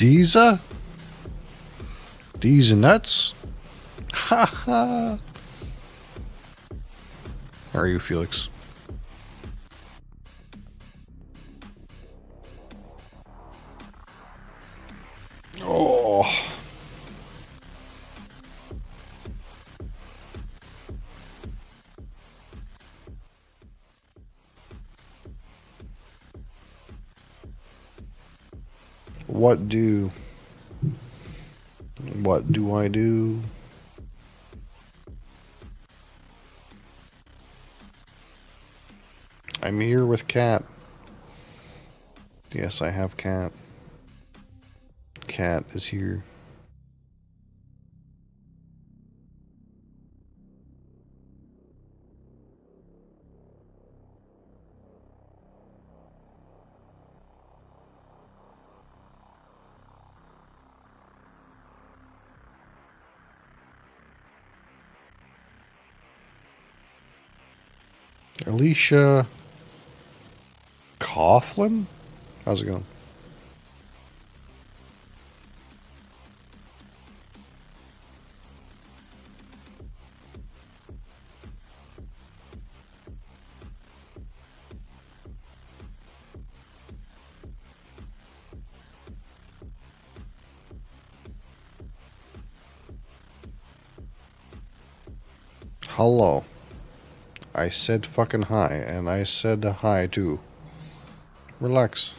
Deeza? These nuts? Ha ha. How are you, Felix? Oh. What do I do? I'm here with Cat. Yes, I have Cat. Cat is here. Alicia Coughlin? How's it going? Hello. I said fucking hi, and I said hi too. Relax.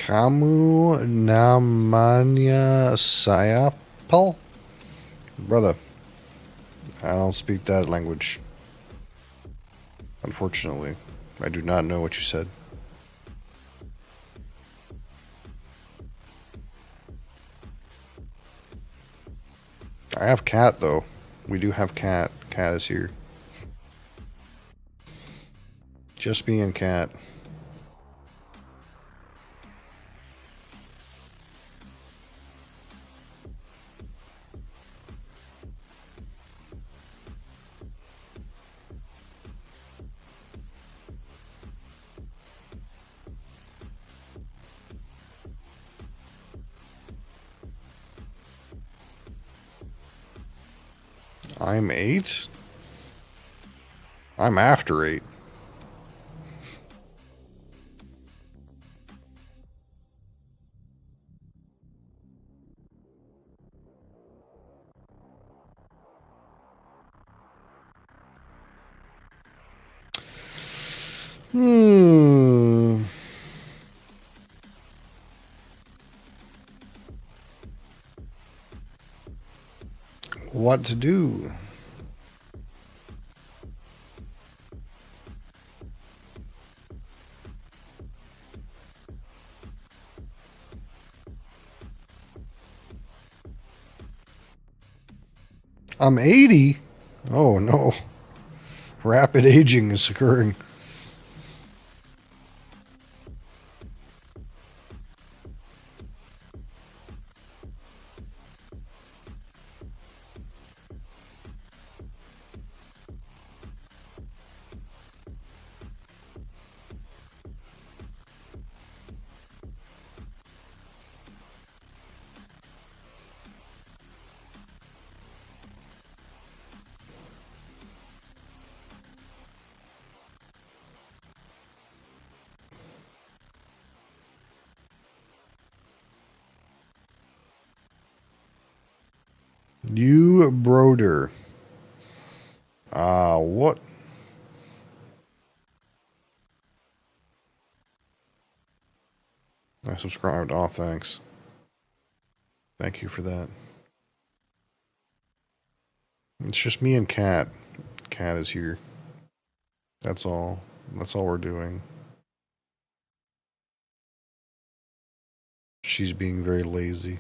Kamu namanya Sayapal? Brother, I don't speak that language. Unfortunately, I do not know what you said. I have Cat, though. We do have Cat. Cat is here. Just me and Cat. I'm 8? I'm after 8. Hmm. What to do? I'm 80? Oh no. Rapid aging is occurring. You broder. What? I subscribed. Oh, thanks. Thank you for that. It's just me and Cat. Cat is here. That's all. That's all we're doing. She's being very lazy.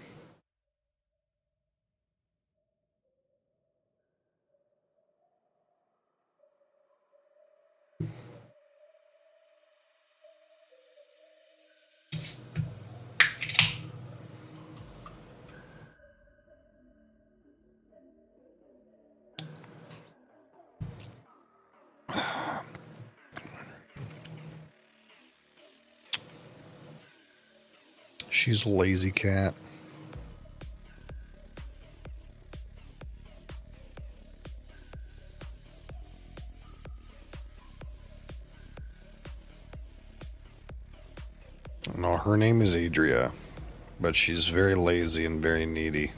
She's a lazy cat. No, her name is Adria, but she's very lazy and very needy.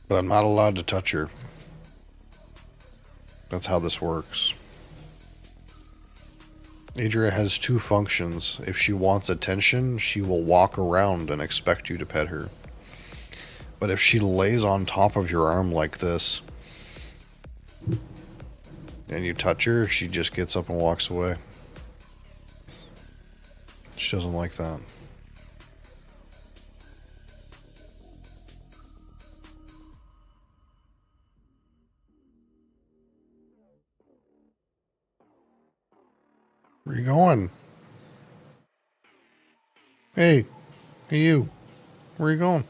But I'm not allowed to touch her. That's how this works. Adria has two functions. If she wants attention, she will walk around and expect you to pet her. But if she lays on top of your arm like this, and you touch her, she just gets up and walks away. She doesn't like that. Where you going? Hey, hey you. Where you going?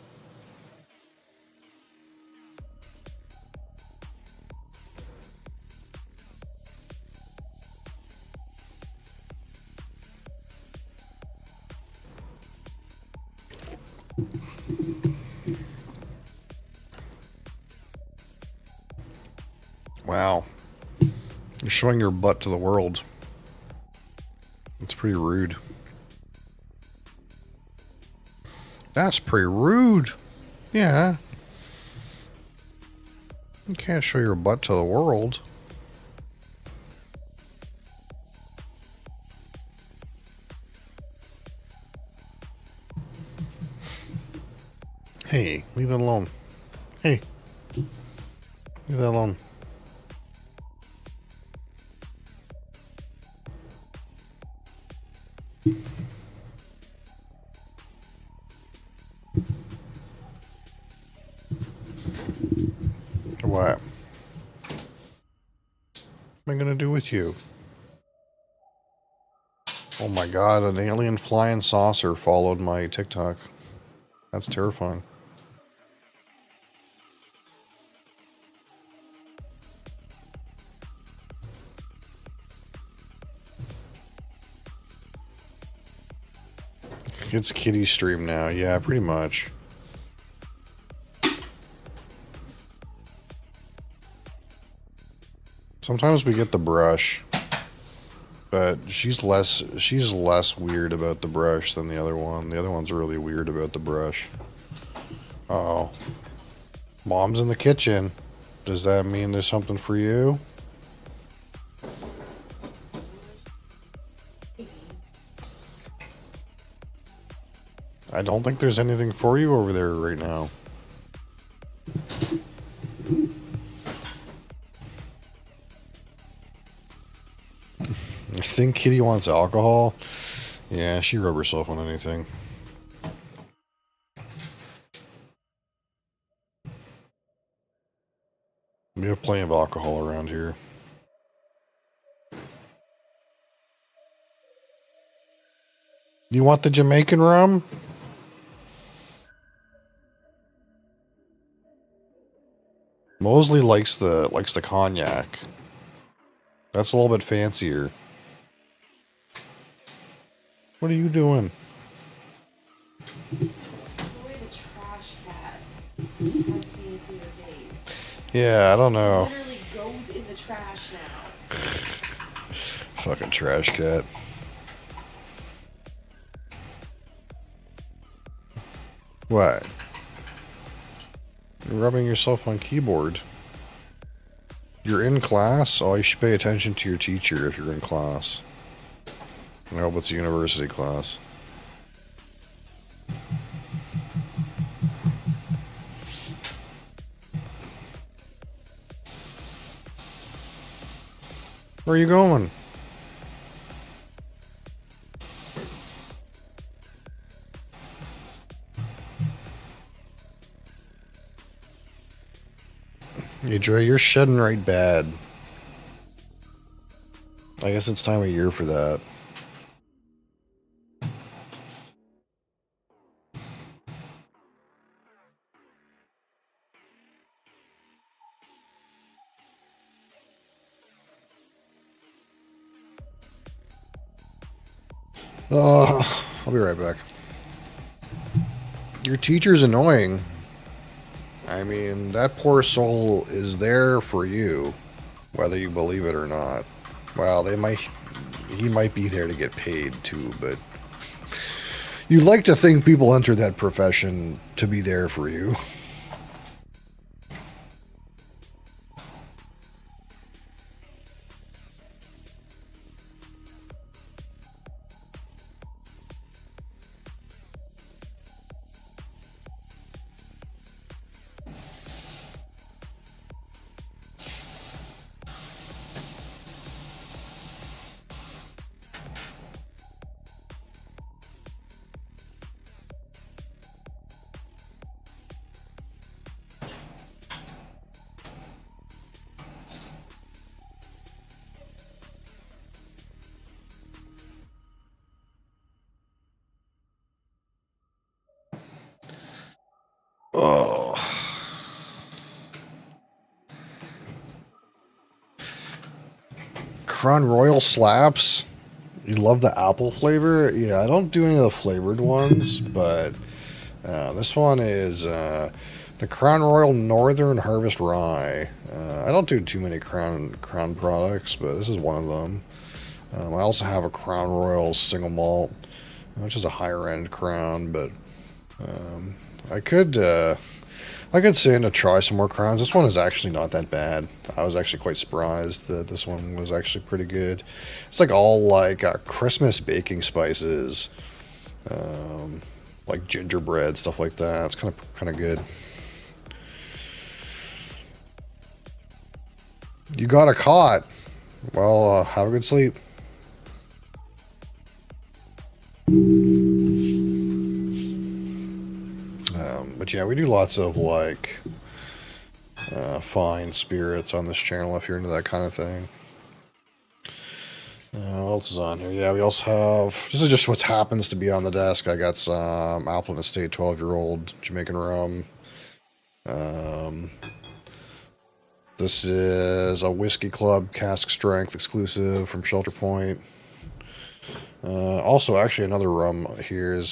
Wow. You're showing your butt to the world. It's pretty rude. That's pretty rude. Yeah. You can't show your butt to the world. Hey, leave it alone. Hey. Leave that alone. What? What am I gonna do with you? Oh my god, an alien flying saucer followed my TikTok. That's terrifying. It's Kitty stream now. Yeah, pretty much. Sometimes we get the brush, but she's less weird about the brush than the other one. The other one's really weird about the brush. Uh-oh. Mom's in the kitchen. Does that mean there's something for you? I don't think there's anything for you over there right now. I think Kitty wants alcohol. Yeah, she rub herself on anything. We have plenty of alcohol around here. You want the Jamaican rum? Mosley likes the cognac. That's a little bit fancier. What are you doing? Boy, the trash cat has fancier days. Yeah, I don't know. Literally goes in the trash now. Fucking trash cat. What? You're rubbing yourself on keyboard. You're in class? Oh, you should pay attention to your teacher if you're in class. I hope it's a university class. Where are you going? Hey, Dre, you're shedding right bad. I guess it's time of year for that. I'll be right back. Your teacher's annoying. I mean, that poor soul is there for you, whether you believe it or not. Well, he might be there to get paid too, but you'd like to think people enter that profession to be there for you. Oh. Crown Royal slaps. You love the apple flavor? Yeah, I don't do any of the flavored ones, but this one is the Crown Royal Northern Harvest Rye. I don't do too many Crown products, but this is one of them. I also have a Crown Royal Single Malt, which is a higher end Crown, but I could stand to try some more Crowns. This one is actually not that bad. I was actually quite surprised that this one was actually pretty good. It's like all like Christmas baking spices, like gingerbread, stuff like that. It's kind of good. You got a cot. Well, have a good sleep. But yeah, we do lots of like fine spirits on this channel if you're into that kind of thing. What else is on here? Yeah, we also have, this is just what happens to be on the desk. I got some Appleton Estate 12-year-old Jamaican rum. This is a Whiskey Club cask strength exclusive from Shelter Point. Also, actually, another rum here is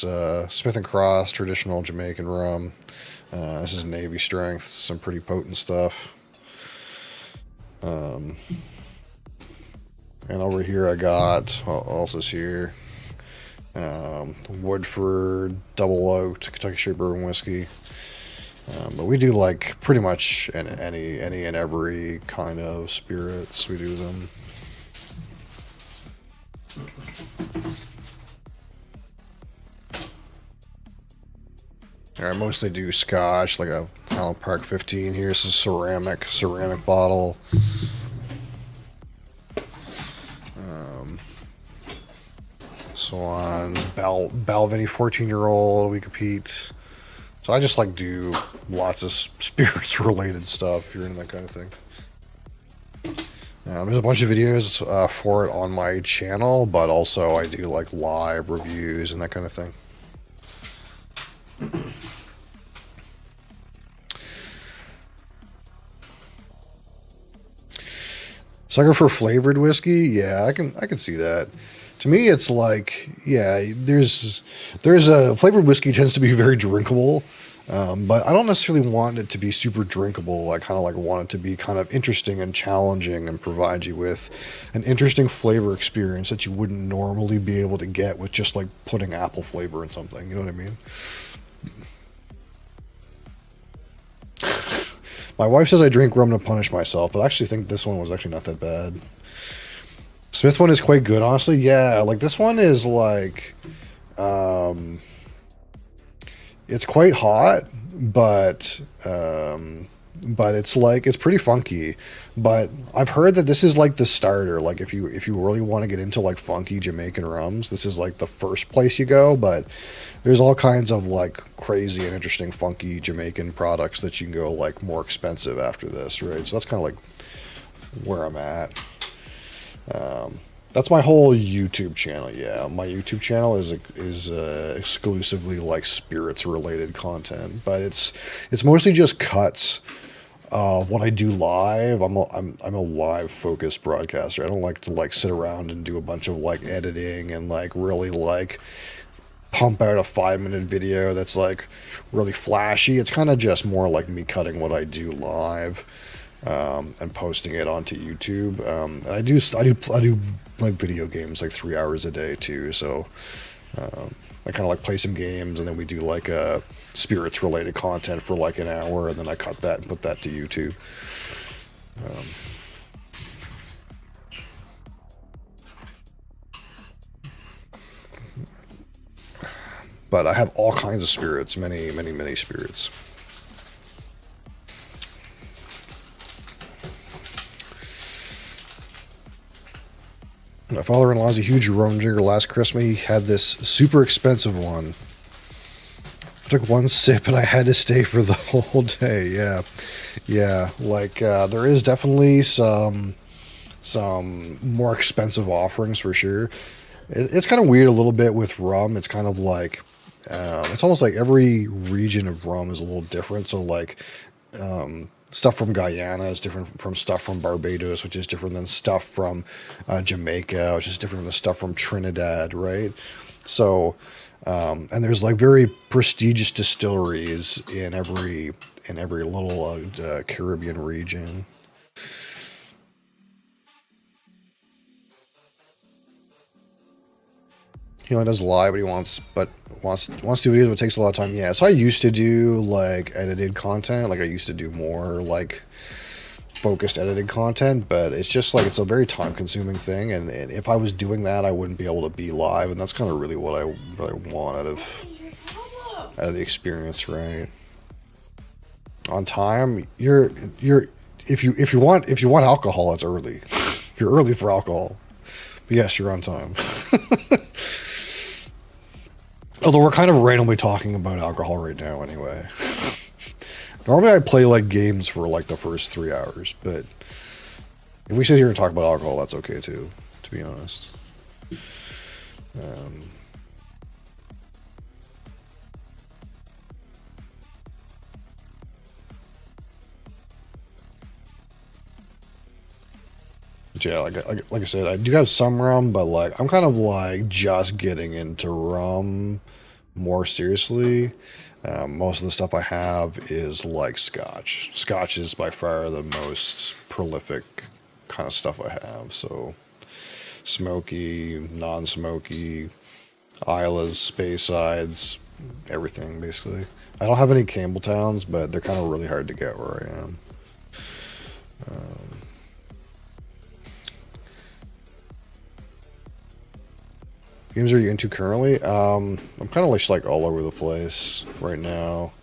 Smith & Cross traditional Jamaican rum. This is Navy strength, some pretty potent stuff. And over here I got, what else is here? Woodford Double Oaked Kentucky Straight Bourbon Whiskey. But we do like pretty much any and every kind of spirits. We do them. I mostly do Scotch, like a Highland Park 15 here. This is ceramic bottle. Swans, Balvenie 14-year-old. We compete. So I just like do lots of spirits related stuff. If you're into that kind of thing. There's a bunch of videos for it on my channel, but also I do like live reviews and that kind of thing. Sucker for flavored whiskey? Yeah, I can see that. To me, it's like, yeah, there's a flavored whiskey tends to be very drinkable, but I don't necessarily want it to be super drinkable. I kind of like want it to be kind of interesting and challenging and provide you with an interesting flavor experience that you wouldn't normally be able to get with just like putting apple flavor in something. You know what I mean? My wife says I drink rum to punish myself, but I actually think this one was actually not that bad. Smith one is quite good, honestly. Yeah, like this one is like, it's quite hot, but but it's like it's pretty funky. But I've heard that this is like the starter. Like if you really want to get into like funky Jamaican rums, this is like the first place you go. But there's all kinds of like crazy and interesting funky Jamaican products that you can go like more expensive after this, right? So that's kind of like where I'm at. That's my whole YouTube channel. Yeah, my YouTube channel is exclusively like spirits related content, but it's mostly just cuts of what I do live. I'm a live focused broadcaster. I don't like to like sit around and do a bunch of like editing and like really like pump out a 5 minute video that's like really flashy. It's kind of just more like me cutting what I do live and posting it onto YouTube. And I do like video games like 3 hours a day too. So I kind of like play some games and then we do like spirits related content for like an hour and then I cut that and put that to YouTube. But I have all kinds of spirits, many spirits. My father-in-law is a huge rum drinker. Last Christmas, he had this super expensive one. I took one sip and I had to stay for the whole day. Yeah. Like there is definitely some more expensive offerings for sure. It's kind of weird a little bit with rum. It's kind of like it's almost like every region of rum is a little different. So like stuff from Guyana is different from stuff from Barbados, which is different than stuff from Jamaica, which is different than stuff from Trinidad, right? So, and there's like very prestigious distilleries in every little Caribbean region. He only does live, but he wants to do videos, but it takes a lot of time. Yeah, so I used to do like edited content, like I used to do more like focused edited content, but it's just like it's a very time consuming thing, and if I was doing that, I wouldn't be able to be live, and that's kind of really what I want out of the experience, right? On time, you're if you want alcohol, it's early. You're early for alcohol. But yes, you're on time. Although we're kind of randomly talking about alcohol right now anyway. Normally I play like games for like the first 3 hours, but if we sit here and talk about alcohol, that's okay too, to be honest. But yeah, like I said, I do have some rum, but like I'm kind of like just getting into rum more seriously. Most of the stuff I have is like Scotch. Scotch is by far the most prolific kind of stuff I have. So smoky, non-smoky, Islas, Speyside, everything basically. I don't have any Campbelltowns, but they're kind of really hard to get where I am. Games are you into currently? I'm kind of like all over the place right now.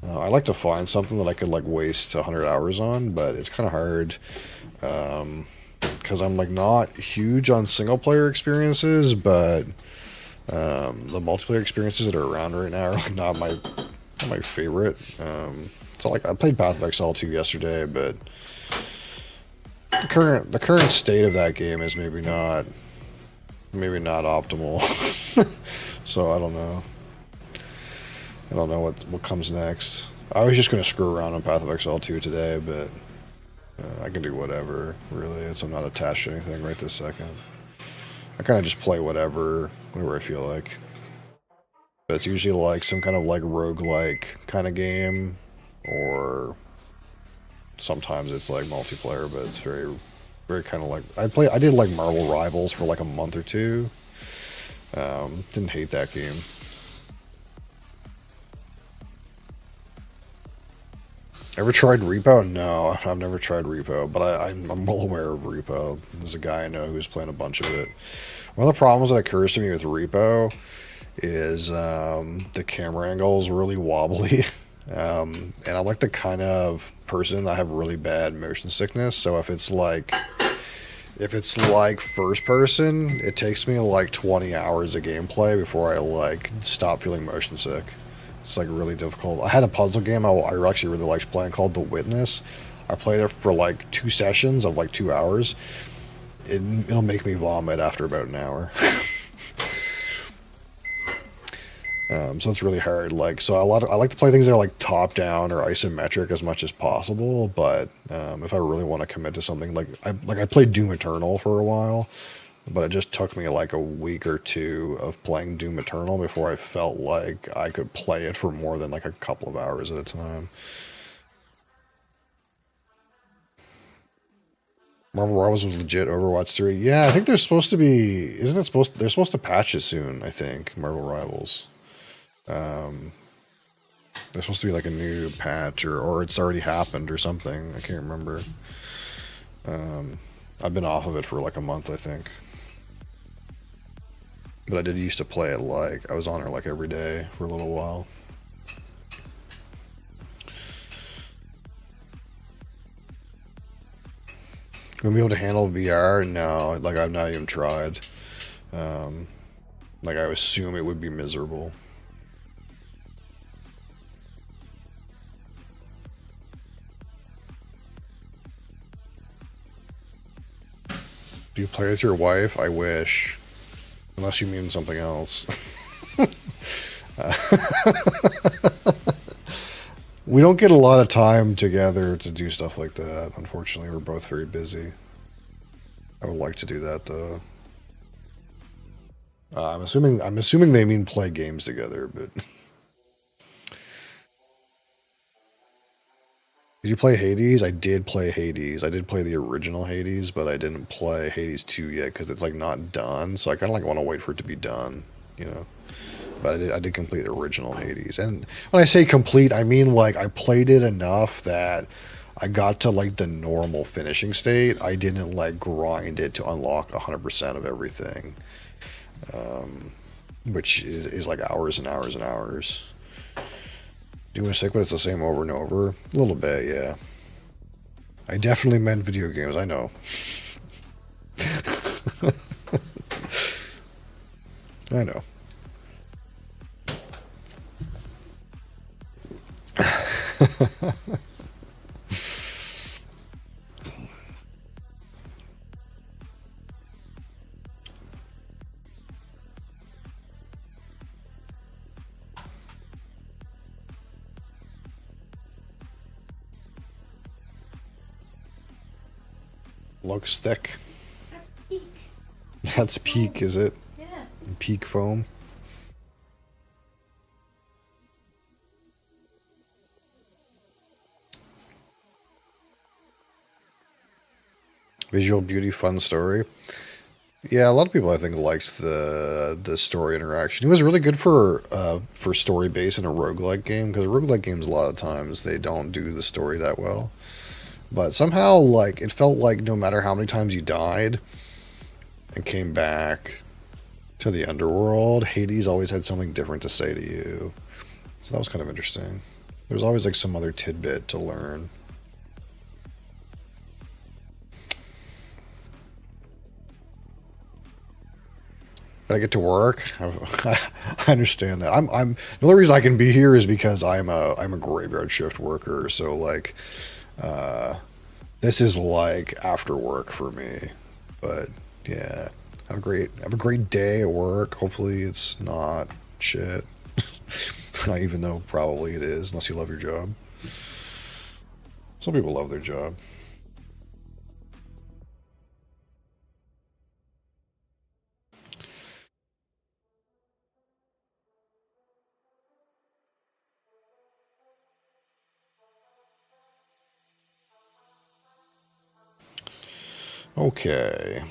I like to find something that I could like waste 100 hours on, but it's kind of hard because I'm like not huge on single player experiences, but the multiplayer experiences that are around right now are like not my favorite. So like I played Path of Exile 2 yesterday, but the current state of that game is maybe not optimal. So I don't know. I don't know what comes next. I was just going to screw around on Path of Exile 2 today, but I can do whatever, really. I'm not attached to anything right this second. I kind of just play whatever I feel like. But it's usually like some kind of like roguelike kind of game, or sometimes it's like multiplayer, but it's very kind of like I did like Marvel Rivals for like a month or two. Didn't hate that game. Ever tried Repo? No, I've never tried Repo, but I'm well aware of Repo. There's a guy I know who's playing a bunch of it. One of the problems that occurs to me with Repo is the camera angle is really wobbly. And I'm like the kind of person that have really bad motion sickness. So if it's like first person, it takes me like 20 hours of gameplay before I like stop feeling motion sick. It's like really difficult. I had a puzzle game I actually really liked playing called The Witness. I played it for like 2 sessions of like 2 hours. It'll make me vomit after about an hour. So it's really hard. Like, so I like to play things that are like top down or isometric as much as possible. But if I really want to commit to something, I played Doom Eternal for a while, but it just took me like a week or two of playing Doom Eternal before I felt like I could play it for more than like a couple of hours at a time. Marvel Rivals was legit Overwatch 3. Yeah, I think they're supposed to be. Isn't it supposed? They're supposed to patch it soon. I think Marvel Rivals. Um, There's supposed to be like a new patch, or it's already happened or something. I can't remember. I've been off of it for like a month, I think. But I did used to play it like I was on it like every day for a little while. Gonna be able to handle VR? No, like I've not even tried. Like I assume it would be miserable. Do you play with your wife? I wish. Unless you mean something else. We don't get a lot of time together to do stuff like that. Unfortunately, we're both very busy. I would like to do that though. I'm assuming they mean play games together, but did you play Hades? I did play Hades. I did play the original Hades, but I didn't play Hades 2 yet because it's like not done. So I kind of like want to wait for it to be done, you know. But I did complete original Hades. And when I say complete, I mean like I played it enough that I got to like the normal finishing state. I didn't like grind it to unlock 100% of everything. Which is like hours and hours and hours. Doing sick, but it's the same over and over. A little bit, yeah. I definitely meant video games, I know. I know. Looks thick. That's peak. That's peak, is it? Yeah. Peak foam. Visual beauty, fun story. Yeah, a lot of people I think liked the story interaction. It was really good for story based in a roguelike game because roguelike games a lot of times they don't do the story that well. But somehow like it felt like no matter how many times you died and came back to the underworld, Hades always had something different to say to you. So that was kind of interesting. There's always like some other tidbit to learn. But I get to work. I understand that. I'm the only reason I can be here is because I'm a graveyard shift worker. So like, this is like after work for me. But yeah, have a great day at work. Hopefully it's not shit. Even though probably it is, unless you love your job. Some people love their job. Okay.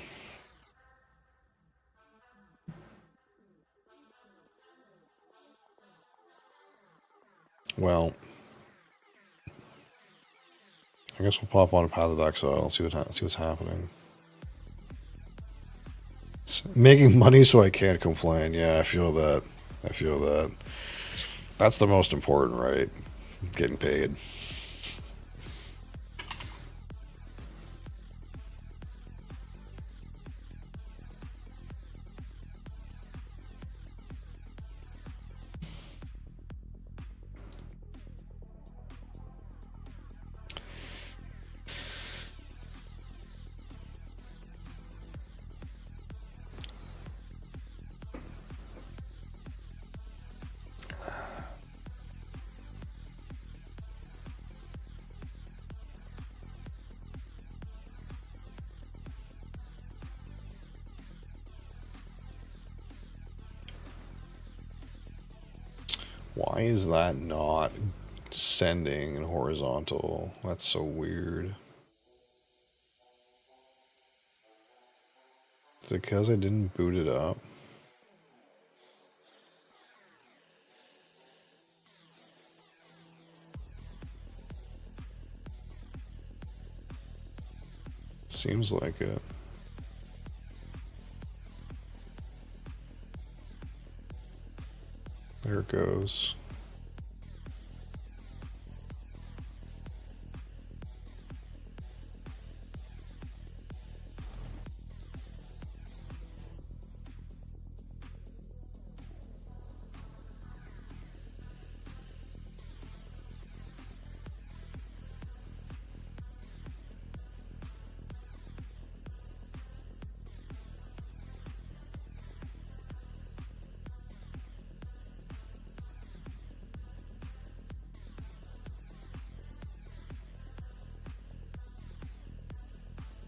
Well, I guess we'll pop on a Path of Exile. See what's happening. It's making money so I can't complain. Yeah, I feel that. I feel that. That's the most important, right? Getting paid. Why is that not sending in horizontal? That's so weird. Is it because I didn't boot it up? Seems like it. There it goes.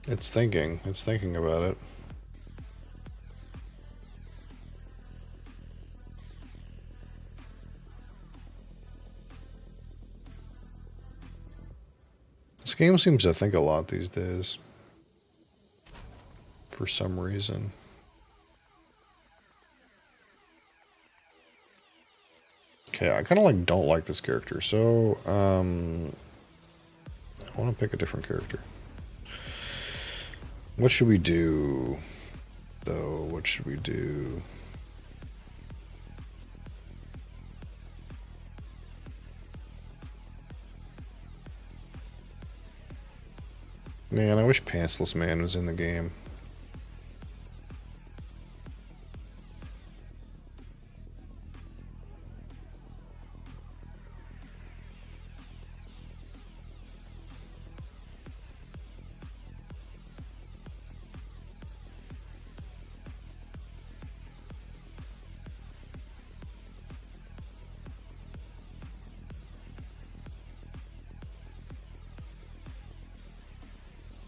It's thinking. It's thinking about it. This game seems to think a lot these days. For some reason. Okay, I kind of like don't like this character, so I want to pick a different character. What should we do, though? What should we do? Man, I wish Pantsless Man was in the game.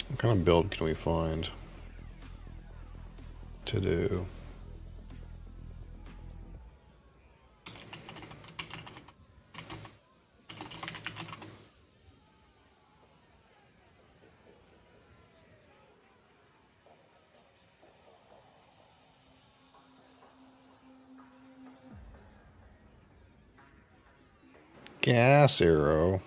What kind of build can we find to do? Gas arrow.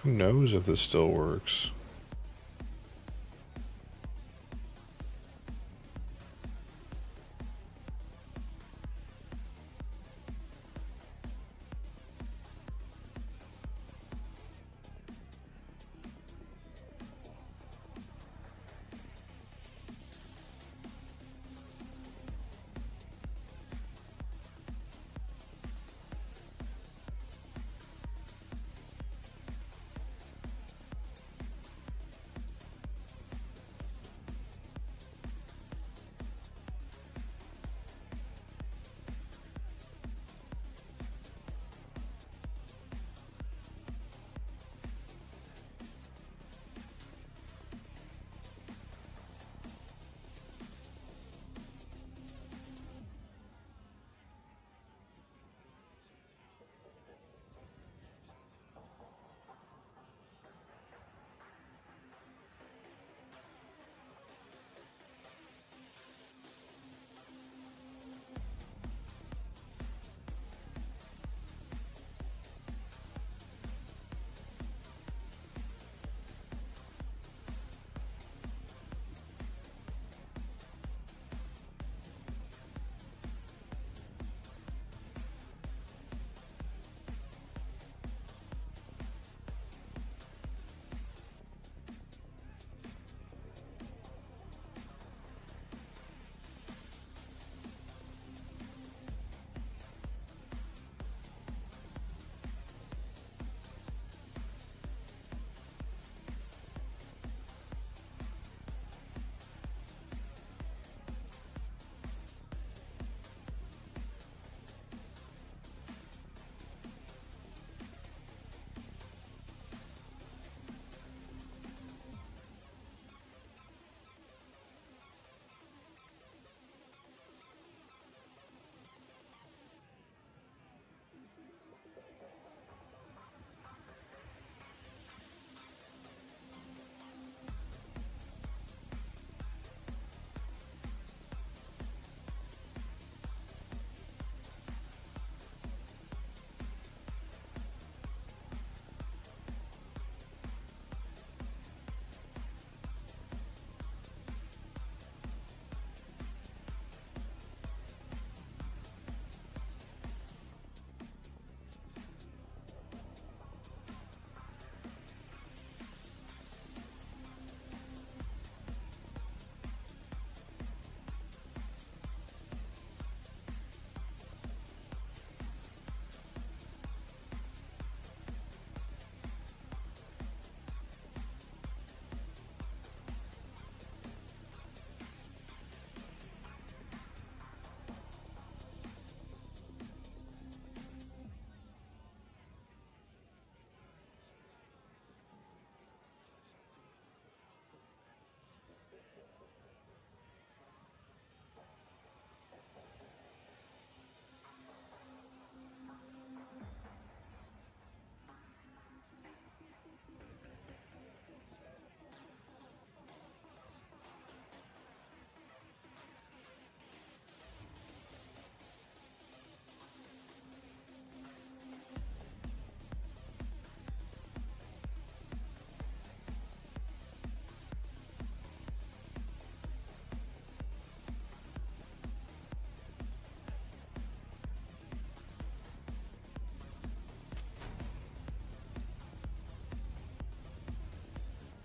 Who knows if this still works?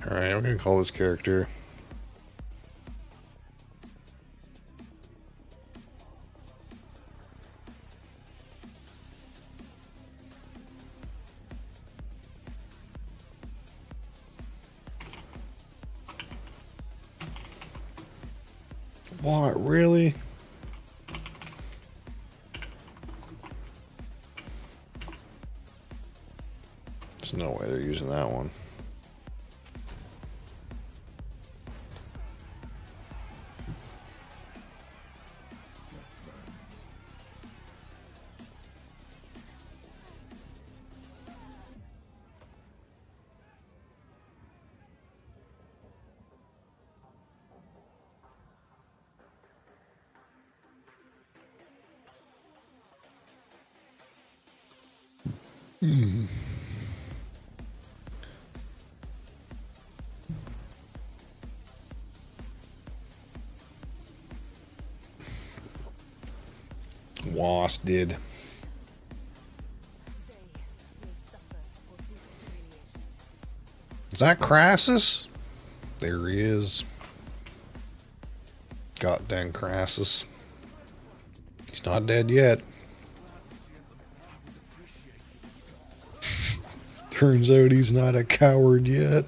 Alright, I'm gonna call this character. What, really? There's no way they're using that one. Wasp did. Is that Crassus? There he is. Goddamn Crassus. He's not dead yet. Turns out he's not a coward yet.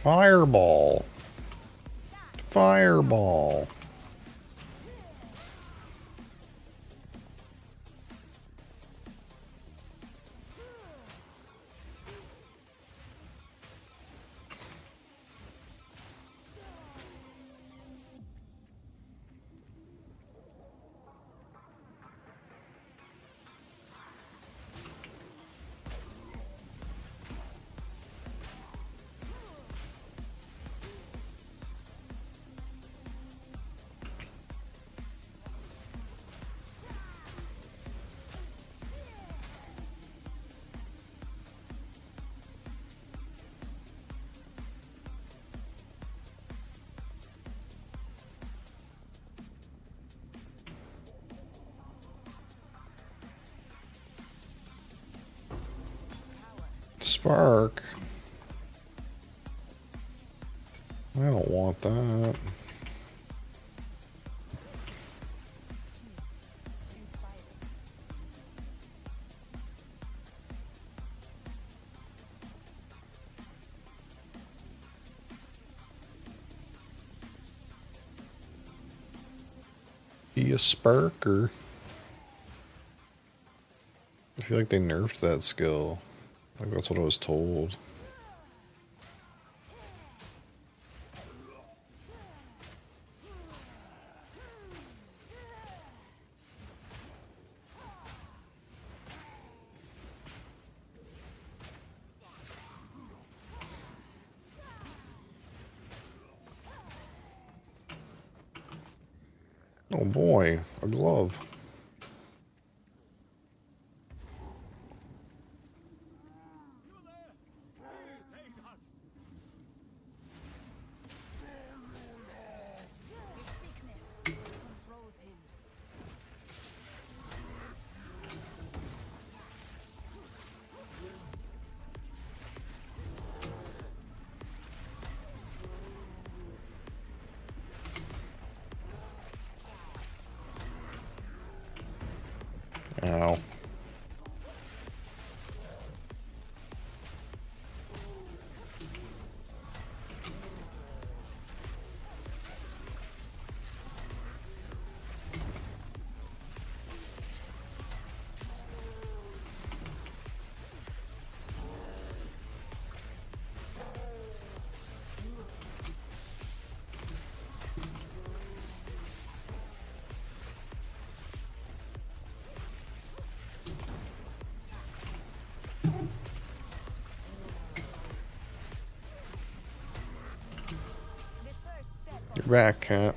Fireball. Fireball. Spark. I don't want that. Be a Sparker. I feel like they nerfed that skill. Like that's what I was told. Oh boy, a glove. Ow. You're back, cat.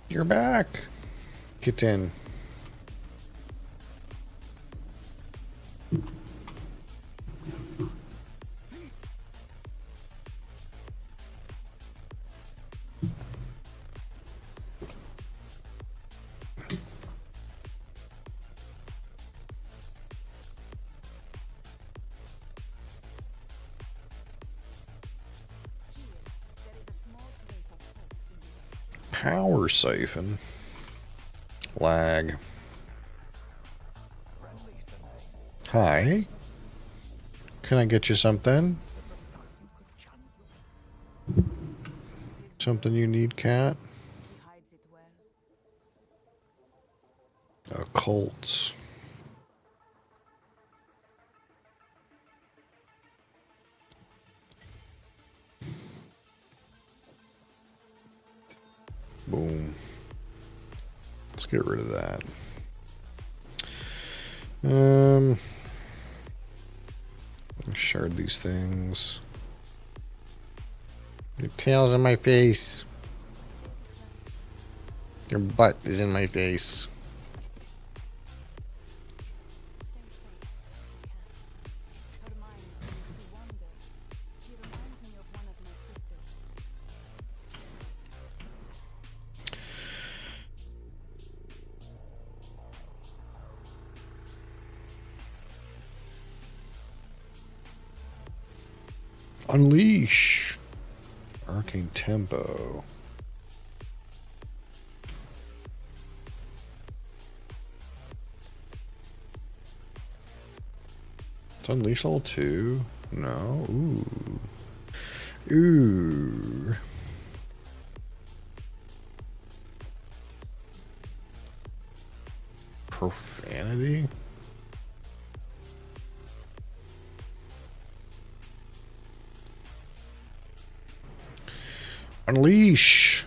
You're back. Get in. Power siphon. Lag. Hi. Can I get you something? Something you need, cat? Occults. Boom. Let's get rid of that. Shard these things. Your tail's in my face. Your butt is in my face. Unleash. Arcane Tempo. It's Unleash level 2? No. Ooh. Ooh. Profanity? Unleash.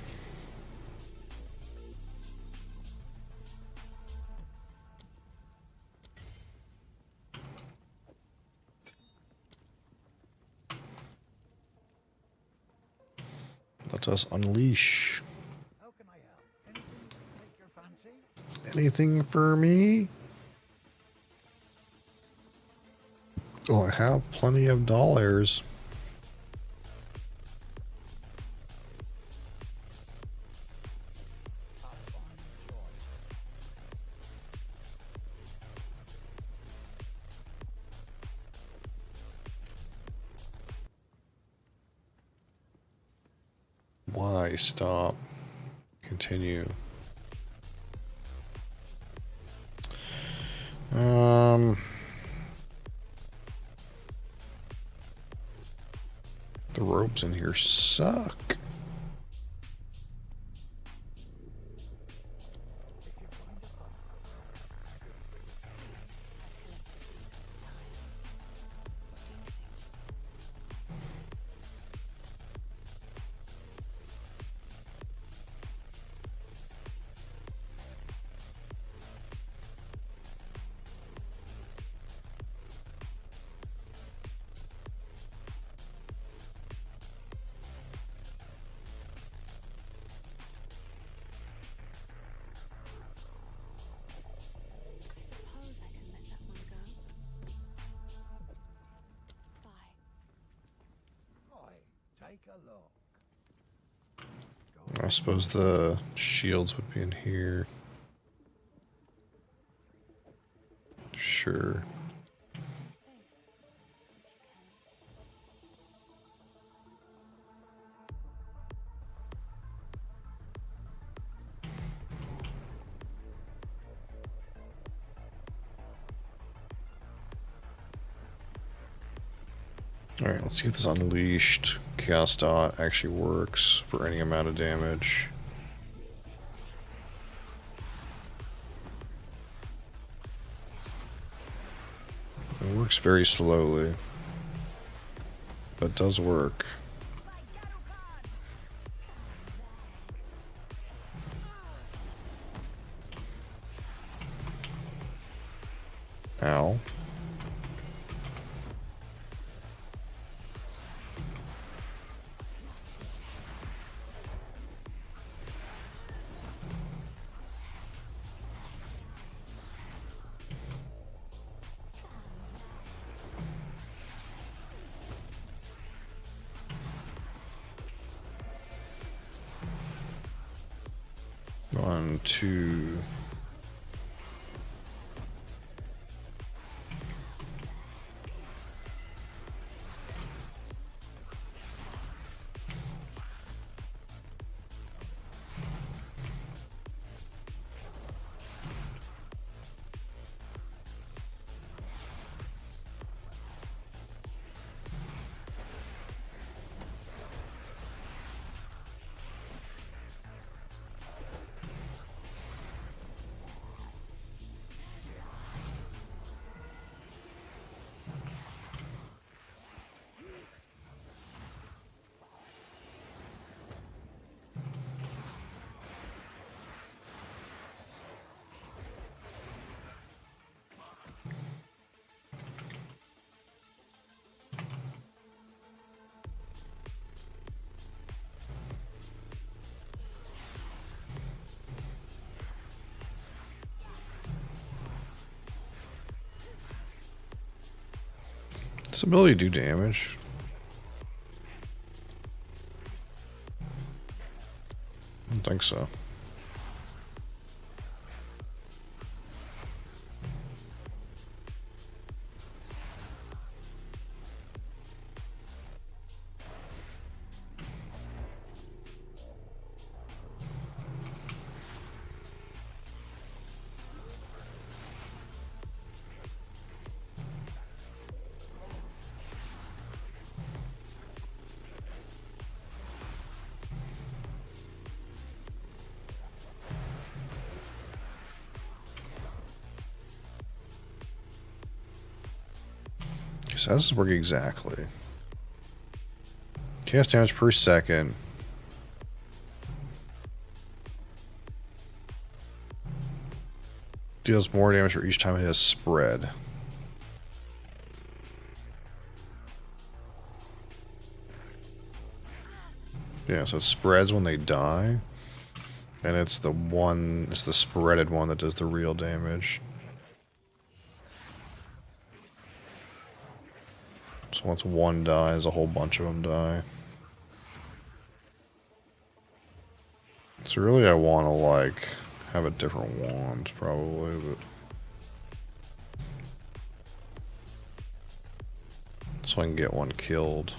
Let us unleash. How can I help? Anything take your fancy? Anything for me? Oh, I have plenty of dollars. Why stop? Continue. The ropes in here suck. Take a look. I suppose the shields would be in here. Sure. Alright, let's see if this Unleashed Chaos Dot actually works for any amount of damage. It works very slowly, but does work. Ow. One, two. This ability do damage? I don't think so. So how does this work exactly? Cast damage per second. Deals more damage for each time it has spread. Yeah, so it spreads when they die. And it's the spreaded one that does the real damage. So once one dies, a whole bunch of them die. So really I want to, like, have a different wand, probably, but... so I can get one killed.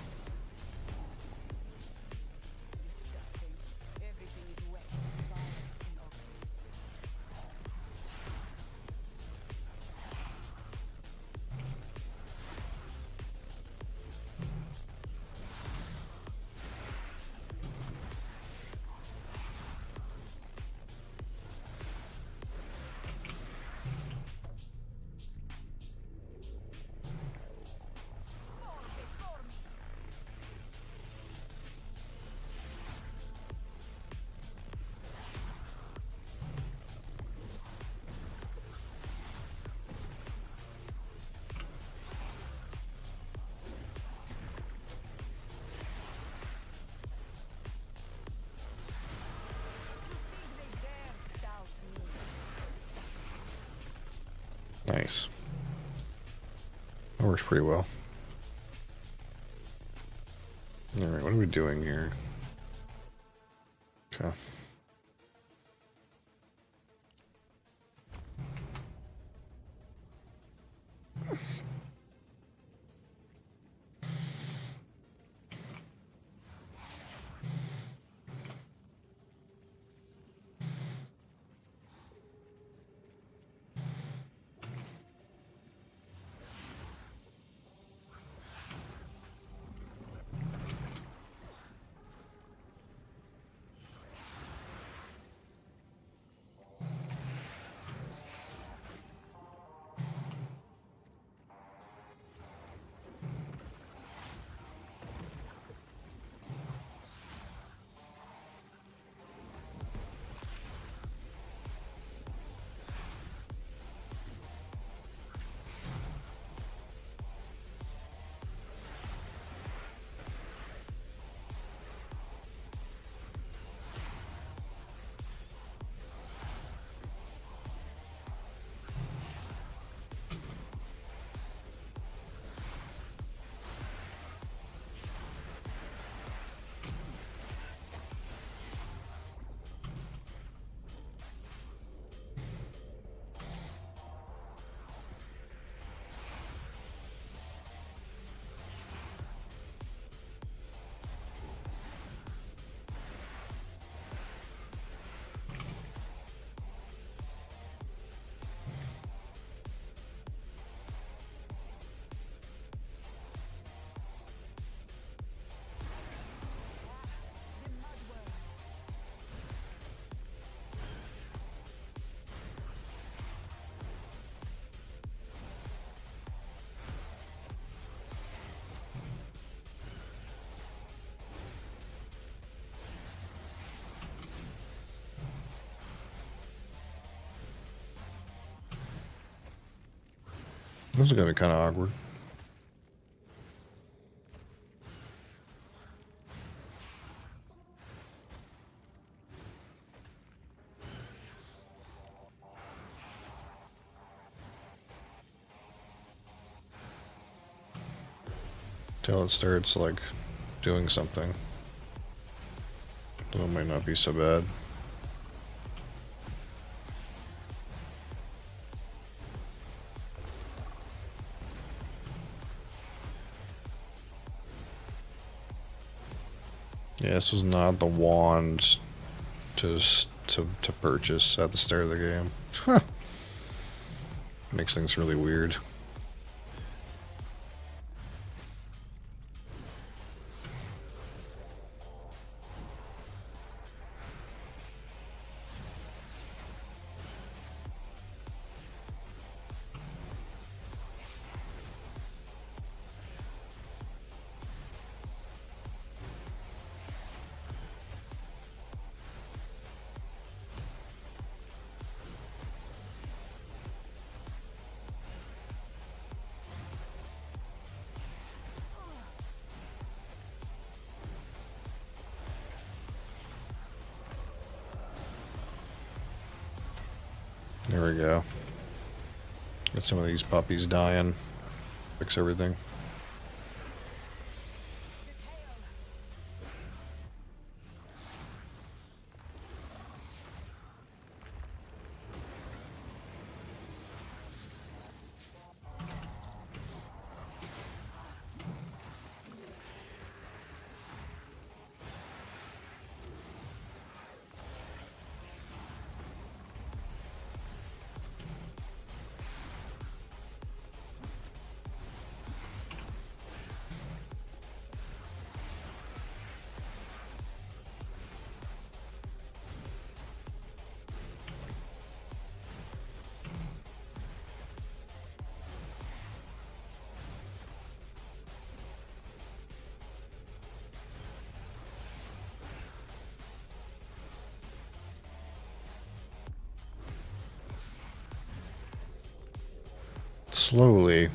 Nice. That works pretty well. Alright, what are we doing here? Okay. This is gonna be kind of awkward. till it starts like doing something. Though it might not be so bad. Yeah, this was not the wand to purchase at the start of the game. Huh. Makes things really weird. There we go. Get some of these puppies dying. Fix everything. Slowly.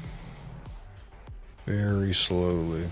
Very slowly.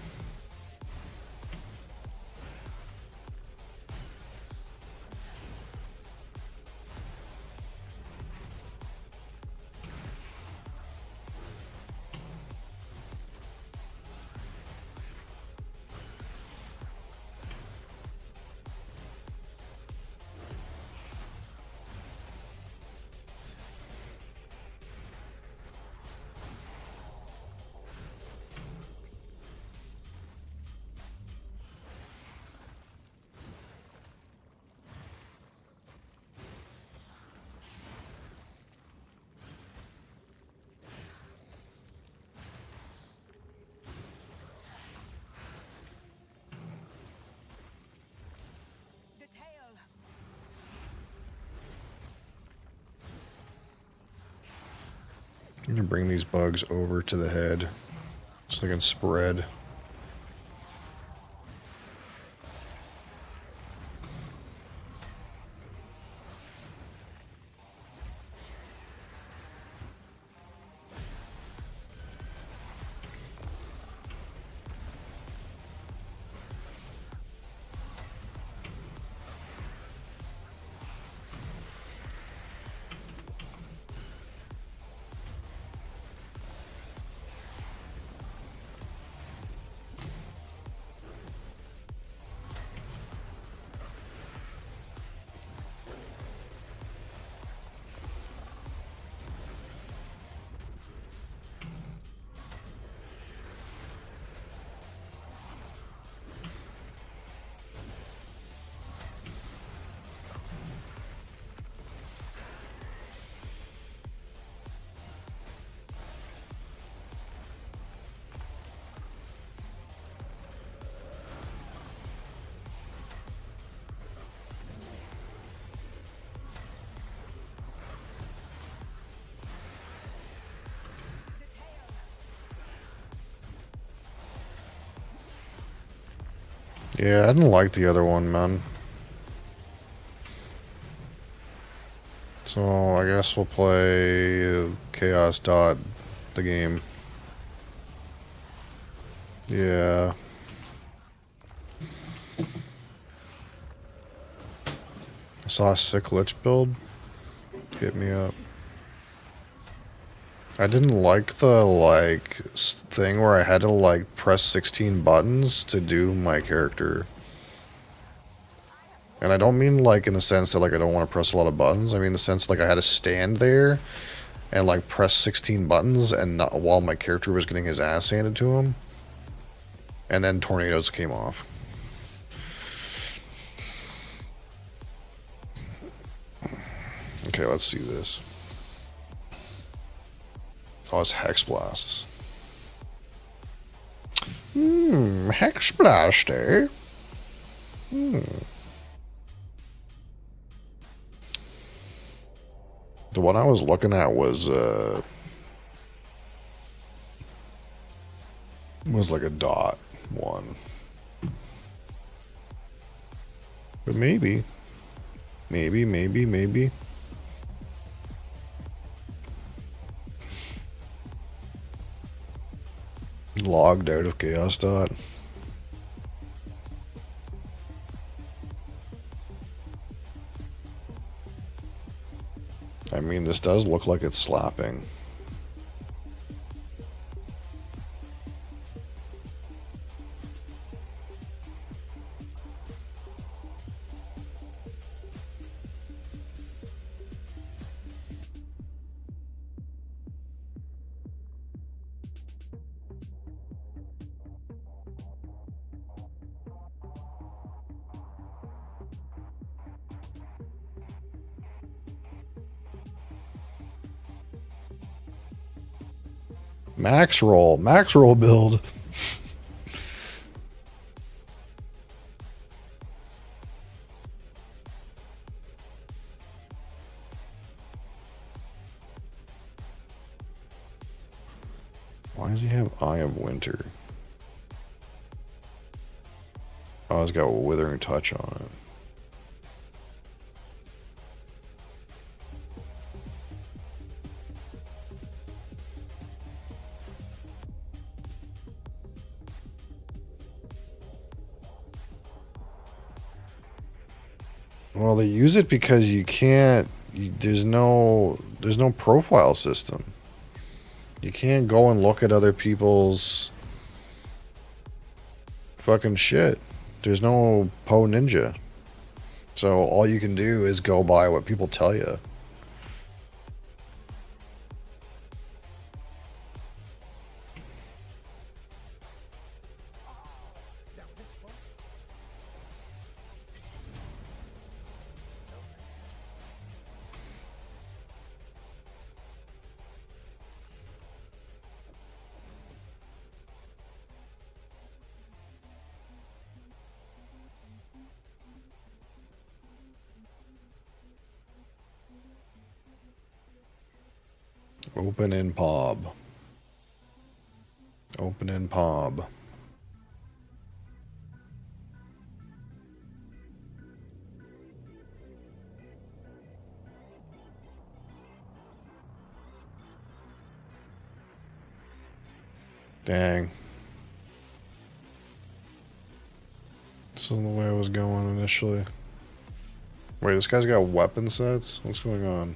I'm gonna bring these bugs over to the head so they can spread. Yeah, I didn't like the other one, man. So I guess we'll play Chaos Dot, the game. Yeah. I saw a sick lich build. Hit me up. I didn't like the like thing where I had to like press 16 buttons to do my character. And I don't mean like in the sense that like I don't want to press a lot of buttons. I mean the sense like I had to stand there and like press 16 buttons and not, while my character was getting his ass handed to him. And then tornadoes came off. Okay, let's see this. Oh, it's Hex Blasts. Hex Blast, eh? The one I was looking at was like a dot one. But maybe. Maybe. Logged out of Chaos Dot. I mean, this does look like it's slapping. Max roll build. Why does he have Eye of Winter? Oh, it's got Withering Touch on it. Well, they use it because you can't. There's no profile system. You can't go and look at other people's fucking shit. There's no Poe Ninja. So all you can do is go by what people tell you. Open in Pob. Open in Pob. Dang. This isn't the way I was going initially. Wait, this guy's got weapon sets? What's going on?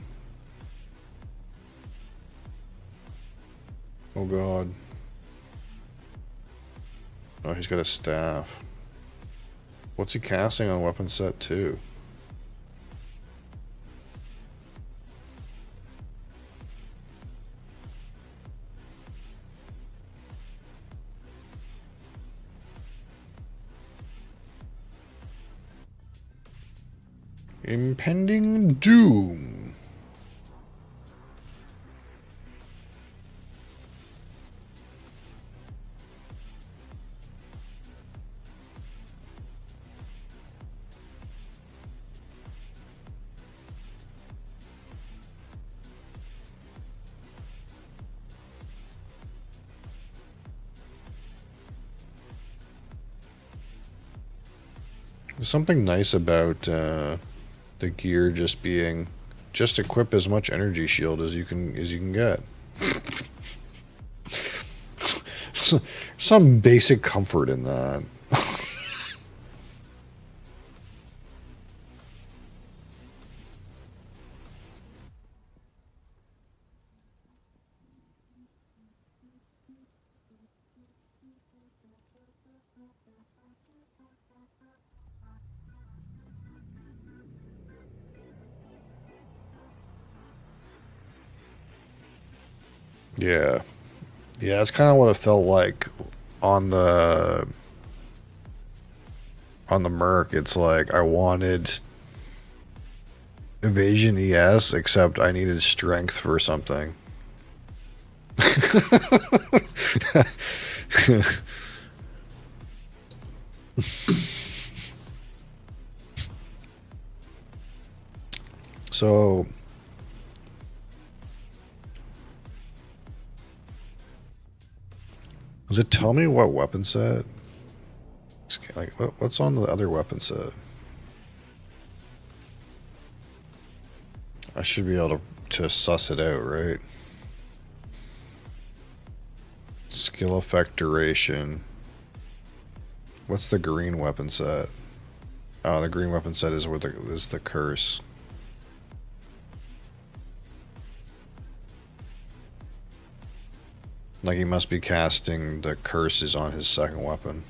Oh god. Oh, he's got a staff. What's he casting on weapon set 2? Impending Doom. There's something nice about the gear just being just equip as much energy shield as you can get. Some basic comfort in that. Yeah. Yeah, that's kind of what it felt like on the Merc. It's like I wanted evasion ES, except I needed strength for something. So does it tell me what weapon set? Like, what's on the other weapon set? I should be able to suss it out, right? Skill effect duration. What's the green weapon set? Oh, the green weapon set is where is the curse. Like he must be casting the curses on his second weapon.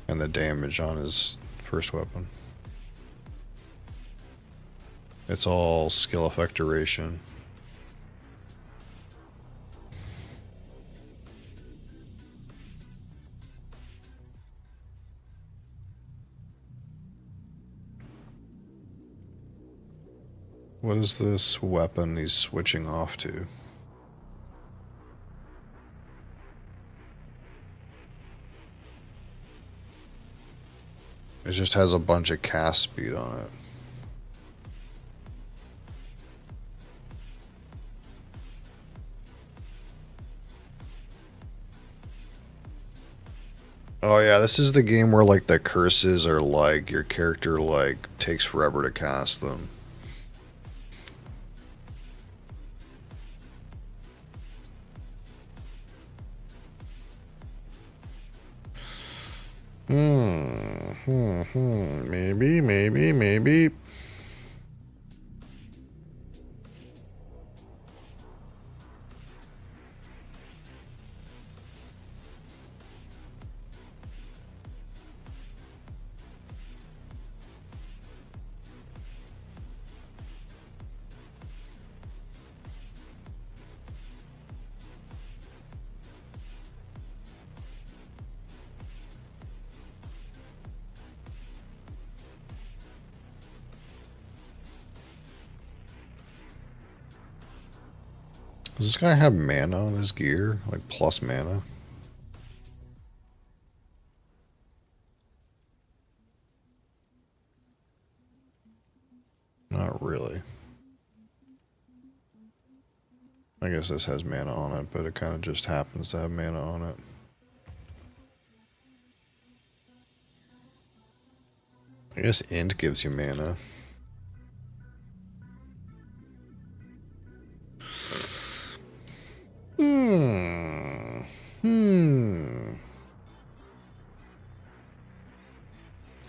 And the damage on his first weapon. It's all skill effect duration. What is this weapon he's switching off to? It just has a bunch of cast speed on it. Oh yeah, this is the game where like the curses are like your character like takes forever to cast them. Maybe. Does this guy have mana on his gear? Like plus mana? Not really. I guess this has mana on it, but it kind of just happens to have mana on it. I guess int gives you mana.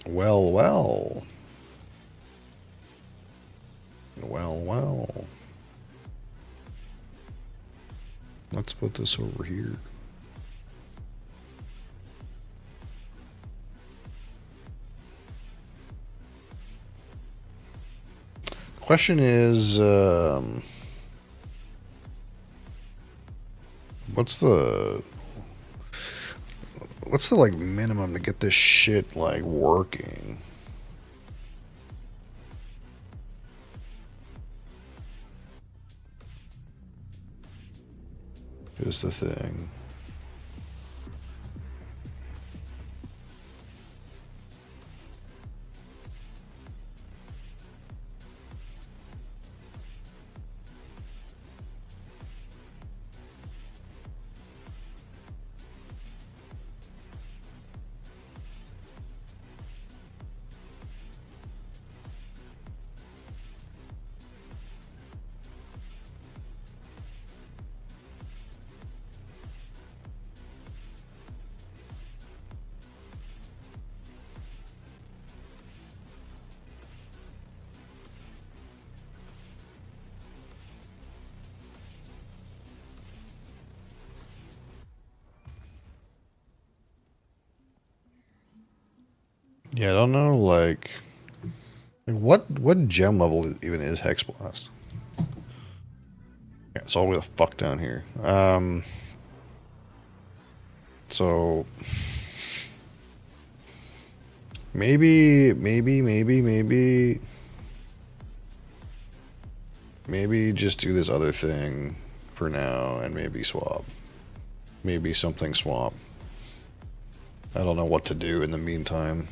Well. Well. Let's put this over here. Question is, what's the like minimum to get this shit like working? Is the thing. Yeah, I don't know, like what gem level even is Hex Blast? It's all the way the fuck down here. So maybe just do this other thing for now and maybe swap. Maybe something swap. I don't know what to do in the meantime.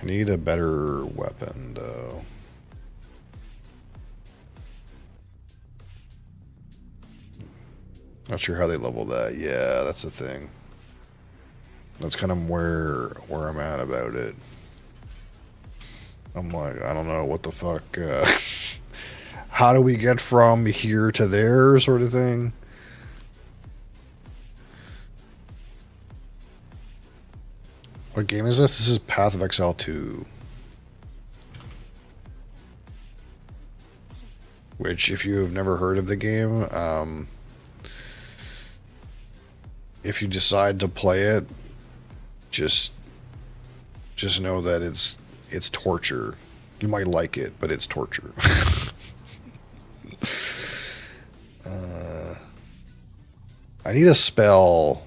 I need a better weapon, though. Not sure how they level that. Yeah, that's the thing. That's kind of where I'm at about it. I'm like, I don't know what the fuck. How do we get from here to there, sort of thing? What game is this? This is Path of Exile 2. Which, if you have never heard of the game, if you decide to play it, just know that it's torture. You might like it, but it's torture. I need a spell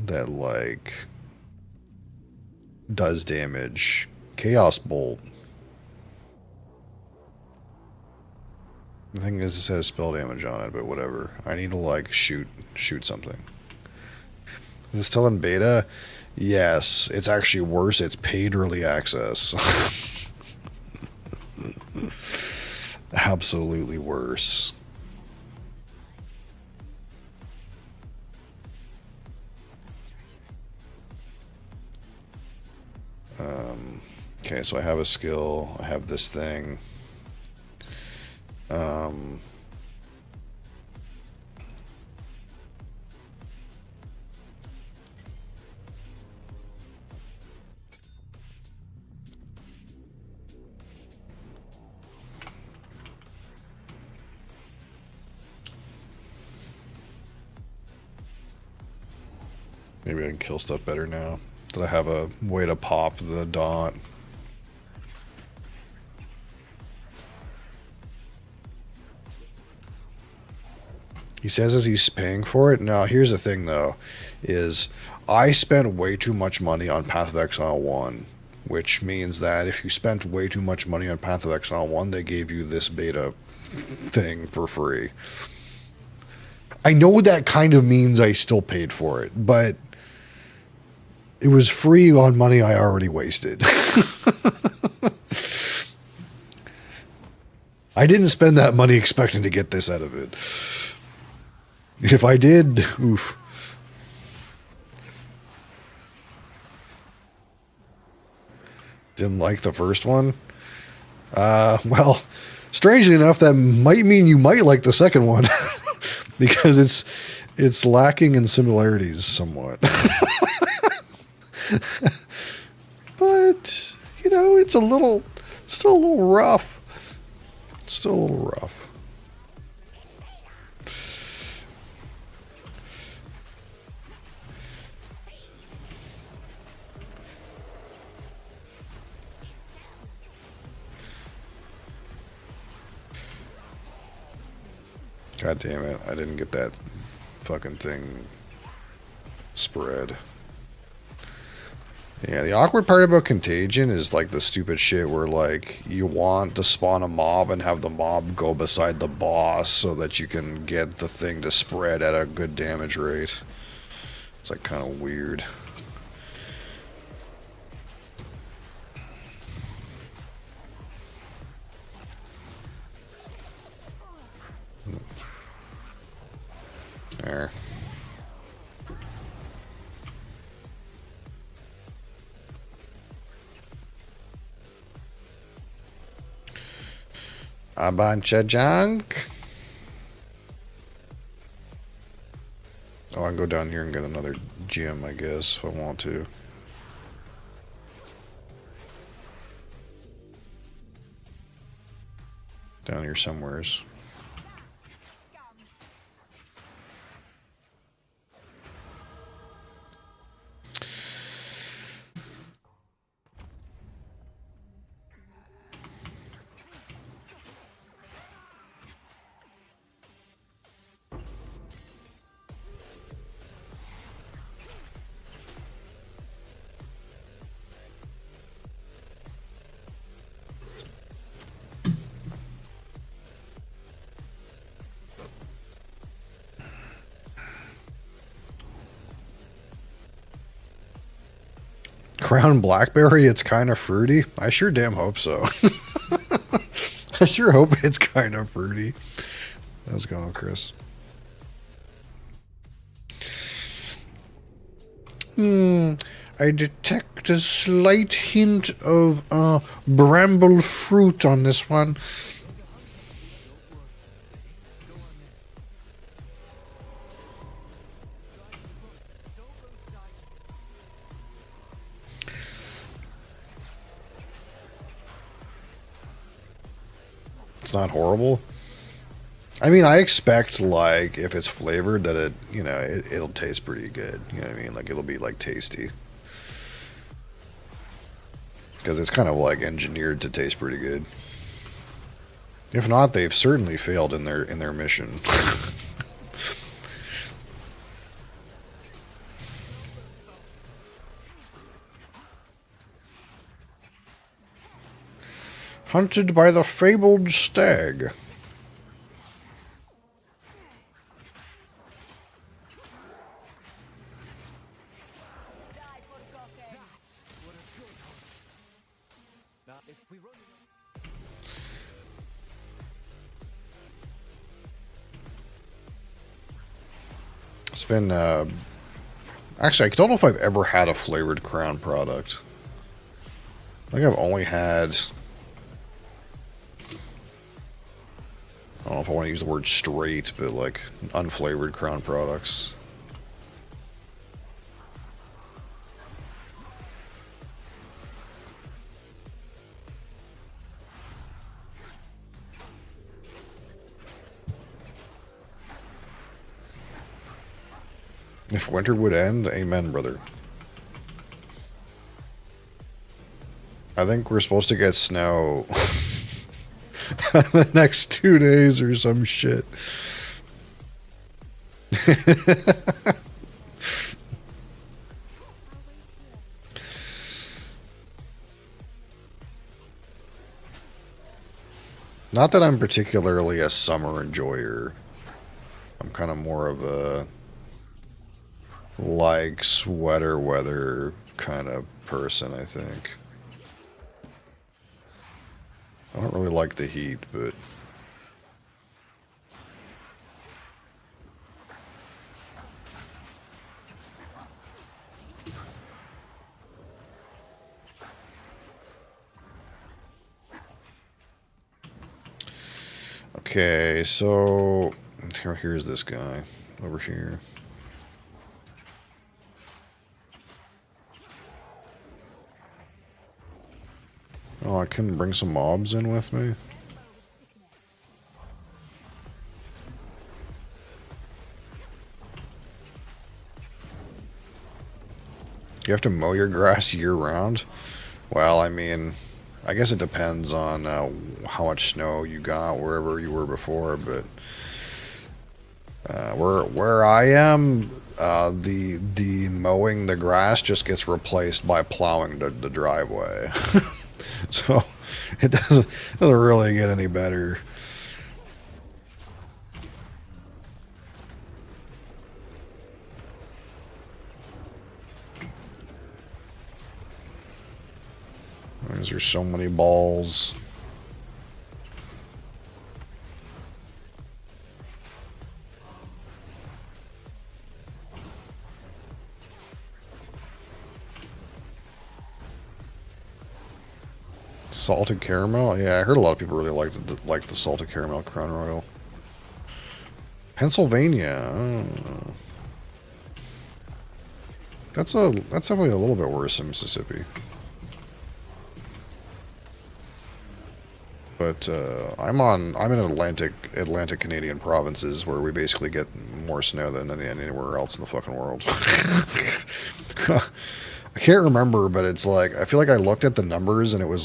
that, like, does damage. Chaos Bolt. The thing is, it says spell damage on it, but whatever. I need to, like, shoot something. Is it still in beta? Yes. It's actually worse. It's paid early access. Absolutely worse. Okay, so I have a skill. I have this thing. Maybe I can kill stuff better now that I have a way to pop the dot. He says as he's paying for it. Now, here's the thing, though, is I spent way too much money on Path of Exile 1, which means that if you spent way too much money on Path of Exile 1, they gave you this beta thing for free. I know that kind of means I still paid for it, but it was free on money I already wasted. I didn't spend that money expecting to get this out of it. If I did, oof. Didn't like the first one? Well, strangely enough, that might mean you might like the second one. Because it's lacking in similarities somewhat. But, you know, it's still a little rough. Still a little rough. God damn it, I didn't get that fucking thing spread. Yeah, the awkward part about Contagion is like the stupid shit where like you want to spawn a mob and have the mob go beside the boss so that you can get the thing to spread at a good damage rate. It's like kind of weird. There. A bunch of junk. Oh, I can go down here and get another gem, I guess, if I want to. Down here somewheres. Crown Blackberry, it's kind of fruity. I sure damn hope so. I sure hope it's kind of fruity. How's it going, Chris? I detect a slight hint of bramble fruit on this one. It's not horrible. I mean, I expect, like, if it's flavored, that it, you know, it'll taste pretty good. You know what I mean? Like, it'll be, like, tasty. Because it's kind of, like, engineered to taste pretty good. If not, they've certainly failed in their mission. Hunted by the fabled stag. It's been, actually, I don't know if I've ever had a flavored Crown product. I think I've only had, I don't know if I want to use the word straight, but like unflavored Crown products. If winter would end, amen, brother. I think we're supposed to get snow the next 2 days or some shit. Not that I'm particularly a summer enjoyer. I'm kind of more of a, like, sweater weather kind of person, I think. I don't really like the heat, but okay, so here's this guy over here. Oh, I couldn't bring some mobs in with me? You have to mow your grass year-round? Well, I mean, I guess it depends on how much snow you got wherever you were before, but where I am, the mowing the grass just gets replaced by plowing the driveway. So it doesn't really get any better. There's so many balls. Salted caramel? Yeah, I heard a lot of people really like the salted caramel Crown Royal. Pennsylvania. Oh. That's definitely a little bit worse than Mississippi. But I'm in Atlantic Canadian provinces where we basically get more snow than anywhere else in the fucking world. I can't remember, but it's like, I feel like I looked at the numbers and it was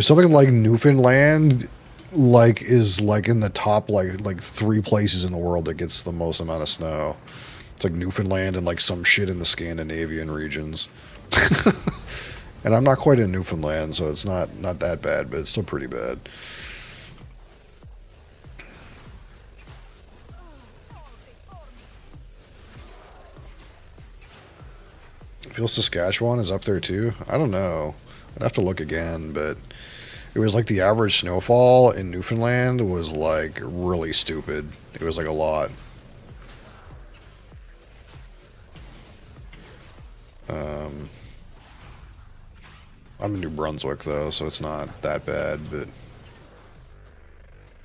something like Newfoundland, like, is like in the top like 3 places in the world that gets the most amount of snow. It's like Newfoundland and like some shit in the Scandinavian regions. And I'm not quite in Newfoundland, so it's not that bad, but it's still pretty bad. I feel Saskatchewan is up there too. I don't know. I'd have to look again, but it was like the average snowfall in Newfoundland was like really stupid. It was like a lot. I'm in New Brunswick though, so it's not that bad, but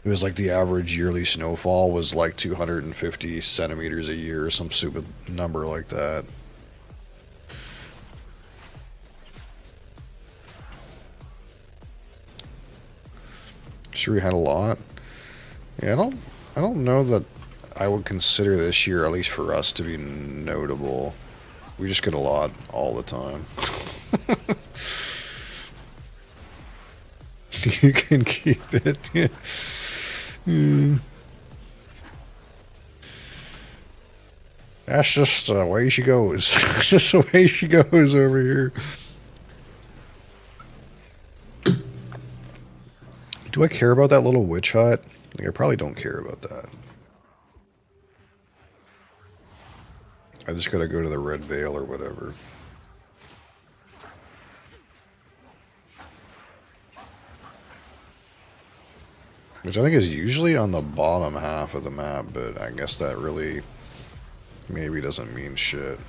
it was like the average yearly snowfall was like 250 centimeters a year, some stupid number like that. Sure, we had a lot. Yeah, I don't know that I would consider this year, at least for us, to be notable. We just get a lot all the time. You can keep it. Yeah. That's just the way she goes. That's just the way she goes over here. Do I care about that little witch hut? Like, I probably don't care about that. I just gotta go to the Red Veil or whatever. Which I think is usually on the bottom half of the map, but I guess that really maybe doesn't mean shit.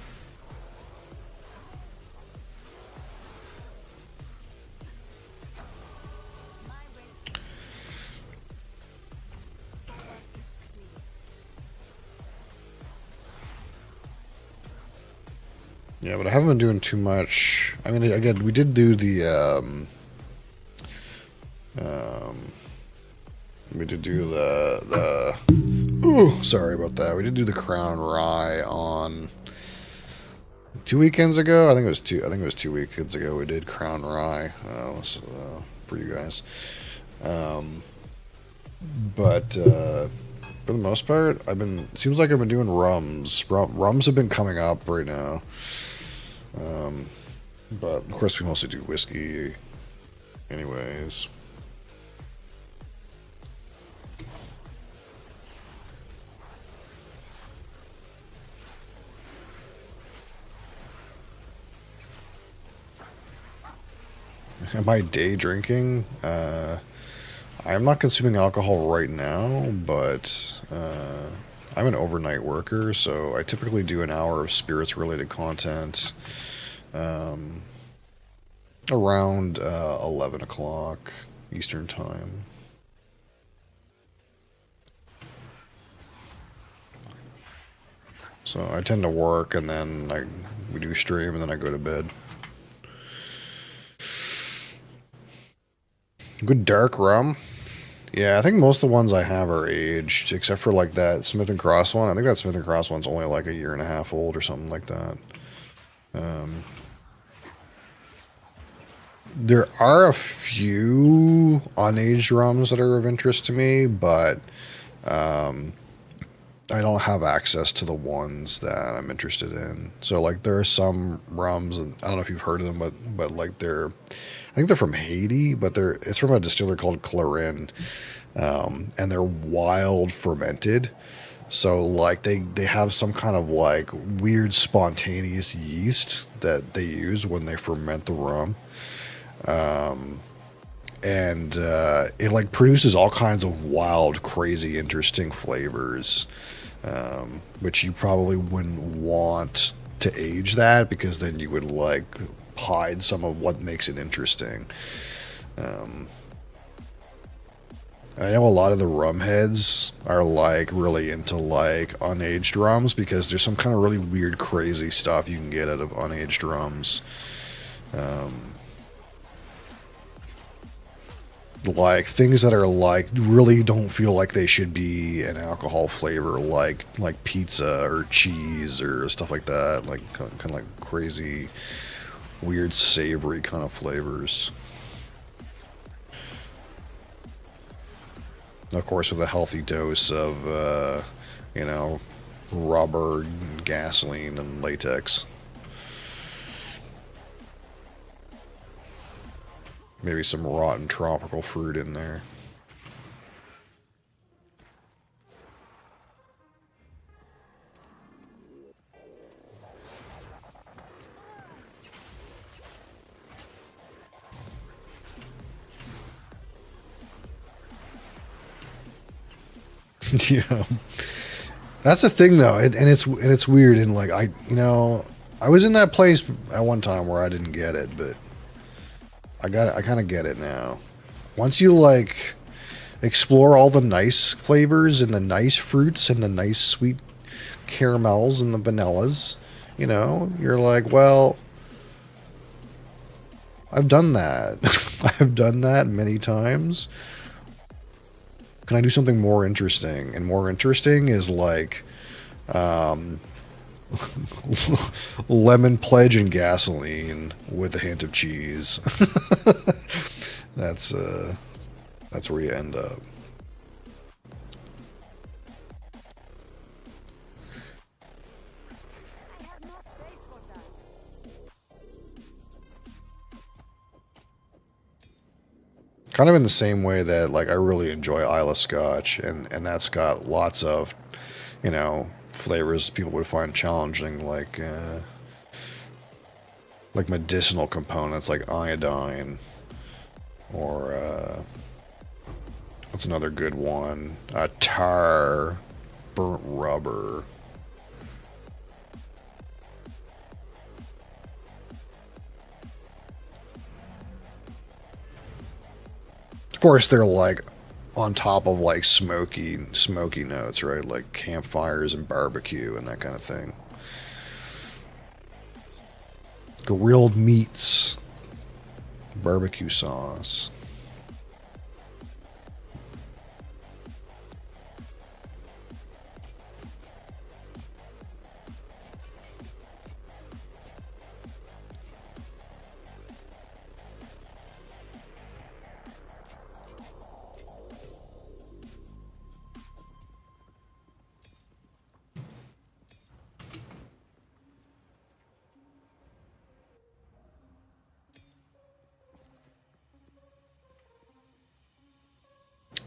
Yeah, but I haven't been doing too much. I mean, again, we did do the we did do the ooh, sorry about that. We did do the Crown Rye on 2 weekends ago. I think it was 2 weekends ago. We did Crown Rye for you guys. But for the most part, it seems like I've been doing rums. Rums have been coming up right now. But of course, we mostly do whiskey, anyways. Am I day drinking? I'm not consuming alcohol right now, but I'm an overnight worker, so I typically do an hour of spirits-related content around 11 o'clock Eastern Time. So I tend to work, and then we do stream, and then I go to bed. Good dark rum. Yeah, I think most of the ones I have are aged, except for like that Smith and Cross one. I think that Smith and Cross one's only like a year and a half old or something like that. There are a few unaged rums that are of interest to me, but I don't have access to the ones that I'm interested in. So like there are some rums, and I don't know if you've heard of them, but like I think they're from Haiti, but it's from a distiller called Clarin, and they're wild fermented. So like they have some kind of like weird spontaneous yeast that they use when they ferment the rum. And it like produces all kinds of wild, crazy, interesting flavors, which you probably wouldn't want to age that, because then you would like hide some of what makes it interesting. I know a lot of the rum heads are like really into like unaged rums, because there's some kind of really weird, crazy stuff you can get out of unaged rums. Like things that are like really don't feel like they should be an alcohol flavor, like pizza or cheese or stuff like that, like kind of like crazy, weird, savory kind of flavors. Of course, with a healthy dose of rubber, gasoline, and latex. Maybe some rotten tropical fruit in there. Yeah. That's the thing though, and it's weird, and like I was in that place at one time where I didn't get it, but I got it. I kind of get it now. Once you like explore all the nice flavors and the nice fruits and the nice sweet caramels and the vanillas, you're like, well, I've done that. I've done that many times. Can I do something more interesting? And more interesting is like lemon pledge and gasoline with a hint of cheese. That's where you end up. I have no space for that. Kind of in the same way that like I really enjoy Isla Scotch, and that's got lots of flavors people would find challenging, like medicinal components like iodine, or what's another good one? Tar, burnt rubber. Of course, they're like on top of like smoky notes, right? Like campfires and barbecue and that kind of thing. Grilled meats, barbecue sauce.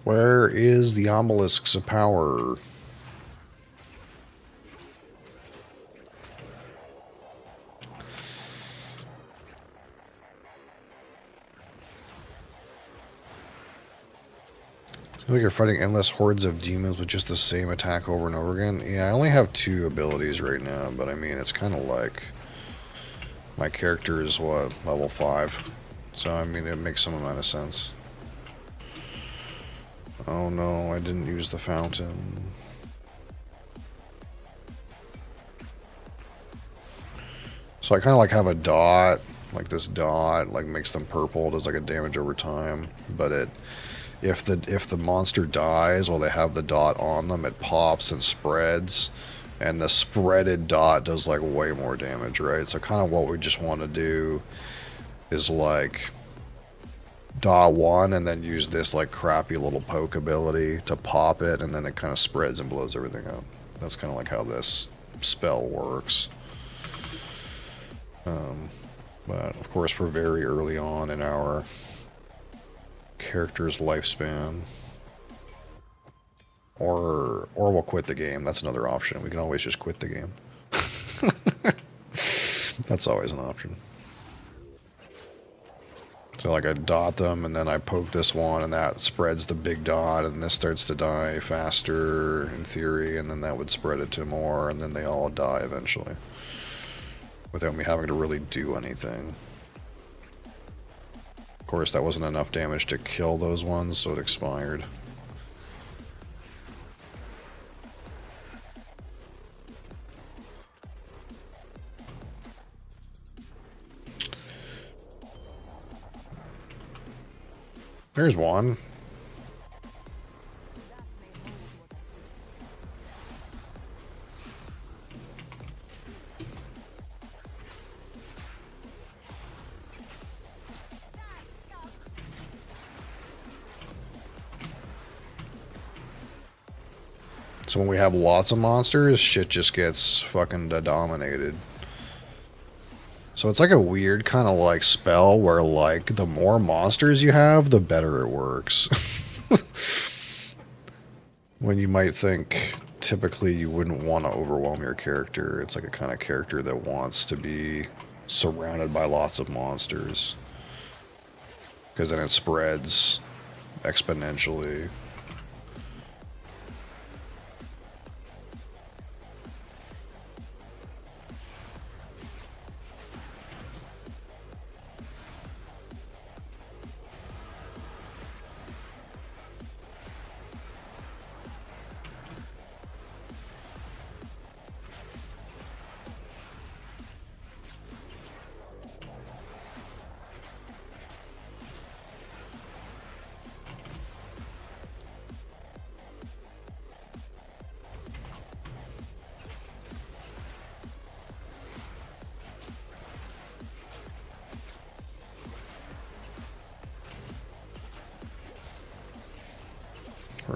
Where is the obelisks of power? Seems like you're fighting endless hordes of demons with just the same attack over and over again. Yeah, I only have 2 abilities right now, but I mean, it's kind of like my character is what, level 5. So I mean, it makes some amount of sense. Oh no, I didn't use the fountain. So I kind of like have a dot, like this dot, like makes them purple, does like a damage over time. But if the monster dies while they have the dot on them, it pops and spreads, and the spreaded dot does like way more damage, right? So kind of what we just want to do is like dot 1 and then use this like crappy little poke ability to pop it, and then it kind of spreads and blows everything up. That's kind of like how this spell works. But of course we're very early on in our character's lifespan. Or we'll quit the game. That's another option. We can always just quit the game. That's always an option. So like I dot them, and then I poke this one, and that spreads the big dot, and this starts to die faster in theory, and then that would spread it to more, and then they all die eventually. Without me having to really do anything. Of course, that wasn't enough damage to kill those ones, so it expired. There's one. So when we have lots of monsters, shit just gets fucking dominated. So it's like a weird kind of like spell where like the more monsters you have, the better it works. When you might think typically you wouldn't want to overwhelm your character. It's like a kind of character that wants to be surrounded by lots of monsters. Because then it spreads exponentially.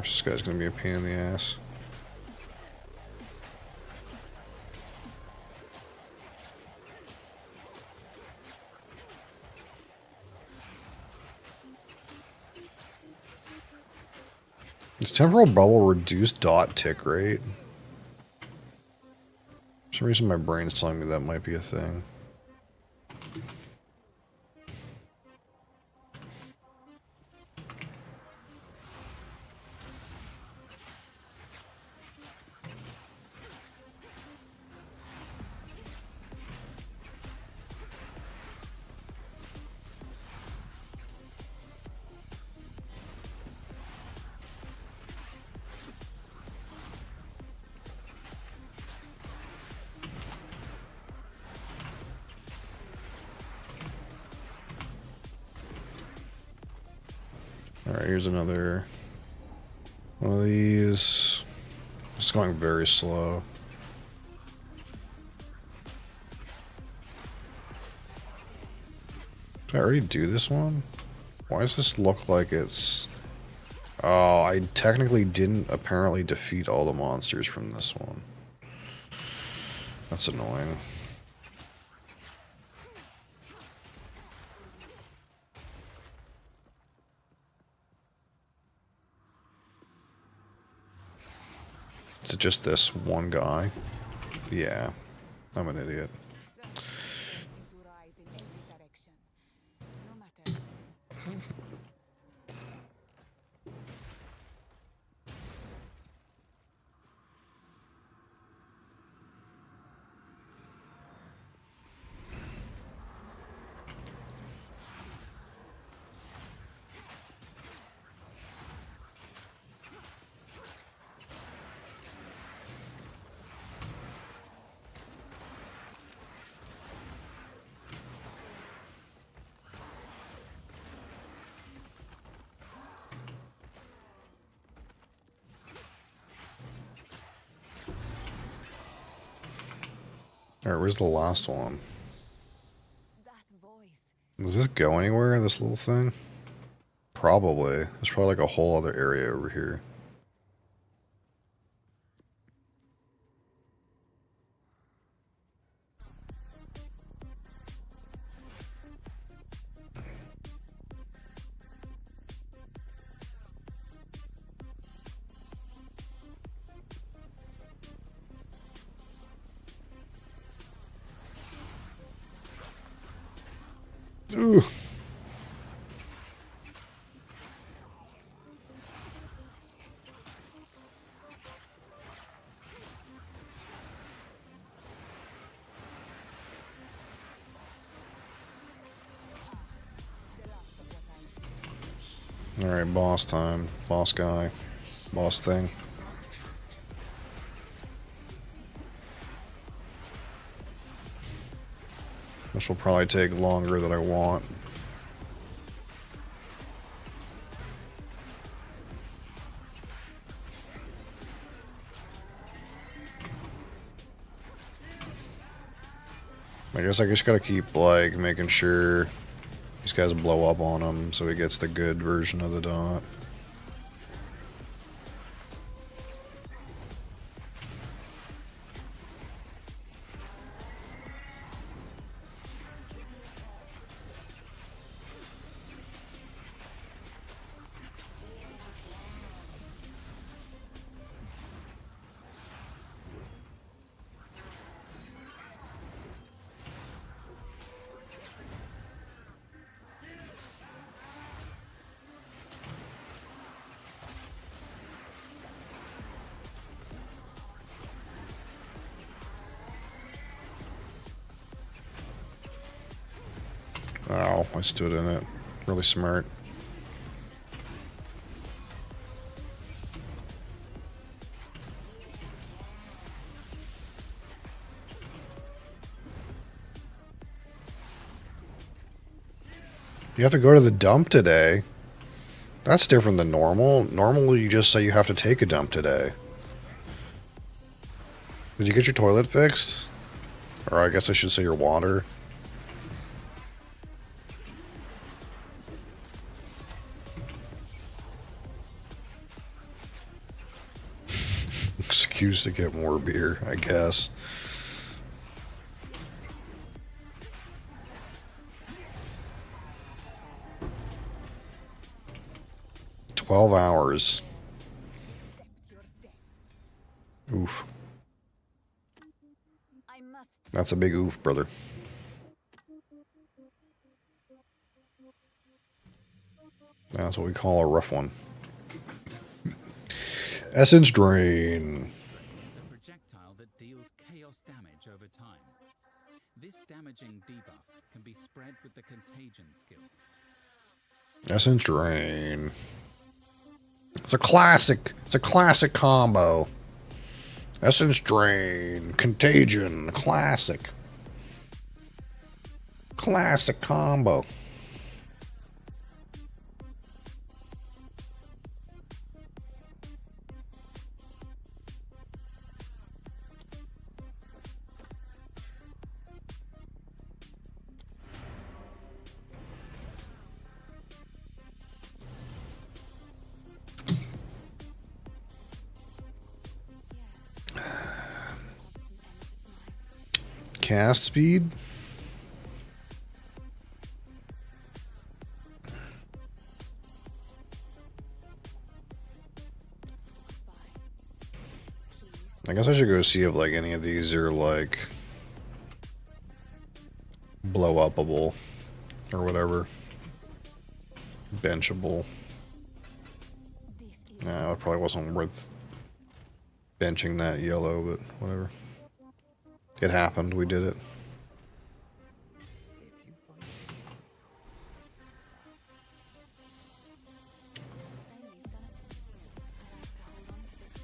course, this guy's gonna be a pain in the ass. Does temporal bubble reduce dot tick rate? For some reason my brain's telling me that might be a thing. Alright, here's another one of these. It's going very slow. Did I already do this one? Why does this look like it's... Oh, I technically didn't apparently defeat all the monsters from this one. That's annoying. Is it just this one guy? Yeah, I'm an idiot. To rise in every direction. No matter. Alright, where's the last one? That voice. Does this go anywhere, this little thing? Probably. There's probably like a whole other area over here. Ooh. Alright, boss time. Boss guy. Boss thing. This will probably take longer than I want. I guess I just gotta keep, like, making sure these guys blow up on him so he gets the good version of the dot. Ow, I stood in it. Really smart. You have to go to the dump today. That's different than normal. Normally you just say you have to take a dump today. Did you get your toilet fixed? Or I guess I should say your water. excuse to get more beer, I guess. $12. Oof. I must. That's a big oof, brother. That's what we call a rough one. Essence Drain. Is a projectile that deals chaos damage over time. This damaging debuff can be spread with the contagion skill. Essence Drain. It's a classic. It's a classic combo. Essence Drain. Contagion. Classic. Classic combo. Cast speed. I guess I should go see if like any of these are like blow upable or whatever. Benchable. Nah, it probably wasn't worth benching that yellow, but whatever. It happened. We did it.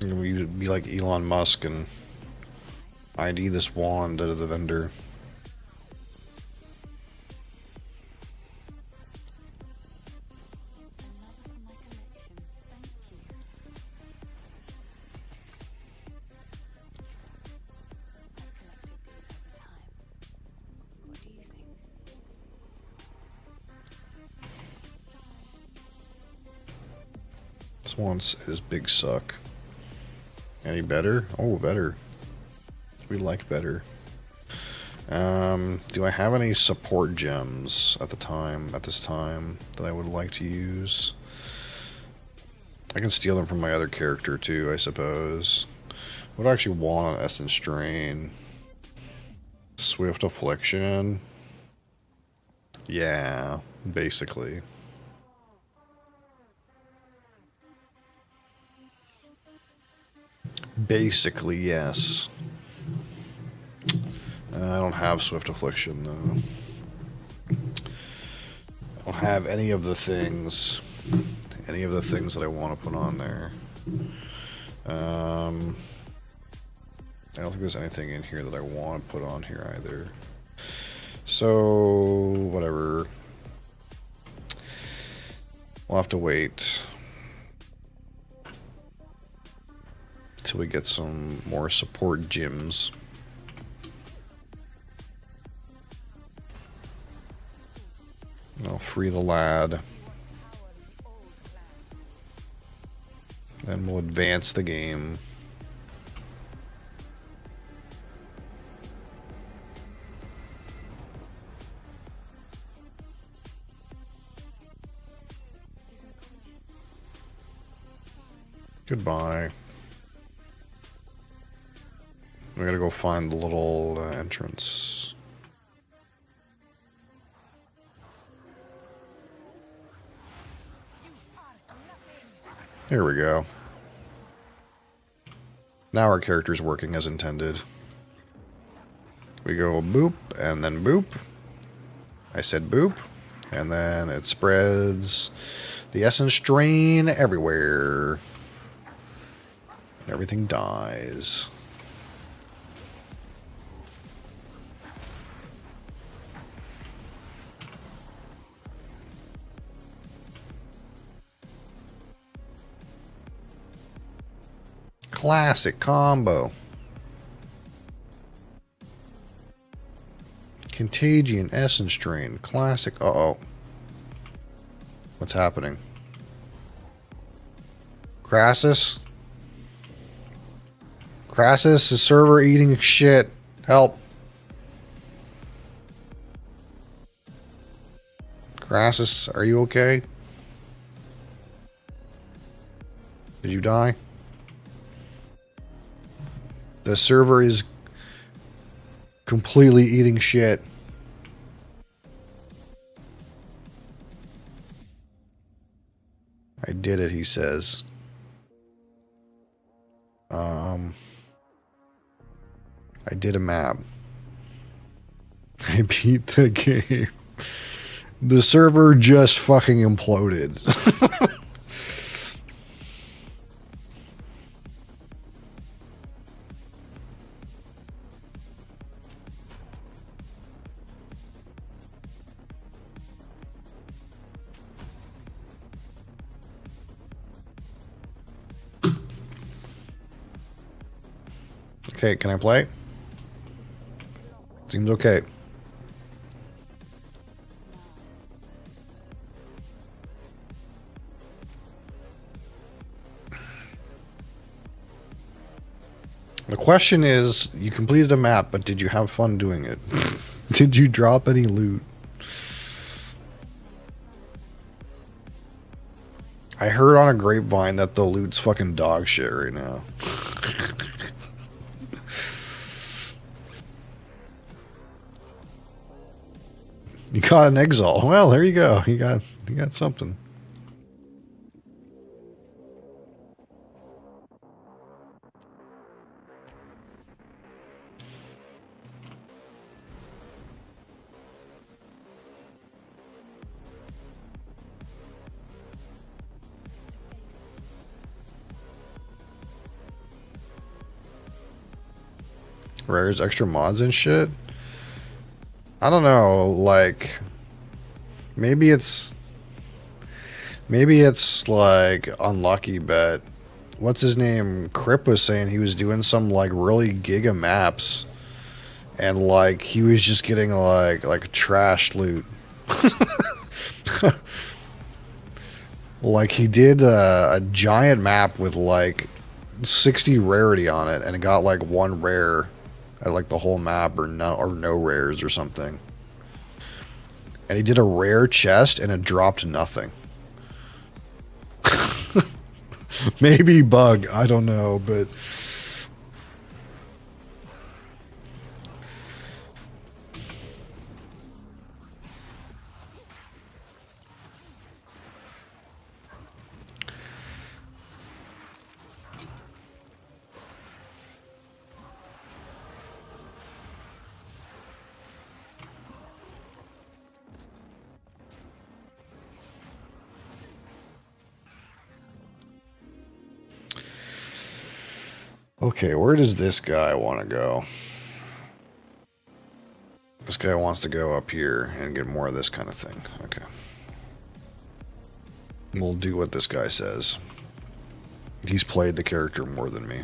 We'd be like Elon Musk and ID this wand out of the vendor. This one says Big Suck. Any better? Oh, better. We like better. Do I have any support gems at this time that I would like to use? I can steal them from my other character too, I suppose. What do I actually want on Essence Drain? Swift Affliction? Yeah, basically. Basically, yes. I don't have Swift Affliction, though. I don't have any of the things. Any of the things that I want to put on there. I don't think there's anything in here that I want to put on here either. So, whatever. We'll have to wait till we get some more support gyms. I'll free the lad. Then we'll advance the game. Goodbye. We gotta go find the little entrance. Here we go. Now our character's working as intended. We go boop, and then boop. I said boop, and then it spreads the essence drain everywhere. And everything dies. Classic combo. Contagion, Essence Drain, classic. Uh-oh. What's happening? Crassus? Crassus, the server eating shit. Help. Crassus, are you okay? Did you die? The server is completely eating shit. I did it, he says. I did a map. I beat the game. The server just fucking imploded. Okay, can I play? Seems okay. The question is, you completed a map, but did you have fun doing it? Did you drop any loot? I heard on a grapevine that the loot's fucking dog shit right now. You got an exalt. Well, there you go. You got something. Rares extra mods and shit. I don't know, like maybe it's like unlucky, but what's his name? Crip was saying he was doing some like really giga maps and like he was just getting like trash loot. Like he did a giant map with like 60 rarity on it and it got like one rare at like the whole map or no rares or something. And he did a rare chest and it dropped nothing. Maybe bug, I don't know, but okay, where does this guy want to go? This guy wants to go up here and get more of this kind of thing. Okay. We'll do what this guy says. He's played the character more than me.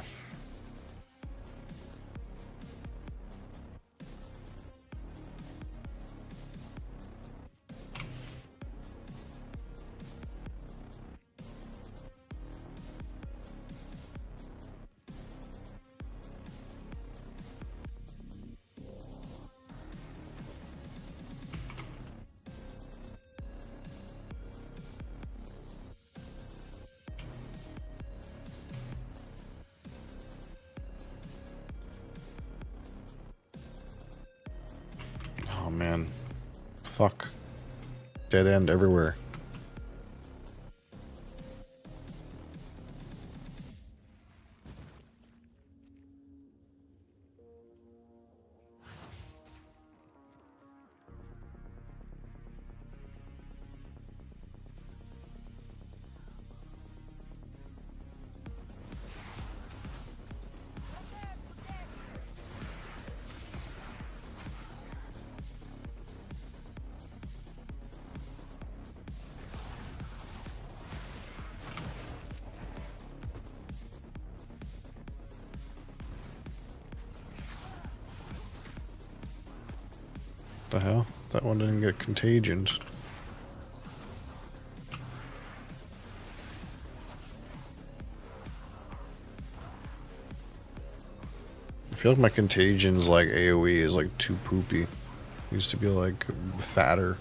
Oh man. Fuck. Dead end everywhere. The hell? That one didn't get contagioned. feel like my Contagions like AoE is like too poopy. It used to be like fatter.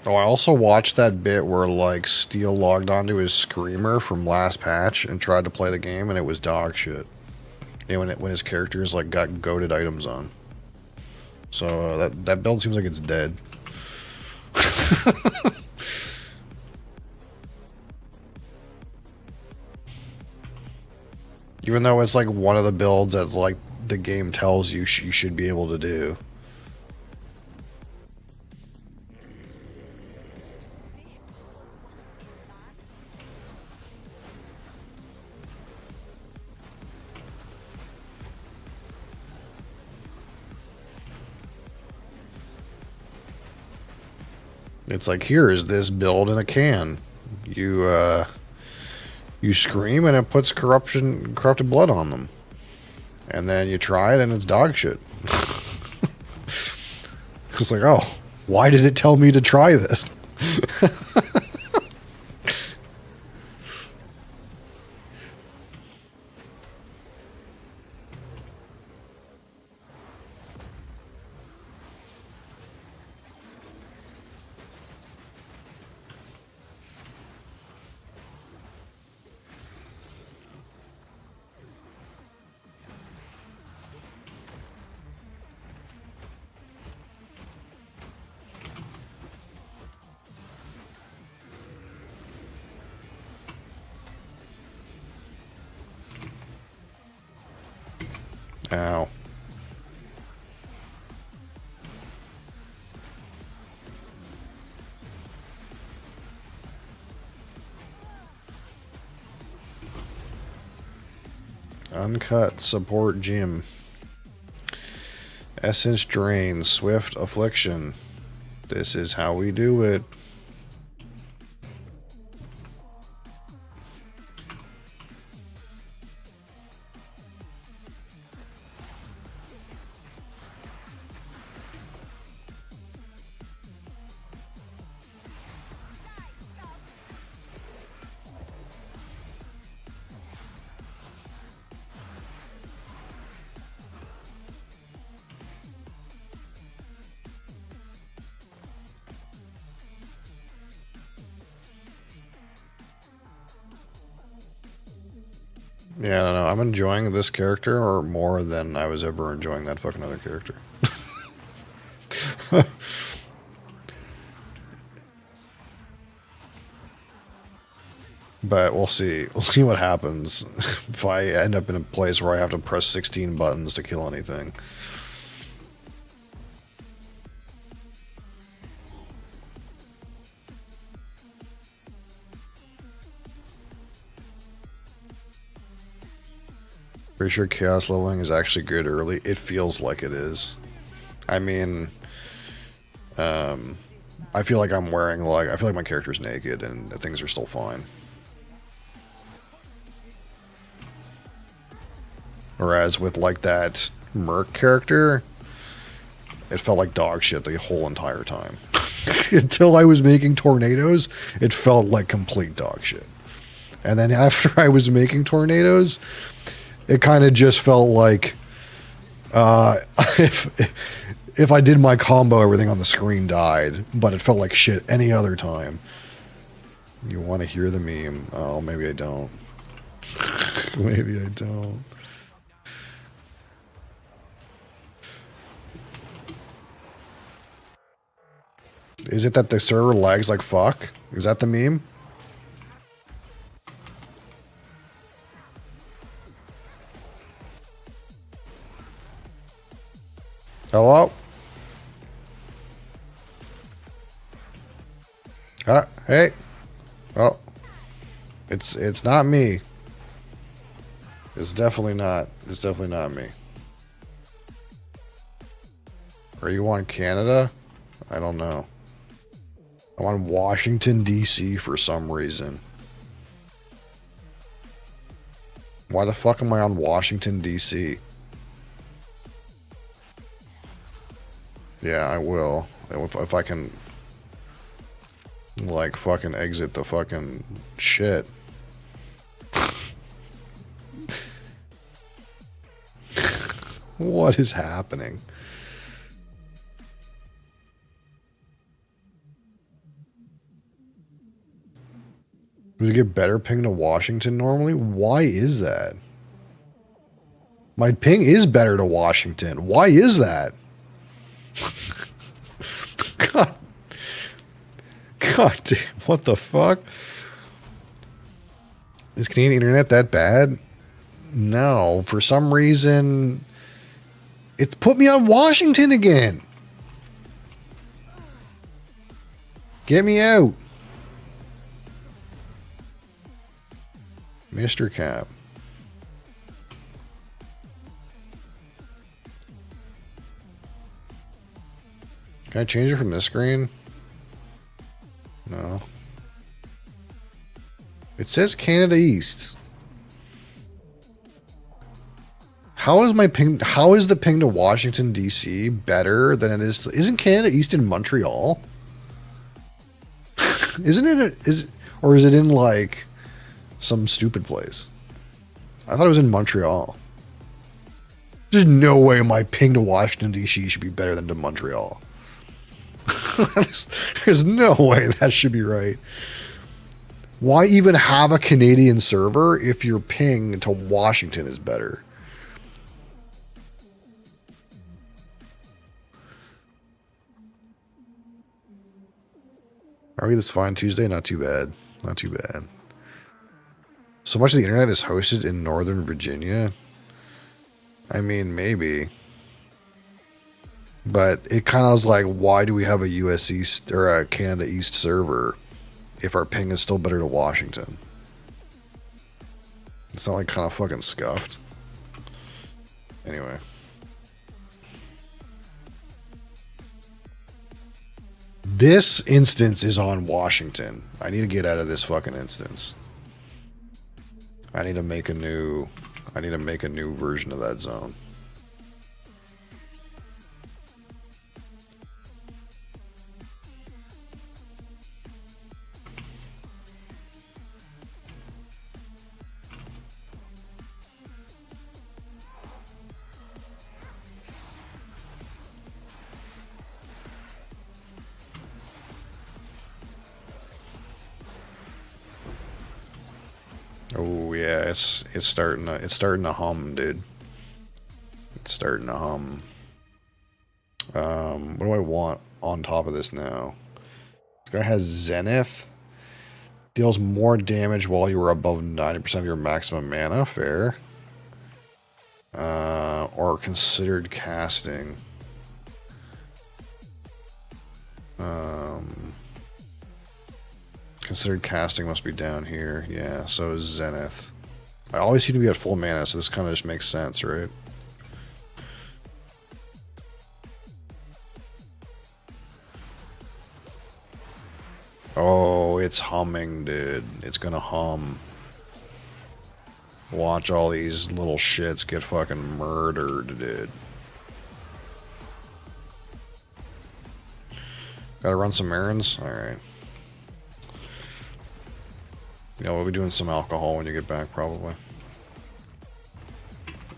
Oh, I also watched that bit where like Steel logged onto his Screamer from last patch and tried to play the game, and it was dog shit. Yeah, when his characters like got goated items on. So that build seems like it's dead. Even though it's like one of the builds that like the game tells you you should be able to do. It's like, here is this build in a can. You scream and it puts corrupted blood on them. And then you try it and it's dog shit. It's like, oh, why did it tell me to try this? Ow. Uncut support Jim. Essence Drain, Swift Affliction. This is how we do it. Yeah, I don't know. I'm enjoying this character or more than I was ever enjoying that fucking other character. But we'll see. We'll see what happens if I end up in a place where I have to press 16 buttons to kill anything. Pretty sure chaos leveling is actually good early. It feels like it is. I mean, I feel like I'm wearing like, I feel like my character's naked and the things are still fine. Whereas with like that Merc character, it felt like dog shit the whole entire time. Until I was making tornadoes, it felt like complete dog shit. And then after I was making tornadoes, it kind of just felt like if I did my combo, everything on the screen died, but it felt like shit any other time. You want to hear the meme? Oh, maybe I don't. Maybe I don't. Is it that the server lags like fuck? Is that the meme? Hello? Hey. Oh. It's not me. It's definitely not. It's definitely not me. Or you want Canada? I don't know. I want Washington, D.C. for some reason. Why the fuck am I on Washington, D.C.? Yeah, I will. If I can, like, fucking exit the fucking shit. What is happening? Does it get better ping to Washington normally? Why is that? My ping is better to Washington. Why is that? God. God damn. What the fuck? Is Canadian internet that bad? No. For some reason, it's put me on Washington again. Get me out. Mr. Cap. Can I change it from this screen? No. It says Canada East. How is my ping? How is the ping to Washington D.C. better than it is? Isn't Canada East in Montreal? Isn't it? Or is it in like some stupid place? I thought it was in Montreal. There's no way my ping to Washington D.C. should be better than to Montreal. There's no way that should be right. Why even have a Canadian server if your ping to Washington is better? Are we this fine Tuesday? Not too bad. Not too bad. So much of the internet is hosted in Northern Virginia. I mean, maybe. But it kind of was like, why do we have a US East or a Canada East server if our ping is still better to Washington? It's not like kind of fucking scuffed. Anyway. This instance is on Washington. I need to get out of this fucking instance. I need to make a new version of that zone. Oh yeah, it's starting to hum, dude. It's starting to hum. What do I want on top of this now? This guy has Zenith. Deals more damage while you are above 90% of your maximum mana. Fair. Or considered casting. Considered casting must be down here. Yeah, so is Zenith. I always seem to be at full mana, so this kind of just makes sense, right? Oh, it's humming, dude. It's gonna hum. Watch all these little shits get fucking murdered, dude. Gotta run some errands? Alright. You know, we'll be doing some alcohol when you get back, probably.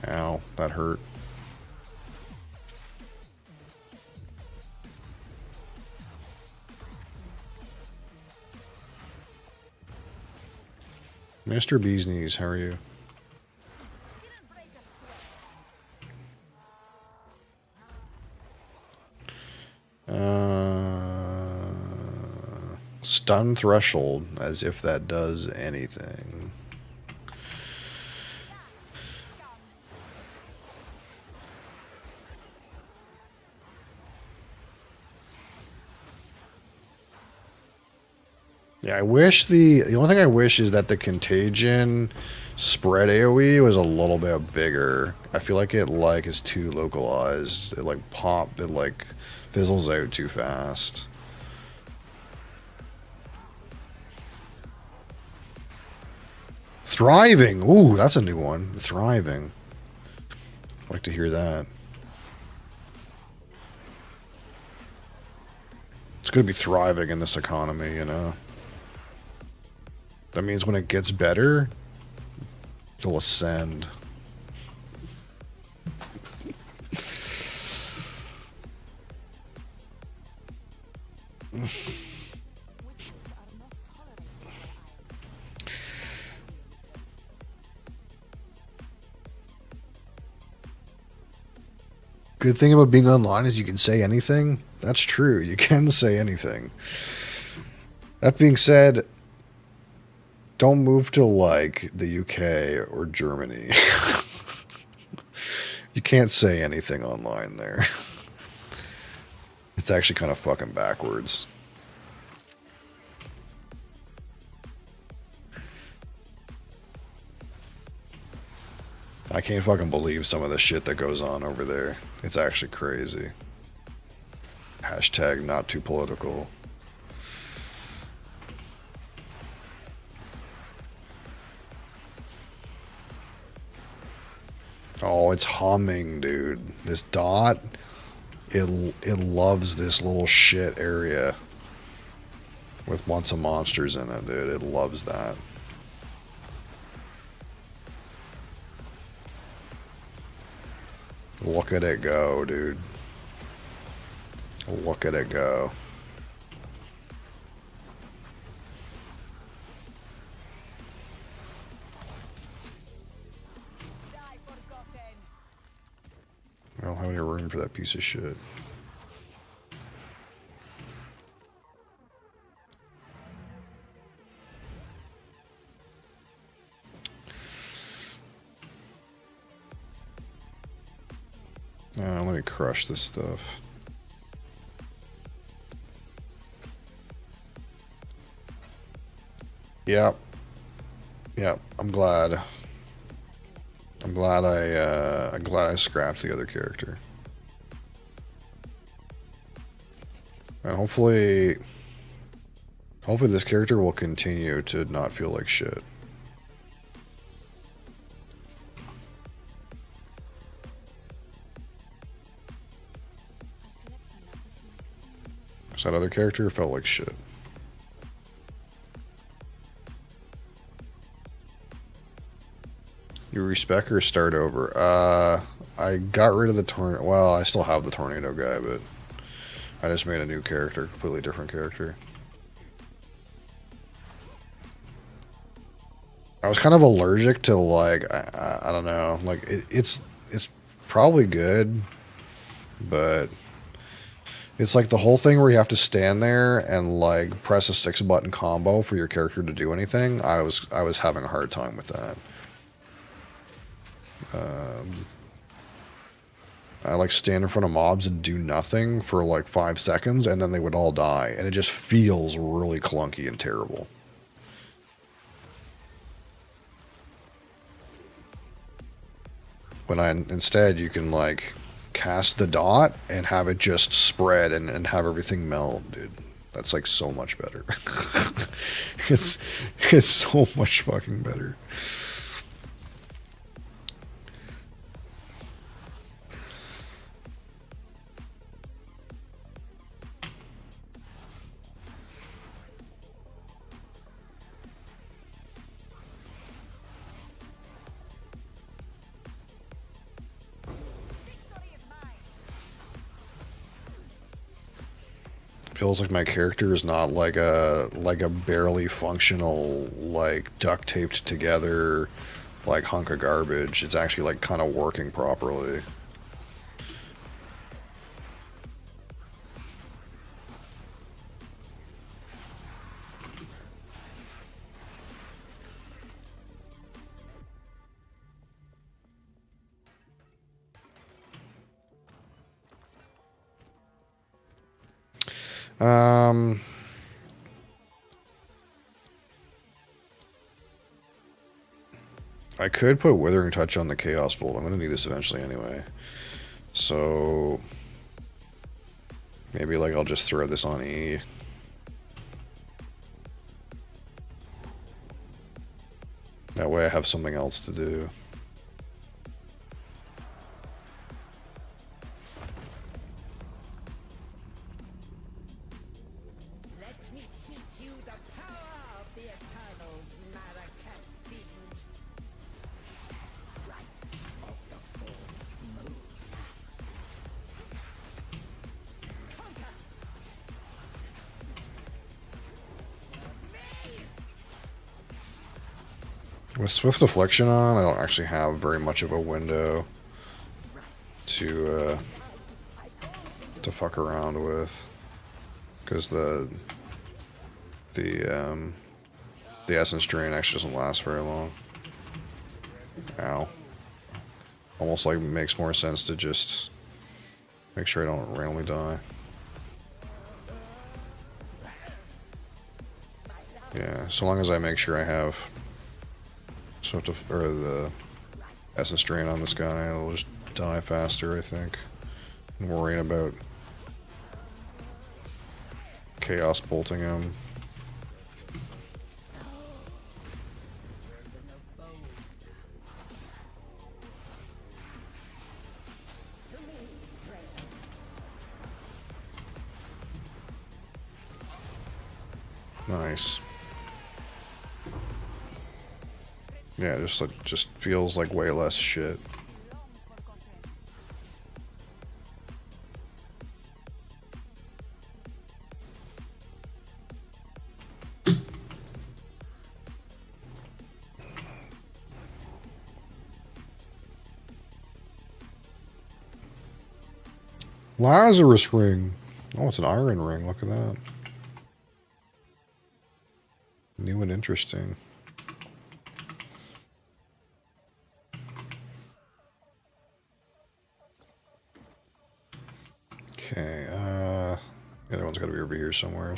Ow, that hurt. Mr. Bee's Knees, how are you? Stun threshold, as if that does anything. Yeah, I wish the only thing I wish is that the contagion Spread AoE was a little bit bigger. I feel like it like is too localized. It like it like fizzles out too fast. Thriving. Ooh, that's a new one. Thriving. I'd like to hear that. It's going to be thriving in this economy, you know. That means when it gets better, it'll ascend. Good thing about being online is you can say anything. That's true. You can say anything. That being said, don't move to like the UK or Germany. You can't say anything online there. It's actually kind of fucking backwards. I can't fucking believe some of the shit that goes on over there. It's actually crazy. Hashtag not too political. Oh, it's humming, dude. This dot, it loves this little shit area with bunch of monsters in it, dude. It loves that. Look at it go, dude. Look at it go. I don't have any room for that piece of shit. Let me crush this stuff. Yep. Yep. I'm glad I scrapped the other character. And hopefully this character will continue to not feel like shit. Because that other character felt like shit. You respec or start over? I got rid of the tornado. Well, I still have the tornado guy, but I just made a new character, completely different character. I was kind of allergic to like I don't know, like it's probably good, but it's like the whole thing where you have to stand there and like press a 6-button combo for your character to do anything. I was having a hard time with that. I like stand in front of mobs and do nothing for like 5 seconds and then they would all die. And it just feels really clunky and terrible. When instead you can like cast the dot and have it just spread and have everything meld, dude. That's like so much better. it's so much fucking better. Feels like my character is not like a barely functional, like duct taped together like hunk of garbage. It's actually like kind of working properly. I could put Withering Touch on the Chaos Bolt. I'm gonna need this eventually anyway. So maybe like I'll just throw this on E. That way I have something else to do. Let me teach you the power of the Eternals, Marakat Fiend. Right of the fourth moon. Conquer! Me! With Swift Deflection on, I don't actually have very much of a window to fuck around with, because the Essence Drain actually doesn't last very long. Ow. Almost like makes more sense to just make sure I don't randomly die. Yeah, so long as I make sure I have Swift or the Essence Drain on this guy, it'll just die faster, I think. I'm worrying about Chaos bolting him. Nice. Yeah, just feels like way less shit. Lazarus ring. Oh, it's an iron ring. Look at that. New and interesting. Okay, the other one's got to be over here somewhere.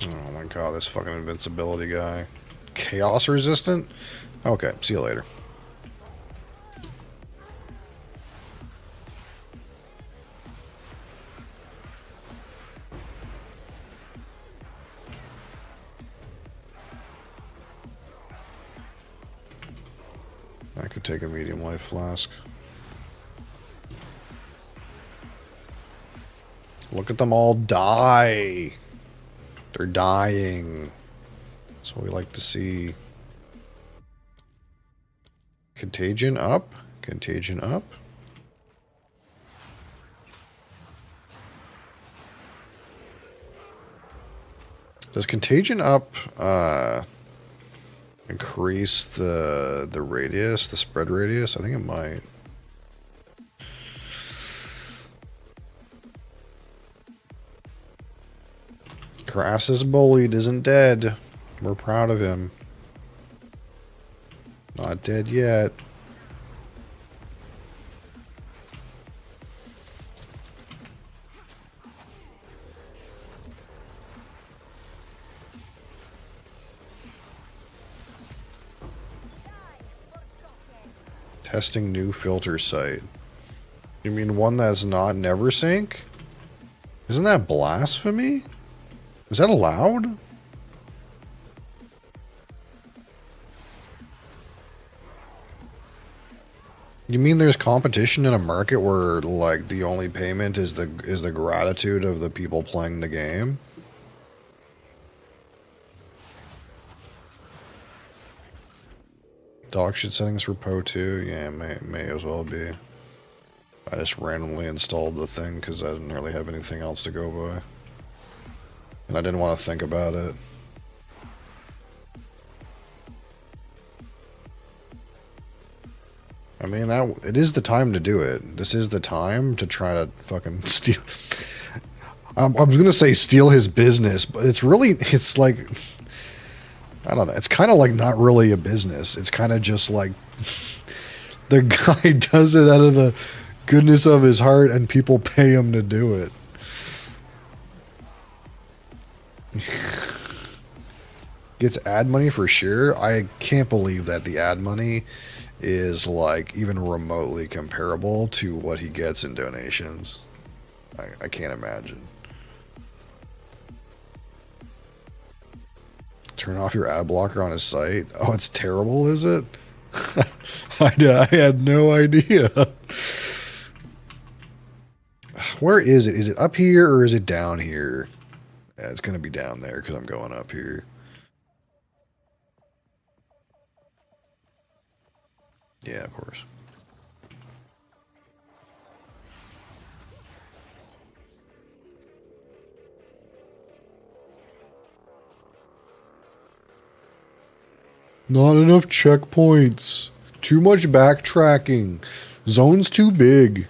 Oh my god, this fucking invincibility guy. Chaos resistant? Okay, see you later. I could take a medium life flask. Look at them all die. They're dying. That's what we like to see. Contagion up. Contagion up. Does contagion up increase the radius, the spread radius? I think it might. Crassus bullied isn't dead. We're proud of him. Not dead yet. Testing new filter site. You mean one that's not Neversink? Isn't that blasphemy? Is that allowed? You mean there's competition in a market where like the only payment is the gratitude of the people playing the game? Dog shit settings for Poe 2? Yeah, may as well be. I just randomly installed the thing because I didn't really have anything else to go by. And I didn't want to think about it. I mean, it is the time to do it. This is the time to try to fucking steal. I was gonna say steal his business, but it's like, I don't know. It's kind of like not really a business. It's kind of just like the guy does it out of the goodness of his heart, and people pay him to do it. Gets ad money for sure. I can't believe that the ad money is like even remotely comparable to what he gets in donations. I can't imagine. Turn off your ad blocker on his site. Oh, it's terrible, is it? I had no idea. Where is it? Is it up here or is it down here? Yeah, it's going to be down there because I'm going up here. Yeah, of course. Not enough checkpoints. Too much backtracking. Zone's too big.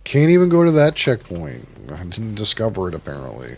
Can't even go to that checkpoint. I didn't discover it apparently.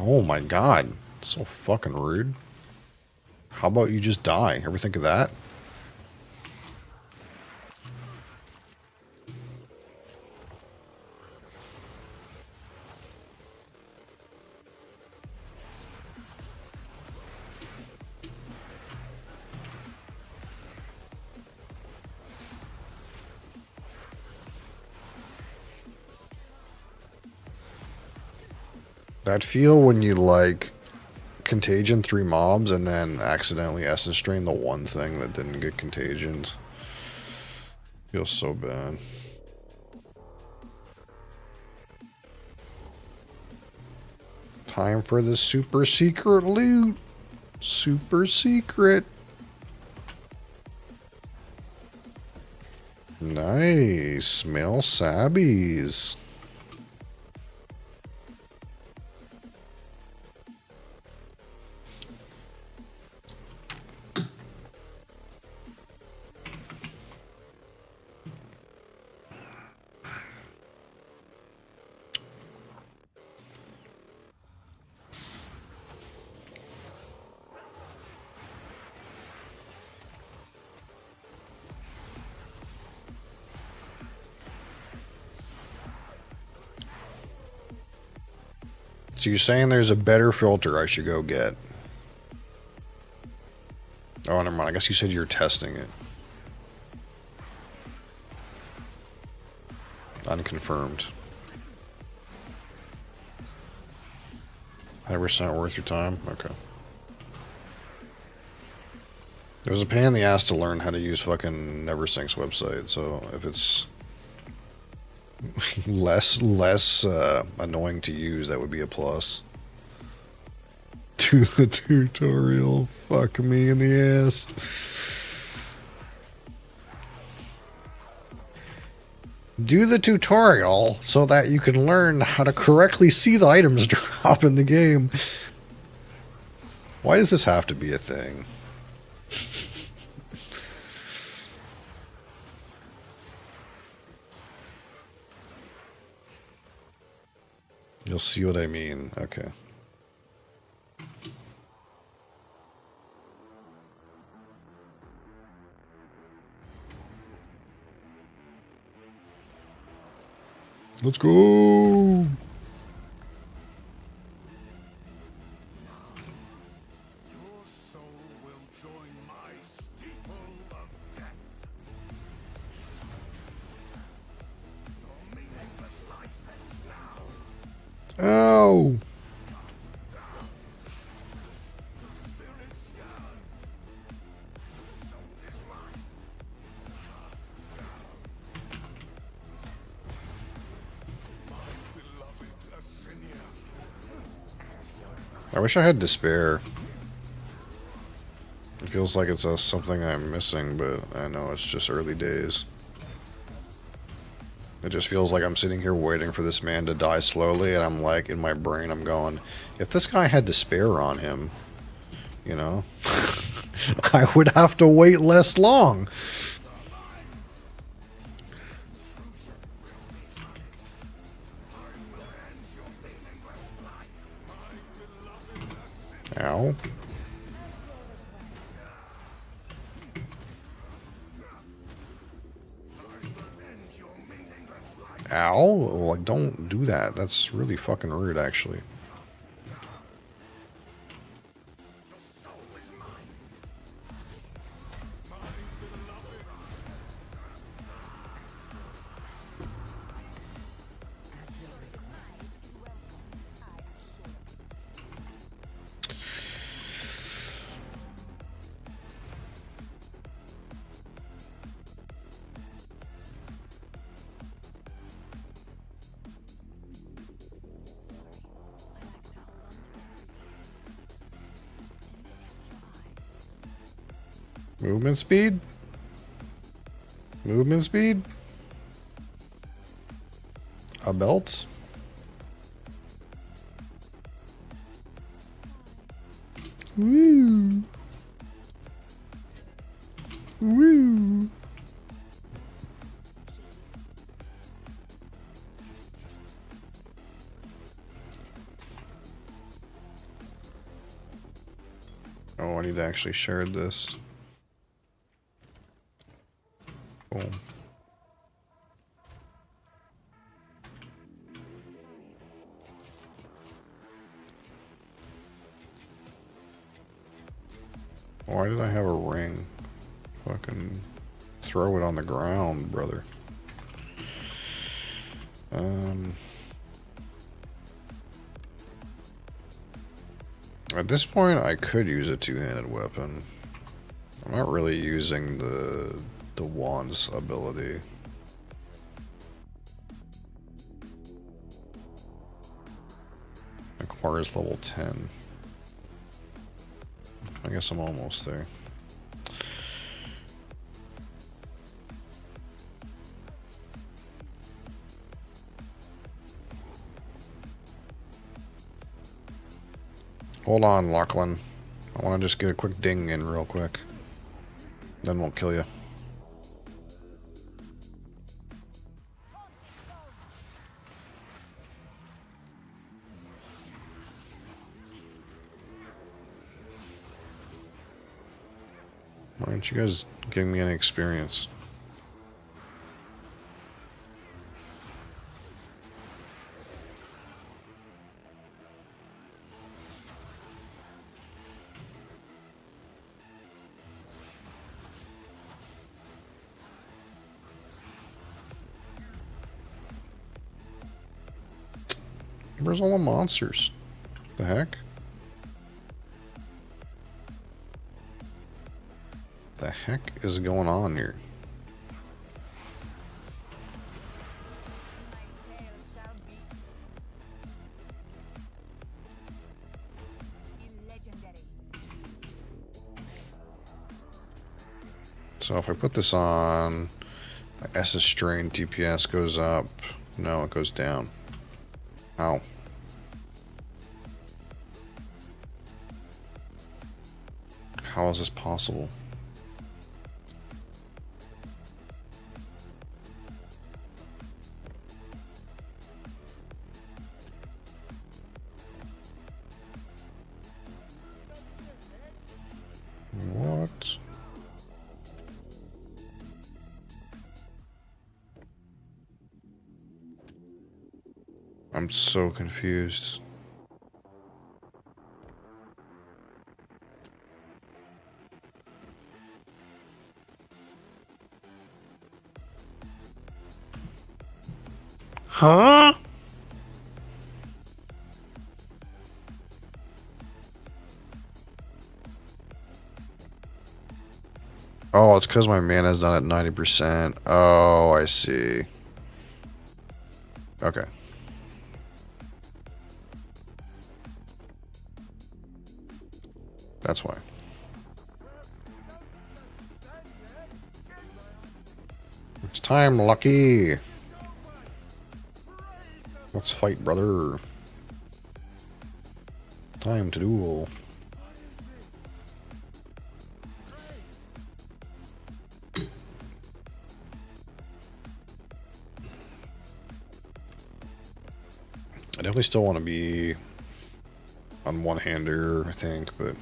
Oh my god. So fucking rude. How about you just die? Ever think of that? That feel when you like contagion 3 mobs and then accidentally essence drain the one thing that didn't get contagions. Feels so bad. Time for the super secret loot. Super secret. Nice. Smell sabbies. So you're saying there's a better filter I should go get? Oh, never mind. I guess you said you're testing it. Unconfirmed. 100% worth your time? Okay. It was a pain in the ass to learn how to use fucking NeverSync's website, so if it's less annoying to use, that would be a plus. Do the tutorial. Fuck me in the ass. Do the tutorial so that you can learn how to correctly see the items drop in the game. Why does this have to be a thing? You'll see what I mean. Okay. Let's go. Your soul will join my steeple of death. Your meaningless life ends now. Ow. Spirits yearn. Soul is mine. My beloved Asinia. I wish I had despair. It feels like it's something I'm missing, but I know it's just early days. It just feels like I'm sitting here waiting for this man to die slowly, and I'm like, in my brain, I'm going, if this guy had despair on him, you know, I would have to wait less long. Ow. Ow. Like, don't do that. That's really fucking rude, actually. Movement speed? Movement speed? A belt? Woo! Woo! Oh, I need to actually share this. Boom. Why did I have a ring? Fucking throw it on the ground, brother. At this point, I could use a two-handed weapon. I'm not really using the wand's ability. Acquires level 10. I guess I'm almost there. Hold on, Lachlan. I want to just get a quick ding in real quick. Then we'll kill you. Why aren't you guys giving me any experience? Where's all the monsters? The heck? The heck is going on here? My tale shall be legendary. So if I put this on, my SS strain TPS goes up. No, it goes down. Ow. How is this possible? What? I'm so confused. Huh? Oh, it's because my mana's done at 90%. Oh, I see. Okay. That's why. It's time, Lucky. Let's fight, brother. Time to duel. I definitely still want to be on one-hander, I think, but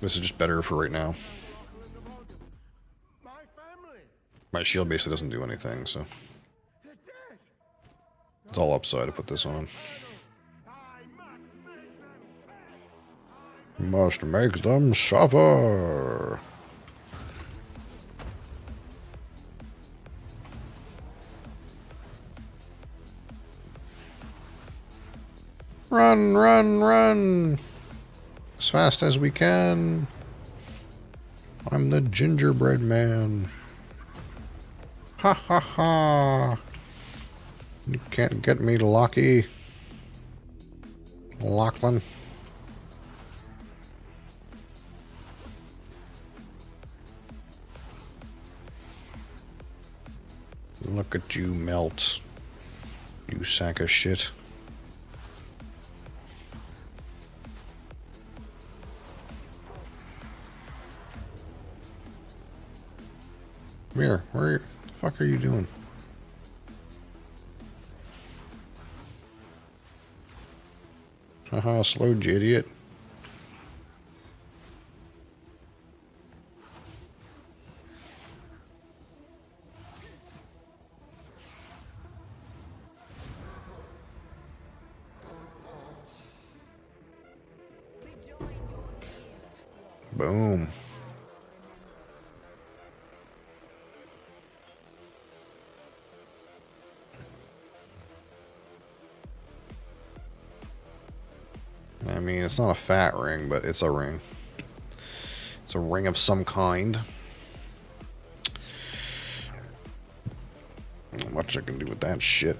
this is just better for right now. My family. My shield basically doesn't do anything, so They're dead. it's all upside to put this on. I must make them pay. Must make them suffer. Run, run, run! As fast as we can. I'm the gingerbread man. Ha ha ha! You can't get me, Lockie. Lachlan. Look at you melt. You sack of shit. Come here. Where the fuck are you doing? Haha, slowed you, idiot. Rejoin your kin. Boom. I mean, it's not a fat ring, but it's a ring. It's a ring of some kind. Not much I can do with that shit.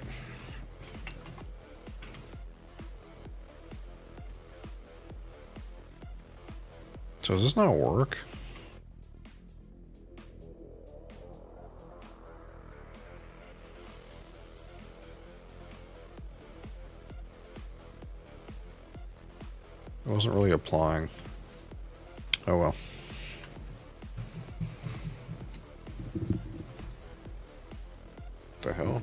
So does this not work? It wasn't really applying. Oh well. What the hell?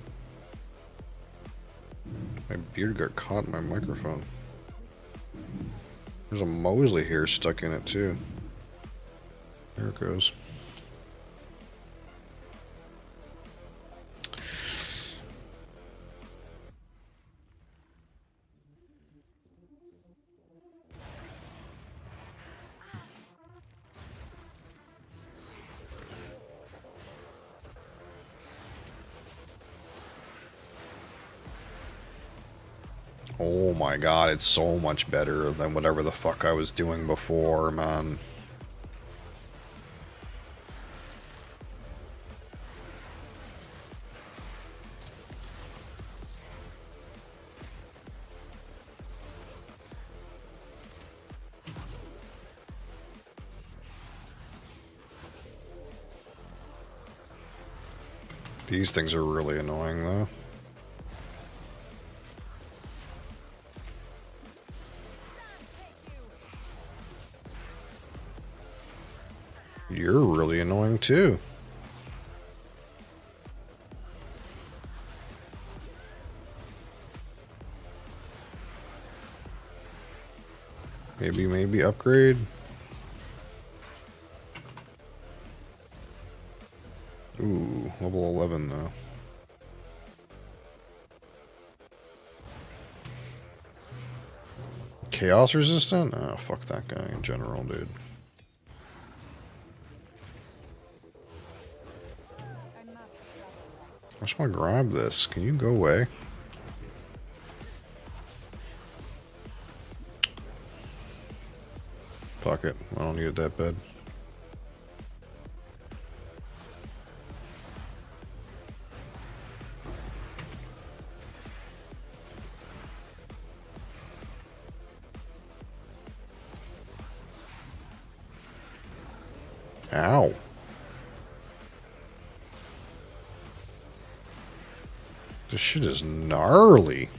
My beard got caught in my microphone. There's a Mosley hair stuck in it too. There it goes. Oh my god, it's so much better than whatever the fuck I was doing before, man. These things are really annoying, though. You're really annoying, too. Maybe upgrade? Ooh, level 11, though. chaos resistant? Oh, fuck that guy in general, dude. I just want to grab this. Can you go away? Fuck it. I don't need it that bad. Ow. This shit is gnarly.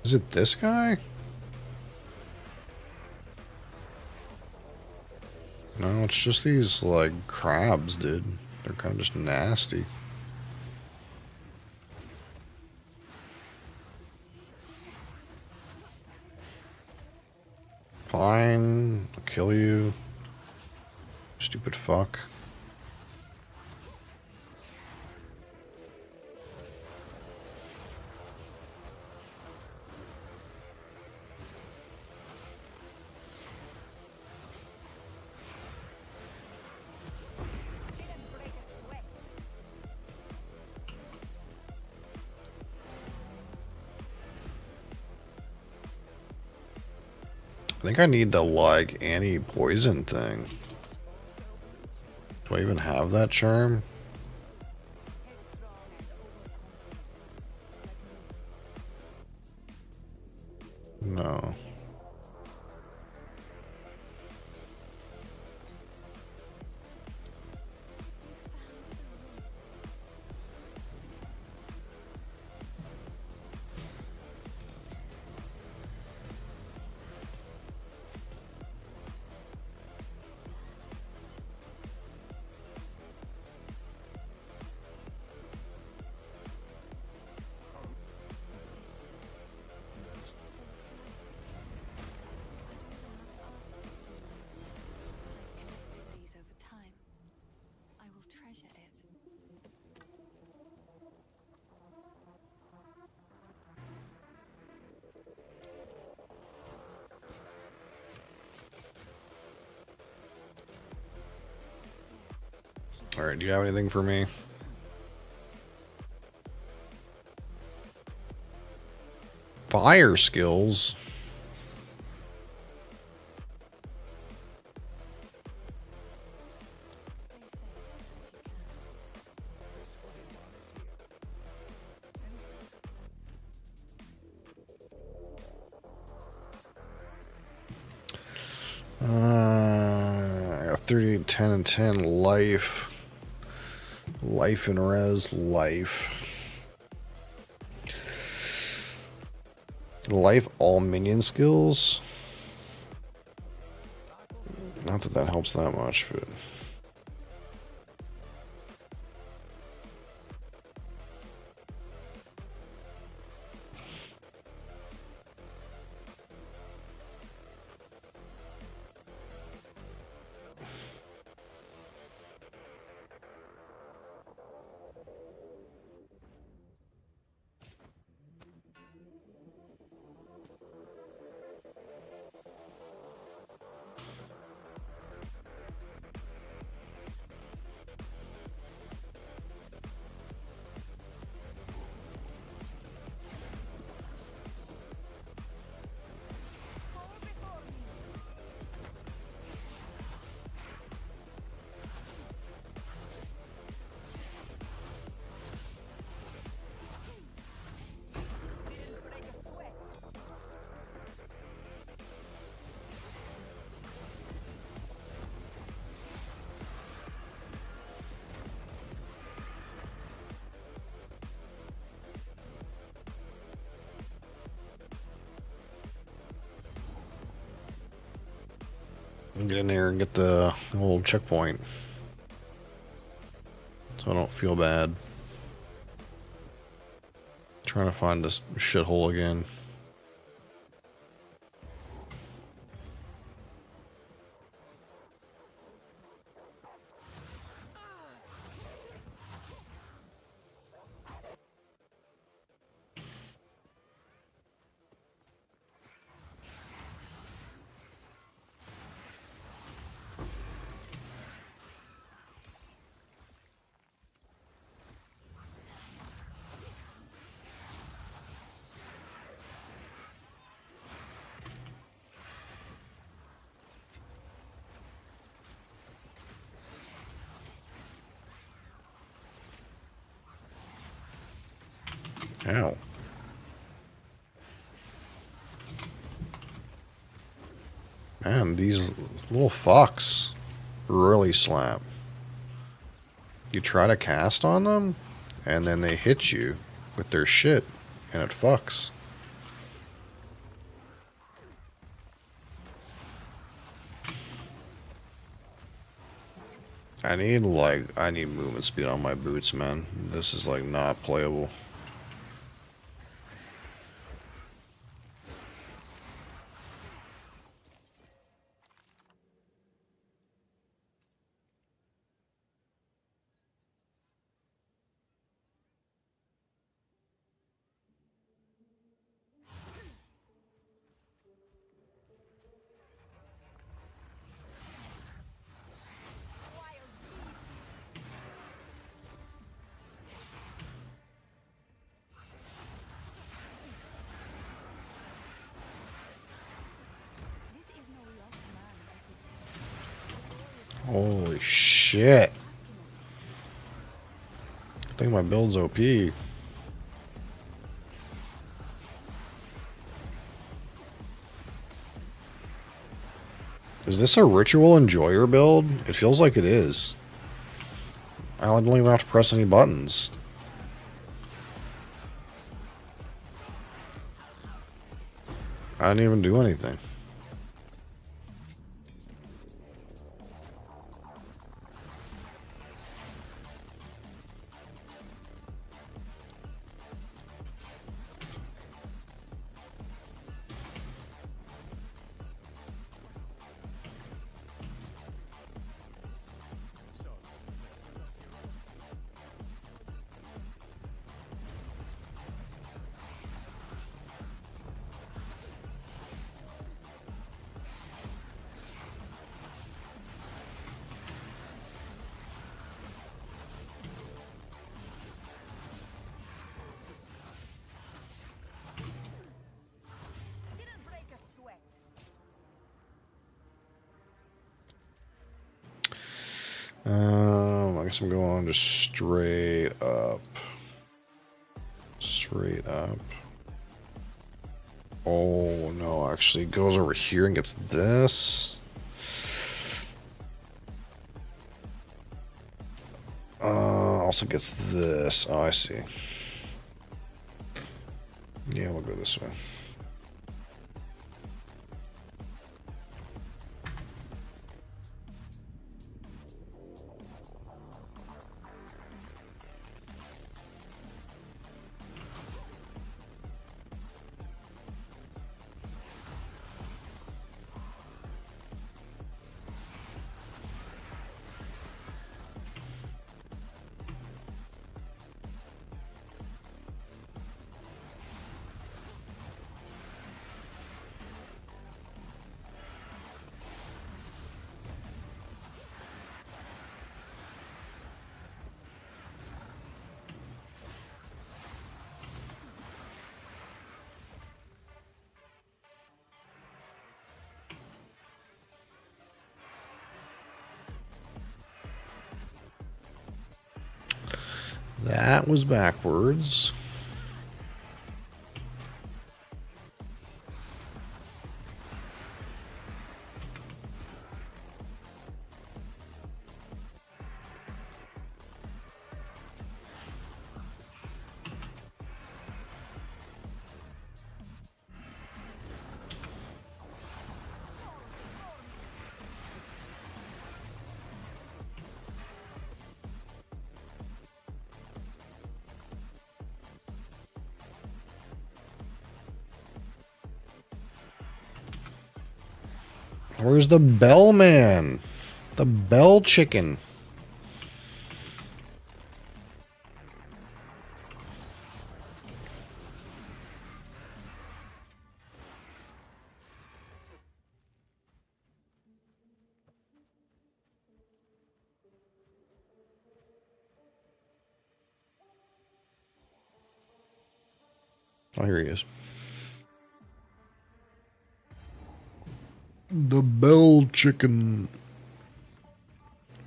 Is it this guy? No, it's just these, like, crabs, dude. They're kind of just nasty. Fine. I'll kill you. Stupid fuck. I think I need the, like, anti-poison thing. Do I even have that charm? No. These over time. I will treasure it. Alright, do you have anything for me? Fire skills? Stay safe if you can. I got 38, 10, and 10 life. Life and res, life. Life all minion skills. Not that that helps that much, but. Get in there and get the old checkpoint. So I don't feel bad. Trying to find this shithole again. Ow. Man, these little fucks really slap. You try to cast on them, and then they hit you with their shit, and it fucks. I need movement speed on my boots, man. This is like not playable. Holy shit. I think my build's OP. Is this a ritual enjoyer build? It feels like it is. I don't even have to press any buttons. I didn't even do anything. Didn't break a sweat. I guess I'm going just straight up. Straight up. Oh no, actually it goes over here and gets this. Also gets this. Oh, I see. Yeah, we'll go this way. That was backwards. Where's the bellman? The bell chicken. Oh, here he is. The bell chicken.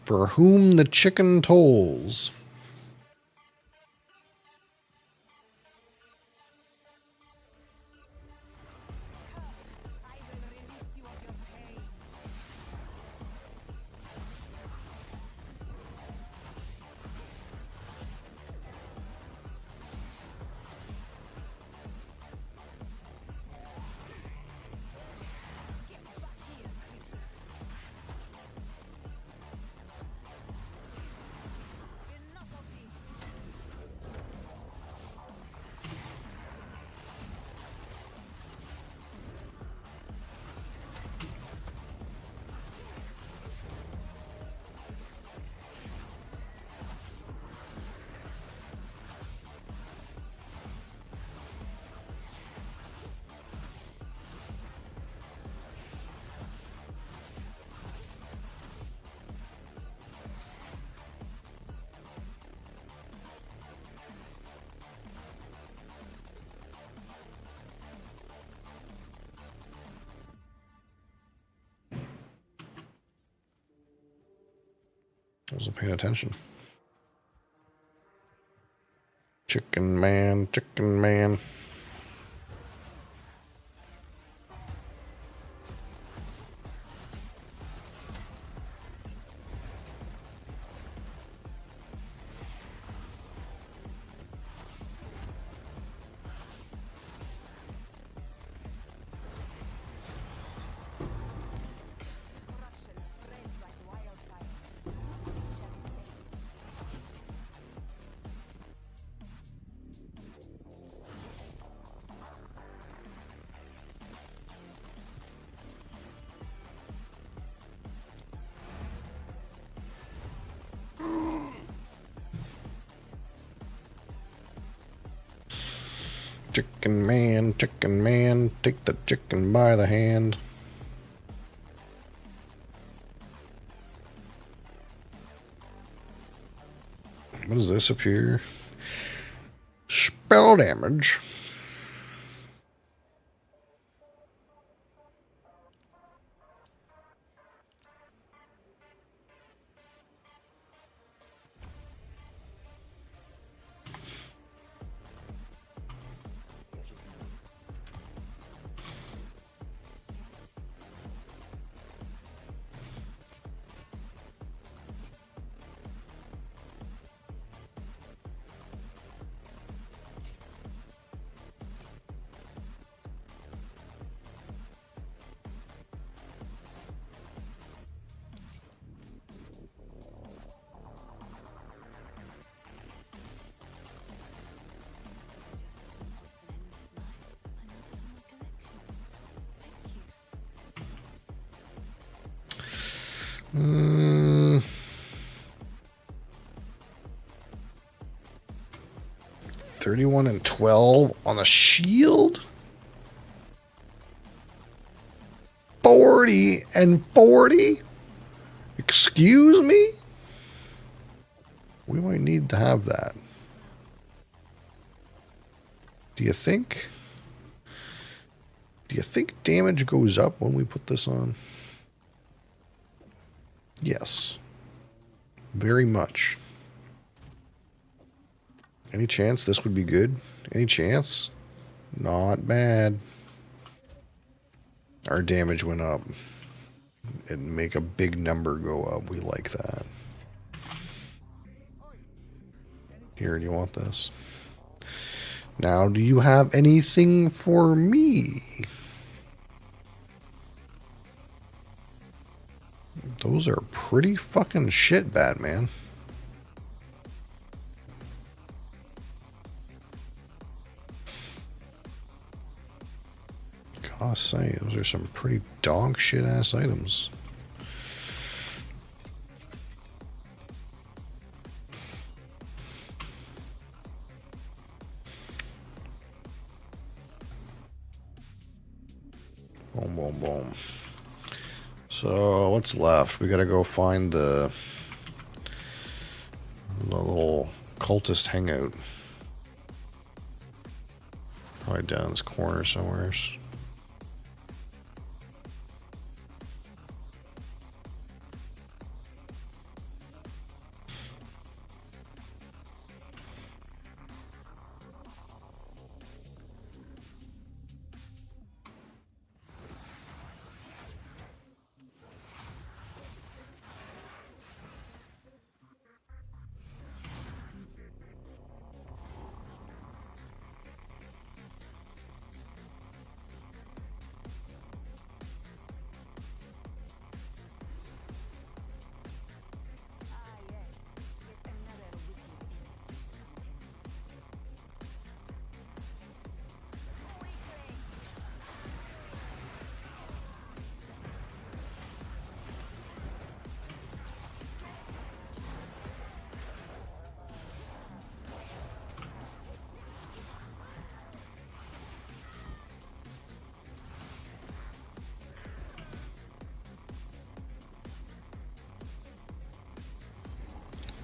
For whom the chicken tolls. Wasn't paying attention. Chicken man, chicken man. Corruption spreads like wildfire. Shall be safe. Chicken man, take the chicken by the hand. What does this appear? Spell damage. Just some odds and ends of mine. I now have in my collection. Thank you. 31 and 12 on the shield. 40 and 40. Excuse me? We might need to have that. Do you think? Do you think damage goes up when we put this on? Yes. Very much. Any chance this would be good? Any chance? Not bad. Our damage went up. It'd make a big number go up. We like that. Here, do you want this? Now, do you have anything for me? Those are pretty fucking shit, Batman. Gotta say, those are some pretty dog shit ass items. Boom, boom, boom. So what's left? We gotta go find the little cultist hangout. Probably down this corner somewhere. Ah, yes. Yet another wicked image. Weakling!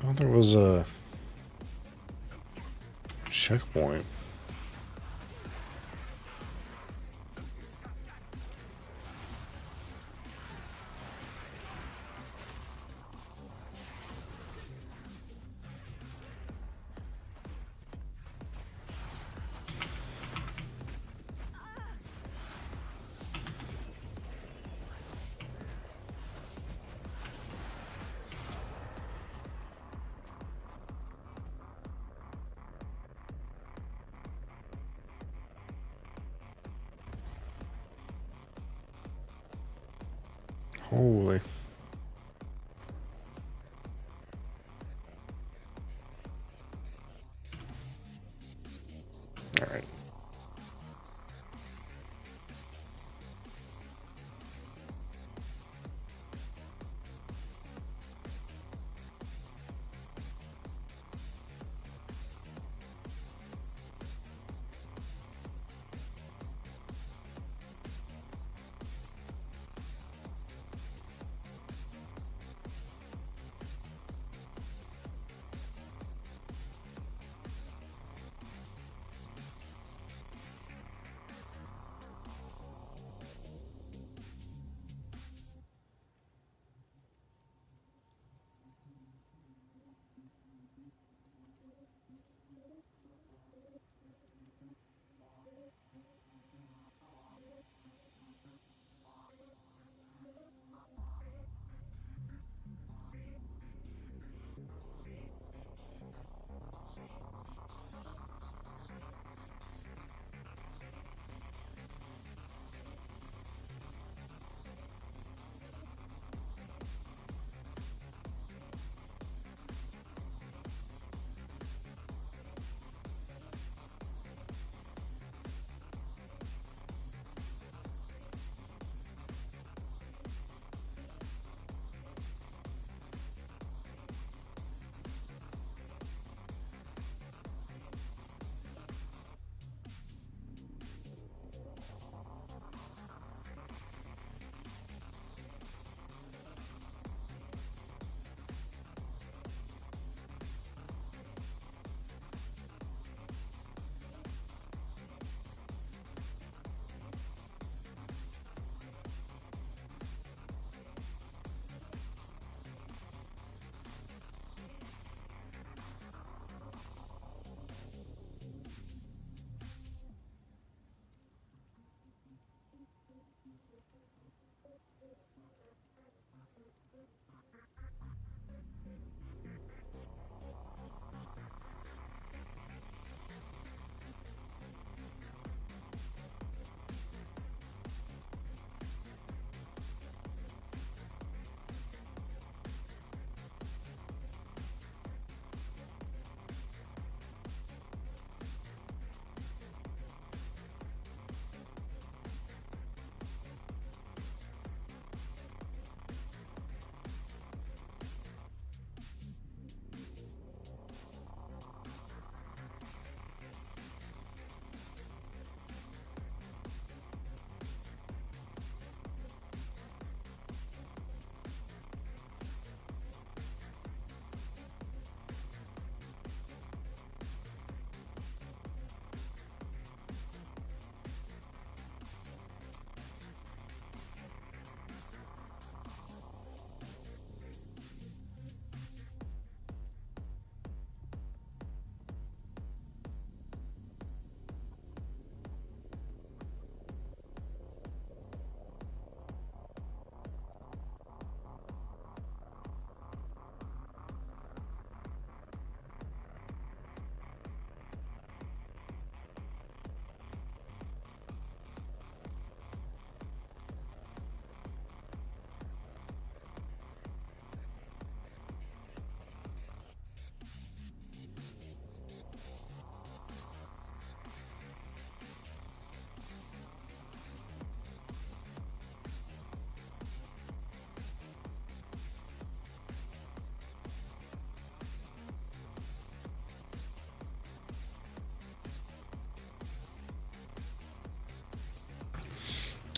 Oh, there was a checkpoint. Holy. All right.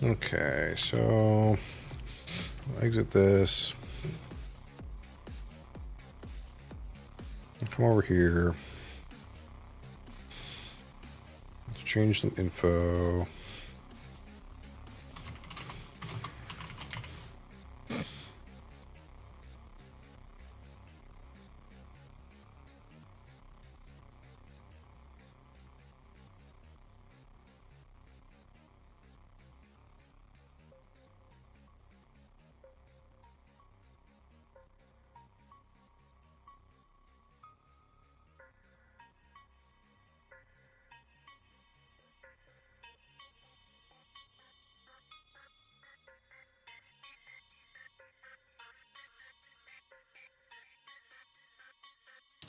Okay, so exit this. Come over here. Let's change some info.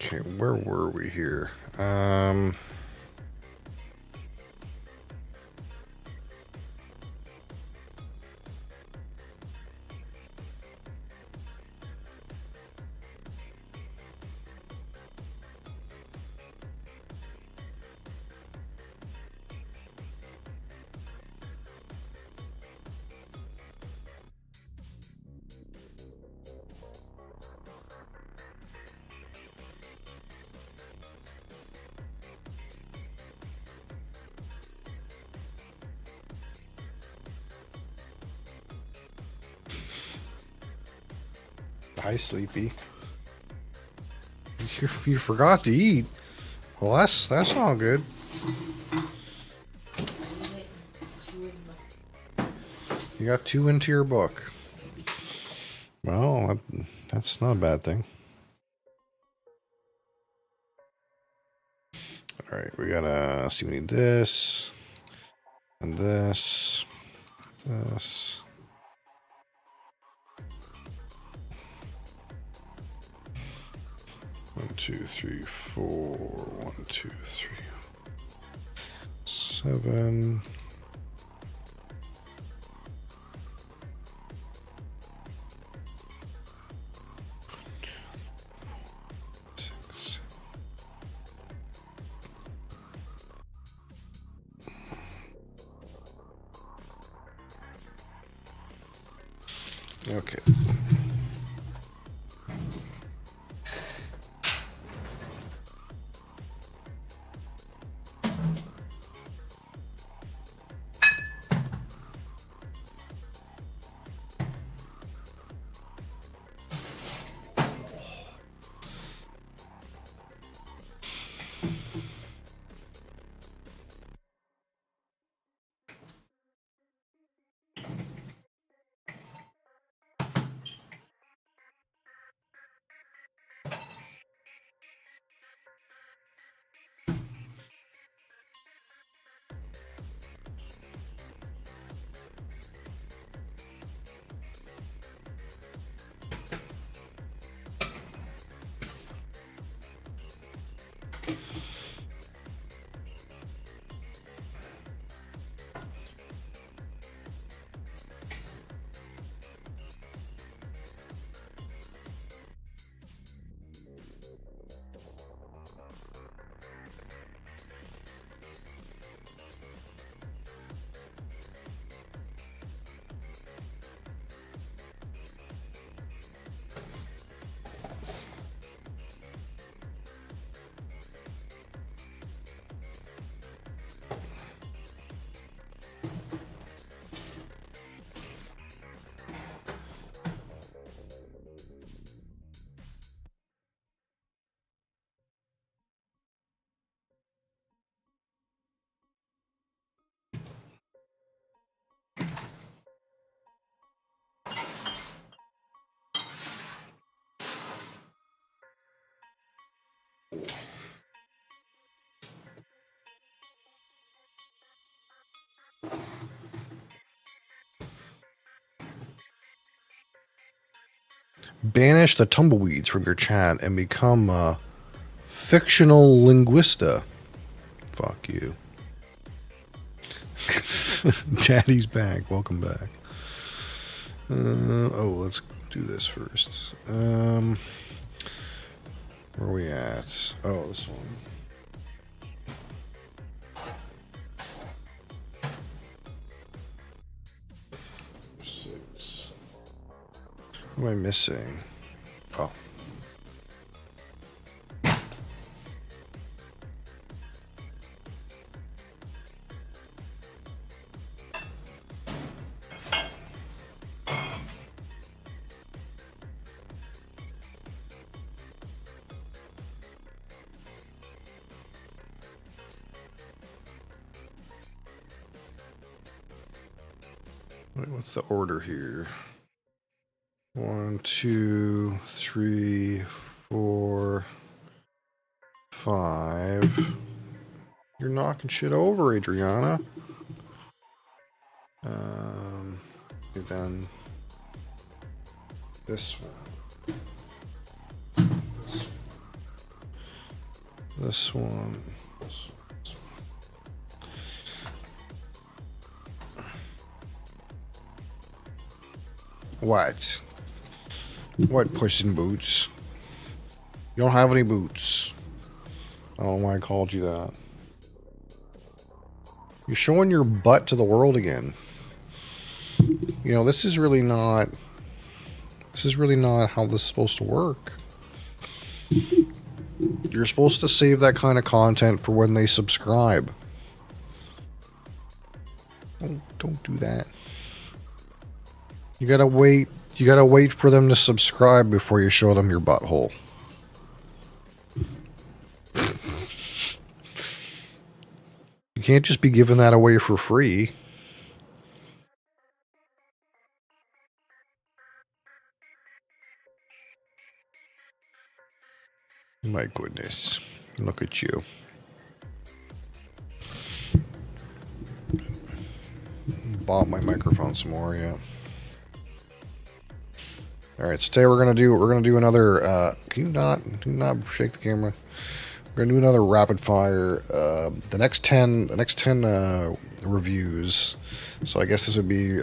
Okay, where were we here? Hi, Sleepy. You forgot to eat. Well, that's all good. You got 2 into your book. Well, that's not a bad thing. All right, we gotta see. We need this and this. 1, 2, 3, 4. 1, 2, 3, 7. Six. Okay. Banish the tumbleweeds from your chat and become a fictional linguista. Fuck you. Daddy's back. Welcome back. Oh, let's do this first. Where are we at? Oh, this one. Six. What am I missing? Oh. Wait, what's the order here? 1, 2, 3, 4, 5. You're knocking shit over, Adriana. Then this one. This one. This one. What? What, Puss in Boots? You don't have any boots. I don't know why I called you that. You're showing your butt to the world again. You know, this is really not how this is supposed to work. You're supposed to save that kind of content for when they subscribe. Don't do that. You gotta wait for them to subscribe before you show them your butthole. You can't just be giving that away for free. My goodness. Look at you. Bought my microphone some more, yeah. Alright, so today we're gonna do another can you not shake the camera? We're gonna do another rapid fire. The next 10 reviews. So I guess this would be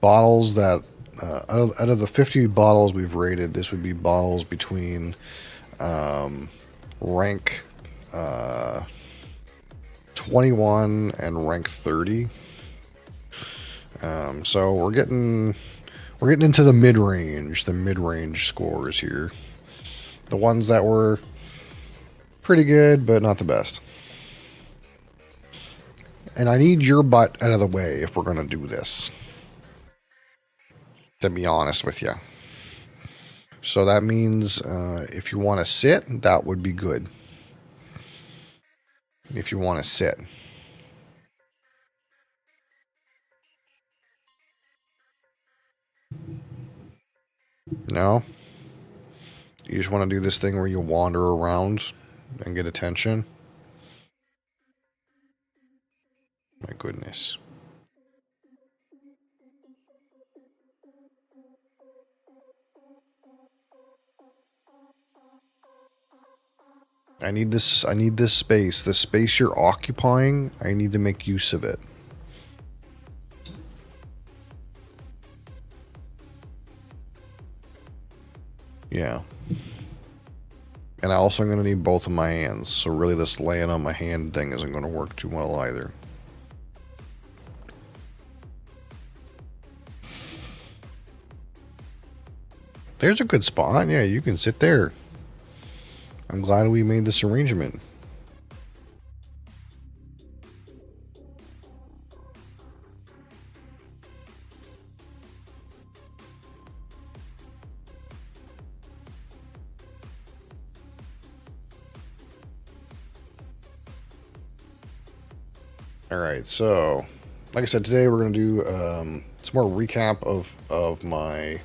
bottles that out of the 50 bottles we've rated, this would be bottles between rank 21 and rank 30. So we're getting into the mid-range scores here. The ones that were pretty good, but not the best. And I need your butt out of the way if we're gonna do this. To be honest with you. So that means if you want to sit, that would be good. If you want to sit. No? You just want to do this thing where you wander around and get attention? My goodness. I need this space. The space you're occupying, I need to make use of it. Yeah. And I also am going to need both of my hands, so really this laying on my hand thing isn't going to work too well either. There's a good spot. Yeah, you can sit there. I'm glad we made this arrangement. All right, so like I said, today we're going to do some more recap of my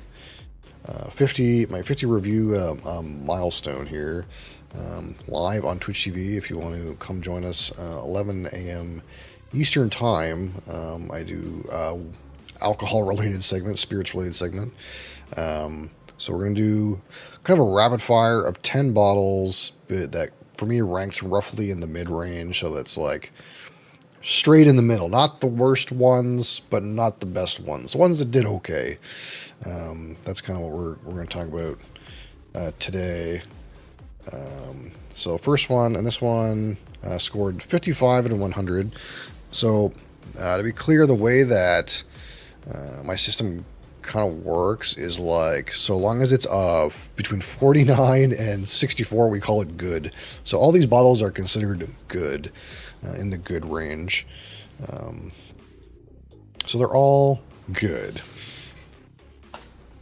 50 review milestone here. Live on Twitch TV if you want to come join us 11 a.m. Eastern time. I do alcohol related segment, spirits related segment. So we're going to do kind of a rapid fire of 10 bottles that for me ranked roughly in the mid range, so that's like straight in the middle, not the worst ones but not the best ones, the ones that did okay. That's kind of what we're going to talk about today. So first one, and this one scored 55 out of 100. So to be clear, the way that my system kind of works is like, so long as it's between 49 and 64, we call it good. So all these bottles are considered good, in the good range. So they're all good.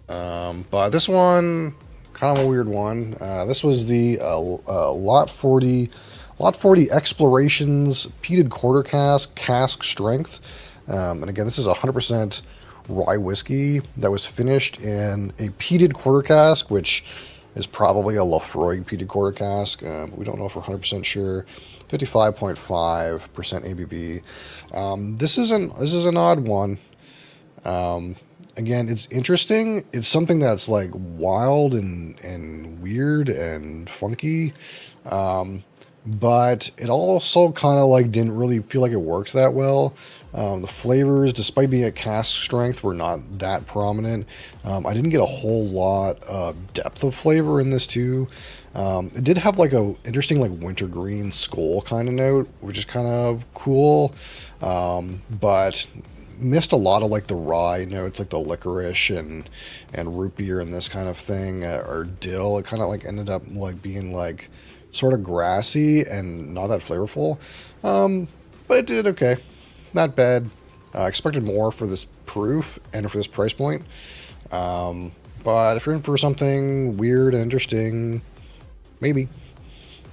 But this one, kind of a weird one. This was the Lot 40 Explorations Peated Quarter Cask Strength. And again, this is 100% rye whiskey that was finished in a peated quarter cask, which is probably a Laphroaig peated quarter cask. We don't know if we're 100% sure. 55.5% ABV. This is an odd one. Again, it's interesting. It's something that's like wild and weird and funky. But it also kind of like didn't really feel like it worked that well. The flavors, despite being at cask strength, were not that prominent. I didn't get a whole lot of depth of flavor in this too. It did have like a interesting like wintergreen skull kind of note, which is kind of cool. But missed a lot of like the rye notes, like the licorice and root beer and this kind of thing, or dill. It kind of like ended up like being like sort of grassy and not that flavorful. But it did okay. Not bad. I expected more for this proof and for this price point. But if you're in for something weird and interesting, maybe.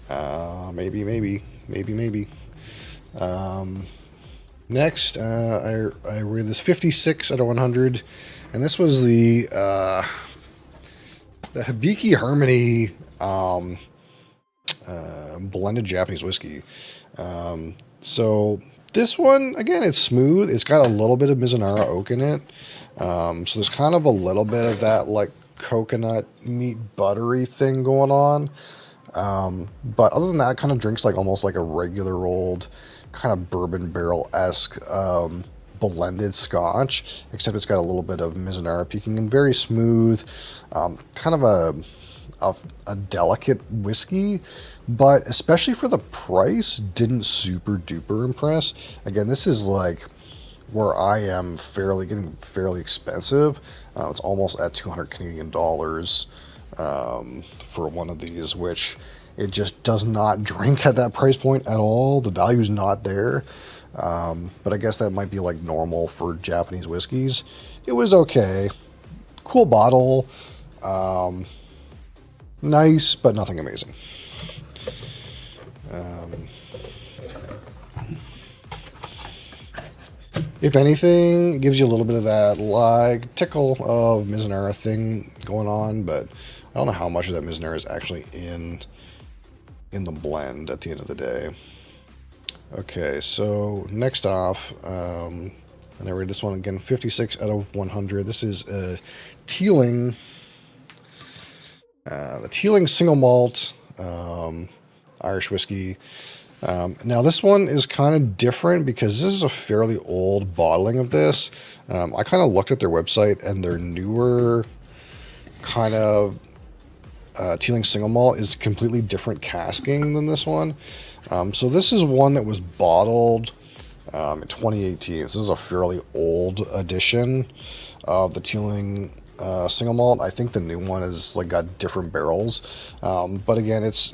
Maybe. Next, I rated this 56 out of 100. And this was the Hibiki Harmony blended Japanese whiskey. So this one, again, it's smooth. It's got a little bit of Mizunara oak in it. So there's kind of a little bit of that like coconut meat buttery thing going on. But other than that, it kind of drinks like almost like a regular old kind of bourbon barrel-esque blended scotch, except it's got a little bit of Mizunara peaking and very smooth, kind of a delicate whiskey, but especially for the price, didn't super duper impress. Again, this is like where I am getting fairly expensive. It's almost at 200 Canadian dollars for one of these, which it just does not drink at that price point at all. The value is not there. But I guess that might be like normal for Japanese whiskeys. It was okay. Cool bottle. Nice, but nothing amazing. If anything, it gives you a little bit of that like tickle of Mizunara thing going on, but I don't know how much of that Mizunara is actually in the blend at the end of the day. Okay, so next off, and I rated this one again 56 out of 100. This is Teeling, the Teeling single malt Irish whiskey. Now this one is kind of different because this is a fairly old bottling of this. I kind of looked at their website, and their newer kind of Teeling single malt is completely different casking than this one. So this is one that was bottled in 2018. This is a fairly old edition of the Teeling single malt. I think the new one is like got different barrels. But again, it's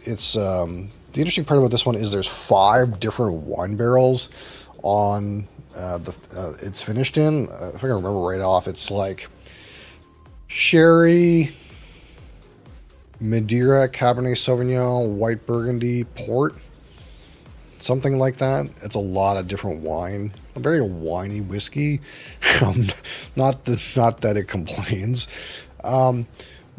the interesting part about this one is there's 5 different wine barrels on it's finished in. If I can remember right off, it's like sherry, Madeira, Cabernet Sauvignon, White Burgundy, Port, something like that. It's a lot of different wine. A very winey whiskey. Not that it complains.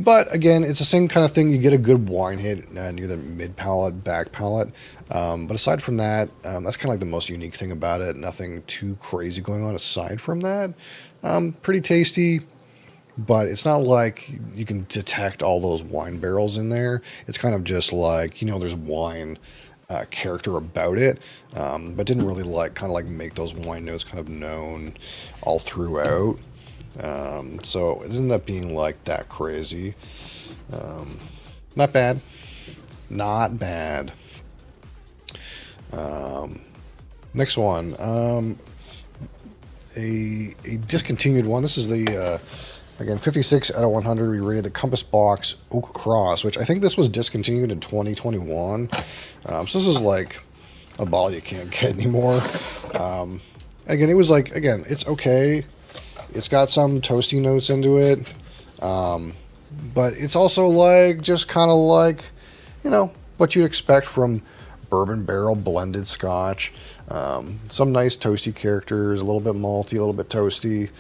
But again, it's the same kind of thing. You get a good wine hit near the mid palate, back palate. But aside from that, that's kind of like the most unique thing about it. Nothing too crazy going on aside from that. Pretty tasty. But it's not like you can detect all those wine barrels in there. It's kind of just like, there's wine character about it, but didn't really kind of make those wine notes kind of known all throughout. So it ended up being like that crazy. Not bad. Not bad. Next one. A discontinued one. This is the... Again, 56 out of 100, we rated the Compass Box Oak Cross, which I think this was discontinued in 2021. So this is like a bottle you can't get anymore. Again, it was it's okay. It's got some toasty notes into it. But it's also just kind of what you'd expect from bourbon barrel blended scotch. Some nice toasty characters, a little bit malty, a little bit toasty.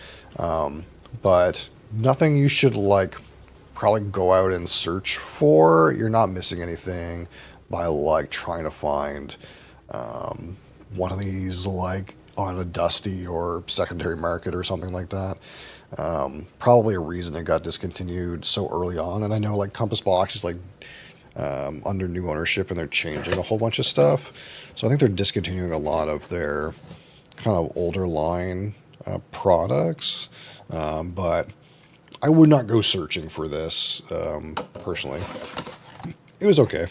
But nothing you should probably go out and search for. You're not missing anything by trying to find one of these on a dusty or secondary market or something like that. Probably a reason it got discontinued so early on. And I know like Compass Box is like under new ownership and they're changing a whole bunch of stuff. So I think they're discontinuing a lot of their kind of older line products. But I would not go searching for this personally. It was okay.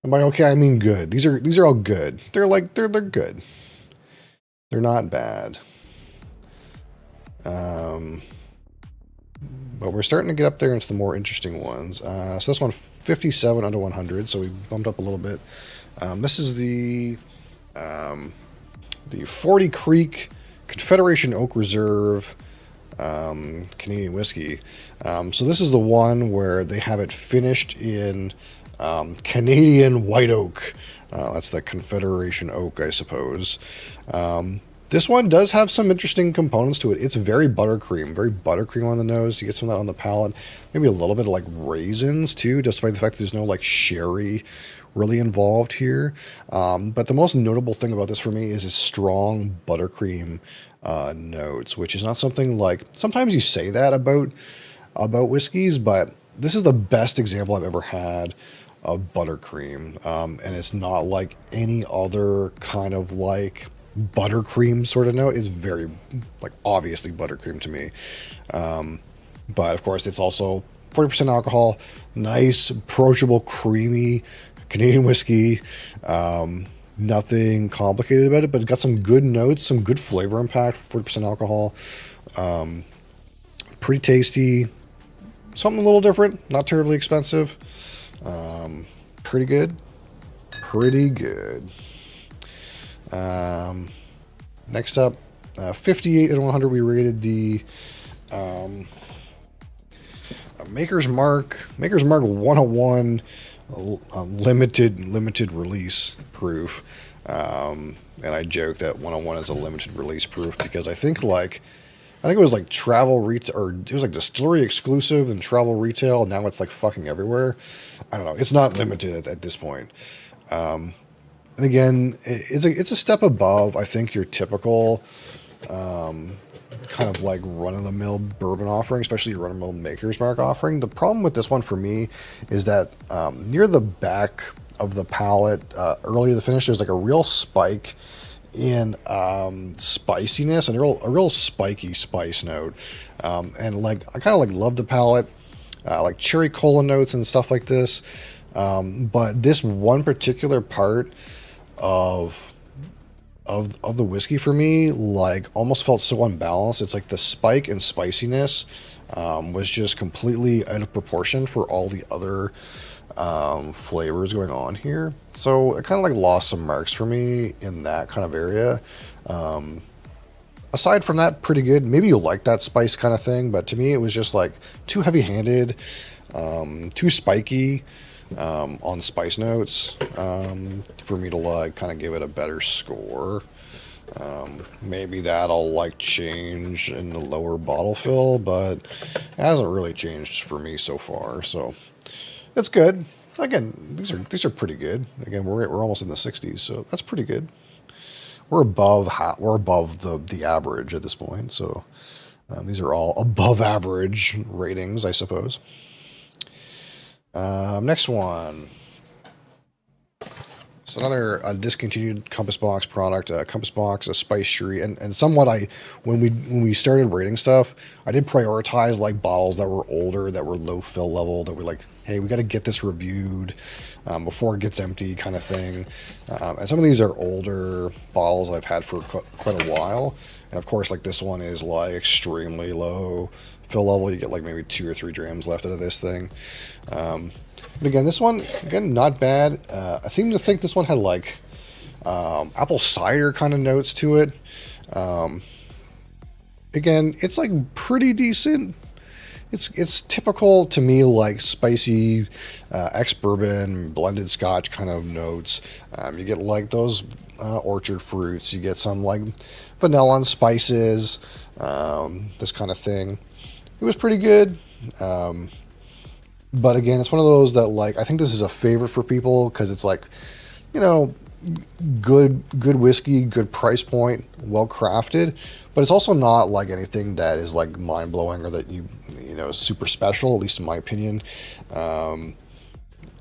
And by okay, I mean good. These are all good. They're like they're good. They're not bad. But we're starting to get up there into the more interesting ones. So this one, 57 under 100. So we bumped up a little bit. This is the 40 Creek Confederation Oak Reserve Canadian whiskey. So this is the one where they have it finished in Canadian white oak. That's the Confederation oak, I suppose. This one does have some interesting components to it. It's very buttercream on the nose. You get some of that on the palate. Maybe a little bit of like raisins too, despite the fact that there's no like sherry really involved here. But the most notable thing about this for me is its strong buttercream notes, which is not something like, sometimes you say that about whiskeys, but this is the best example I've ever had of buttercream. And it's not like any other kind of like buttercream sort of note. It's very like obviously buttercream to me. But of course it's also 40% alcohol, nice, approachable, creamy Canadian whiskey. Nothing complicated about it, but it's got some good notes, some good flavor impact, 40% alcohol. Pretty tasty, something a little different, not terribly expensive. Pretty good. Next up, 58 and 100, we rated the Maker's Mark 101 limited release proof. And I joke that 101 is a limited release proof because I think it was like travel retail, or it was like distillery exclusive and travel retail. And now it's like fucking everywhere. I don't know. It's not limited at this point. And again, it's a step above, I think, your typical kind of like run-of-the-mill bourbon offering, especially your run-of-the-mill Maker's Mark offering. The problem with this one for me is that near the back of the palate, early in the finish, there's like a real spike in spiciness and a real spiky spice note. And like I kind of like love the palate, like cherry cola notes and stuff like this. But this one particular part of the whiskey for me, like almost felt so unbalanced. It's like the spike and spiciness was just completely out of proportion for all the other flavors going on here. So it kind of like lost some marks for me in that kind of area. Aside from that, pretty good. Maybe you'll like that spice kind of thing, but to me it was just like too heavy-handed, too spiky on spice notes for me to like kind of give it a better score. Maybe that'll like change in the lower bottle fill, but it hasn't really changed for me so far. So it's good. Again, these are pretty good. Again, we're almost in the 60s, so that's pretty good. We're above the average at this point. So these are all above average ratings, I suppose. Next one. So another discontinued Compass Box product, Compass Box, a Spice Sherry, and somewhat when we started rating stuff, I did prioritize like bottles that were older, that were low fill level, that were like, hey, we got to get this reviewed before it gets empty, kind of thing. And some of these are older bottles I've had for quite a while, and of course, like this one is like extremely low fill level. You get like maybe 2 or 3 grams left out of this thing. But again, this one, not bad. I seem to think this one had like apple cider kind of notes to it. Again, it's like pretty decent. It's typical to me, like spicy ex-bourbon blended Scotch kind of notes. You get like those orchard fruits. You get some like vanilla and spices, this kind of thing. It was pretty good. But again, it's one of those that like, I think this is a favorite for people because it's like, you know, good whiskey, good price point, well crafted, but it's also not like anything that is like mind blowing or that you know super special. At least in my opinion.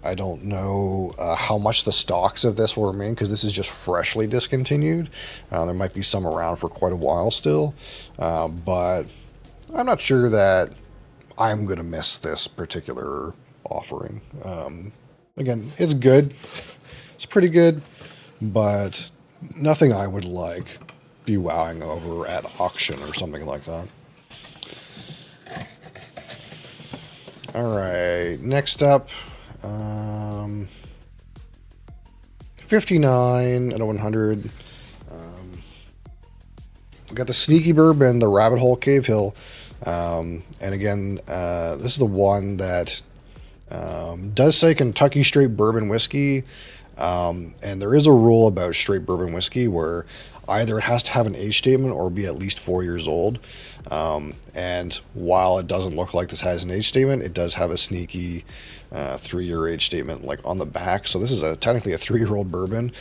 I don't know how much the stocks of this will remain because this is just freshly discontinued. There might be some around for quite a while still, but I'm not sure that I'm going to miss this particular offering. Again, it's good. It's pretty good, but nothing I would like be wowing over at auction or something like that. All right, next up. 59 and a 100. We got the Sneaky Bourbon, the Rabbit Hole Cave Hill. And again, this is the one that does say Kentucky Straight Bourbon Whiskey. And there is a rule about straight bourbon whiskey where either it has to have an age statement or be at least 4 years old. And while it doesn't look like this has an age statement, it does have a sneaky 3-year age statement like on the back. So this is technically a 3-year-old bourbon.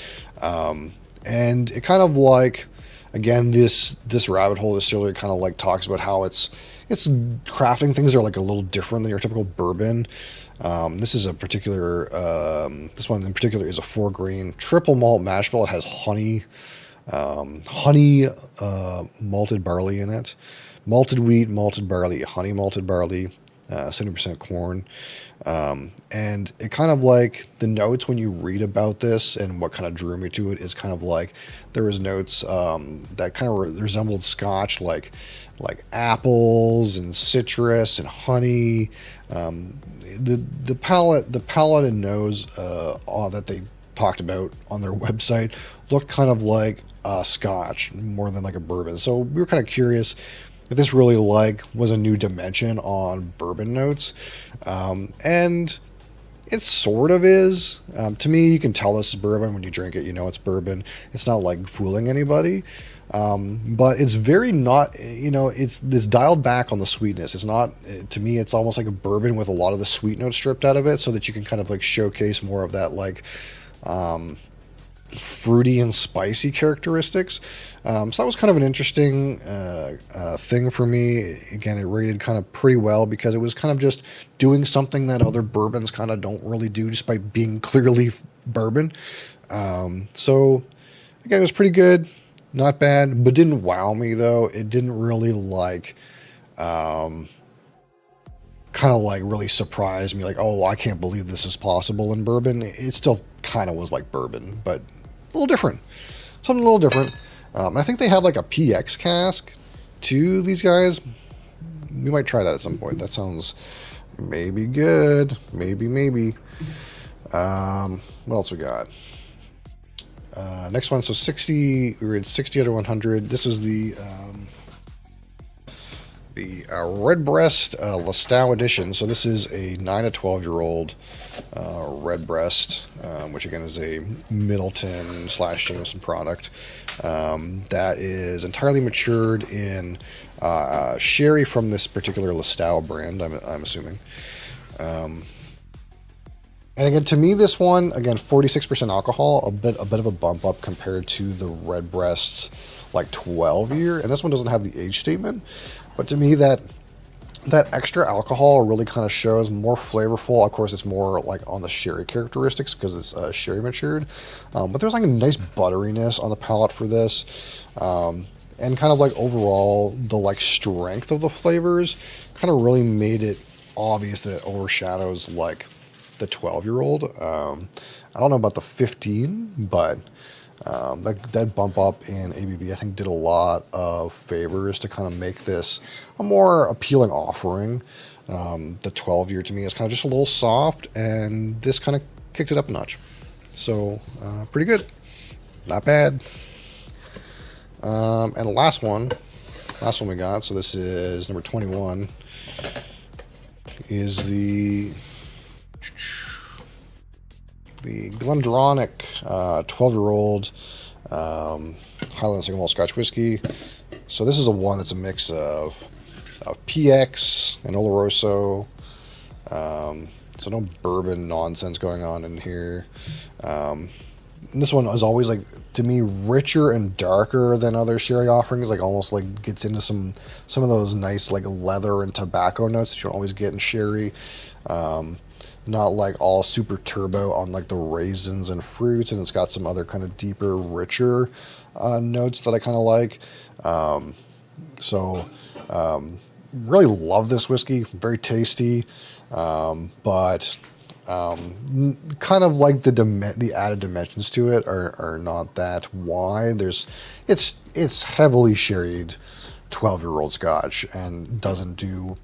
And it kind of like, again, this Rabbit Hole Distillery kind of like talks about how it's crafting things are like a little different than your typical bourbon. This is a particular, this one in particular is a 4-grain triple malt mash bill. It has honey malted barley in it, malted wheat, malted barley, honey malted barley, 70% corn. And it kind of like the notes when you read about this and what kind of drew me to it is kind of like there was notes that kind of resembled Scotch, like apples and citrus and honey. The palate and nose that they talked about on their website looked kind of like Scotch more than like a bourbon. So we were kind of curious if this really like was a new dimension on bourbon notes. And it sort of is. To me, you can tell this is bourbon when you drink it. You know it's bourbon. It's not like fooling anybody. But it's very not, you know, it's dialed back on the sweetness. It's not, to me, it's almost like a bourbon with a lot of the sweet notes stripped out of it so that you can kind of like showcase more of that like fruity and spicy characteristics. So that was kind of an interesting thing for me. Again, it rated kind of pretty well because it was kind of just doing something that other bourbons kind of don't really do just by being clearly bourbon. So again, it was pretty good. Not bad, but didn't wow me though. It didn't really like, kind of like really surprise me. Like, oh, I can't believe this is possible in bourbon. It still kind of was like bourbon, but a little different. Something a little different. I think they had like a PX cask to these guys. We might try that at some point. That sounds maybe good. Maybe. What else we got? Next one, so 60, we were at 60 out of 100. This was the Redbreast Lestau edition. So this is a 9 to 12-year-old Redbreast, which again is a Middleton / Jameson product that is entirely matured in sherry from this particular Lestau brand, I'm assuming. And again, to me, this one, again, 46% alcohol, a bit of a bump up compared to the Redbreast's like 12-year. And this one doesn't have the age statement, but to me, that extra alcohol really kind of shows more flavorful. Of course, it's more like on the sherry characteristics because it's sherry matured. But there's like a nice butteriness on the palate for this, and kind of like overall the like strength of the flavors kind of really made it obvious that it overshadows like the 12-year-old. I don't know about the 15, but that bump up in ABV I think did a lot of favors to kind of make this a more appealing offering. The 12-year to me is kind of just a little soft, and this kind of kicked it up a notch. So pretty good, not bad. And the last one we got, so this is number 21, is the Glendronach 12-year-old Highland Single Malt Scotch Whiskey. So this is a one that's a mix of PX and Oloroso. So no bourbon nonsense going on in here. this one is always like, to me, richer and darker than other sherry offerings. Like almost like gets into some of those nice like leather and tobacco notes that you don't always get in sherry. Not like all super turbo on like the raisins and fruits, and it's got some other kind of deeper, richer notes that I kind of like. Really love this whiskey. Very tasty, but kind of like the added dimensions to it are not that wide. It's heavily sherried 12-year-old Scotch and doesn't do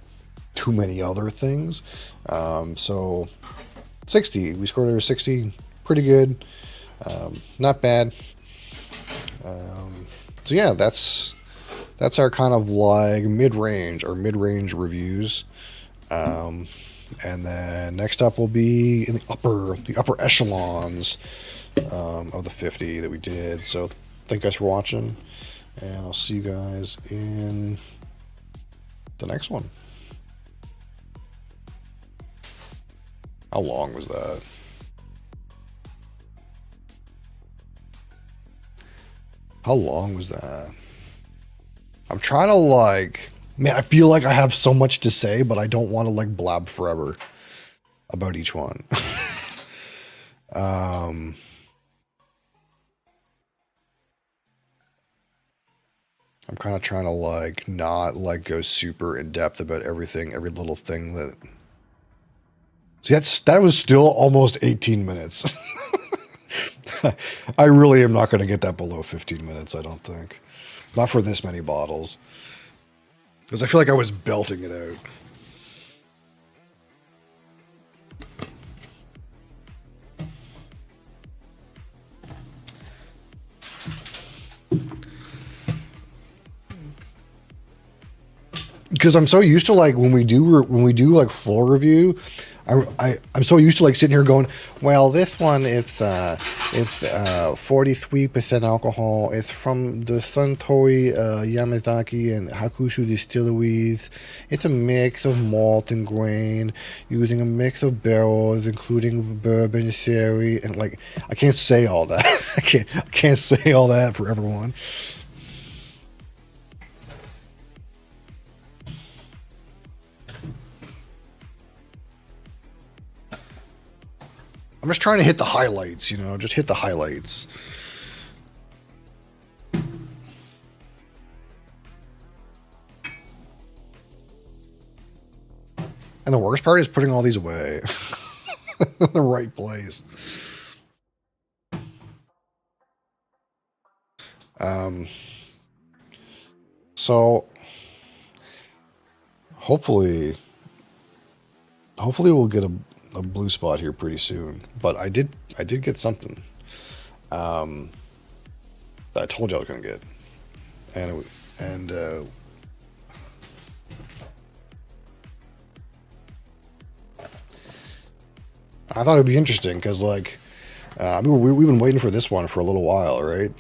too many other things. So 60, we scored her 60, pretty good, not bad. So yeah, that's our kind of like mid-range reviews. And then next up will be in the upper echelons of the 50 that we did. So thank you guys for watching, and I'll see you guys in the next one. How long was that? How long was that? I'm trying to like, man, I feel like I have so much to say, but I don't want to like blab forever about each one. I'm kind of trying to like not like go super in depth about everything, every little thing that. See, that was still almost 18 minutes. I really am not going to get that below 15 minutes, I don't think. Not for this many bottles. Because I feel like I was belting it out. Because I'm so used to like when we do like full review, I'm so used to like sitting here going, well, this one is 43% alcohol. It's from the Suntory Yamazaki and Hakushu distilleries. It's a mix of malt and grain using a mix of barrels, including bourbon, sherry, and like I can't say all that. I can't say all that for everyone. I'm just trying to hit the highlights, you know, just hit the highlights. And the worst part is putting all these away in the right place. So hopefully we'll get a blue spot here pretty soon. But I did get something that I told you I was gonna get, and I thought it'd be interesting because like we've been waiting for this one for a little while, right?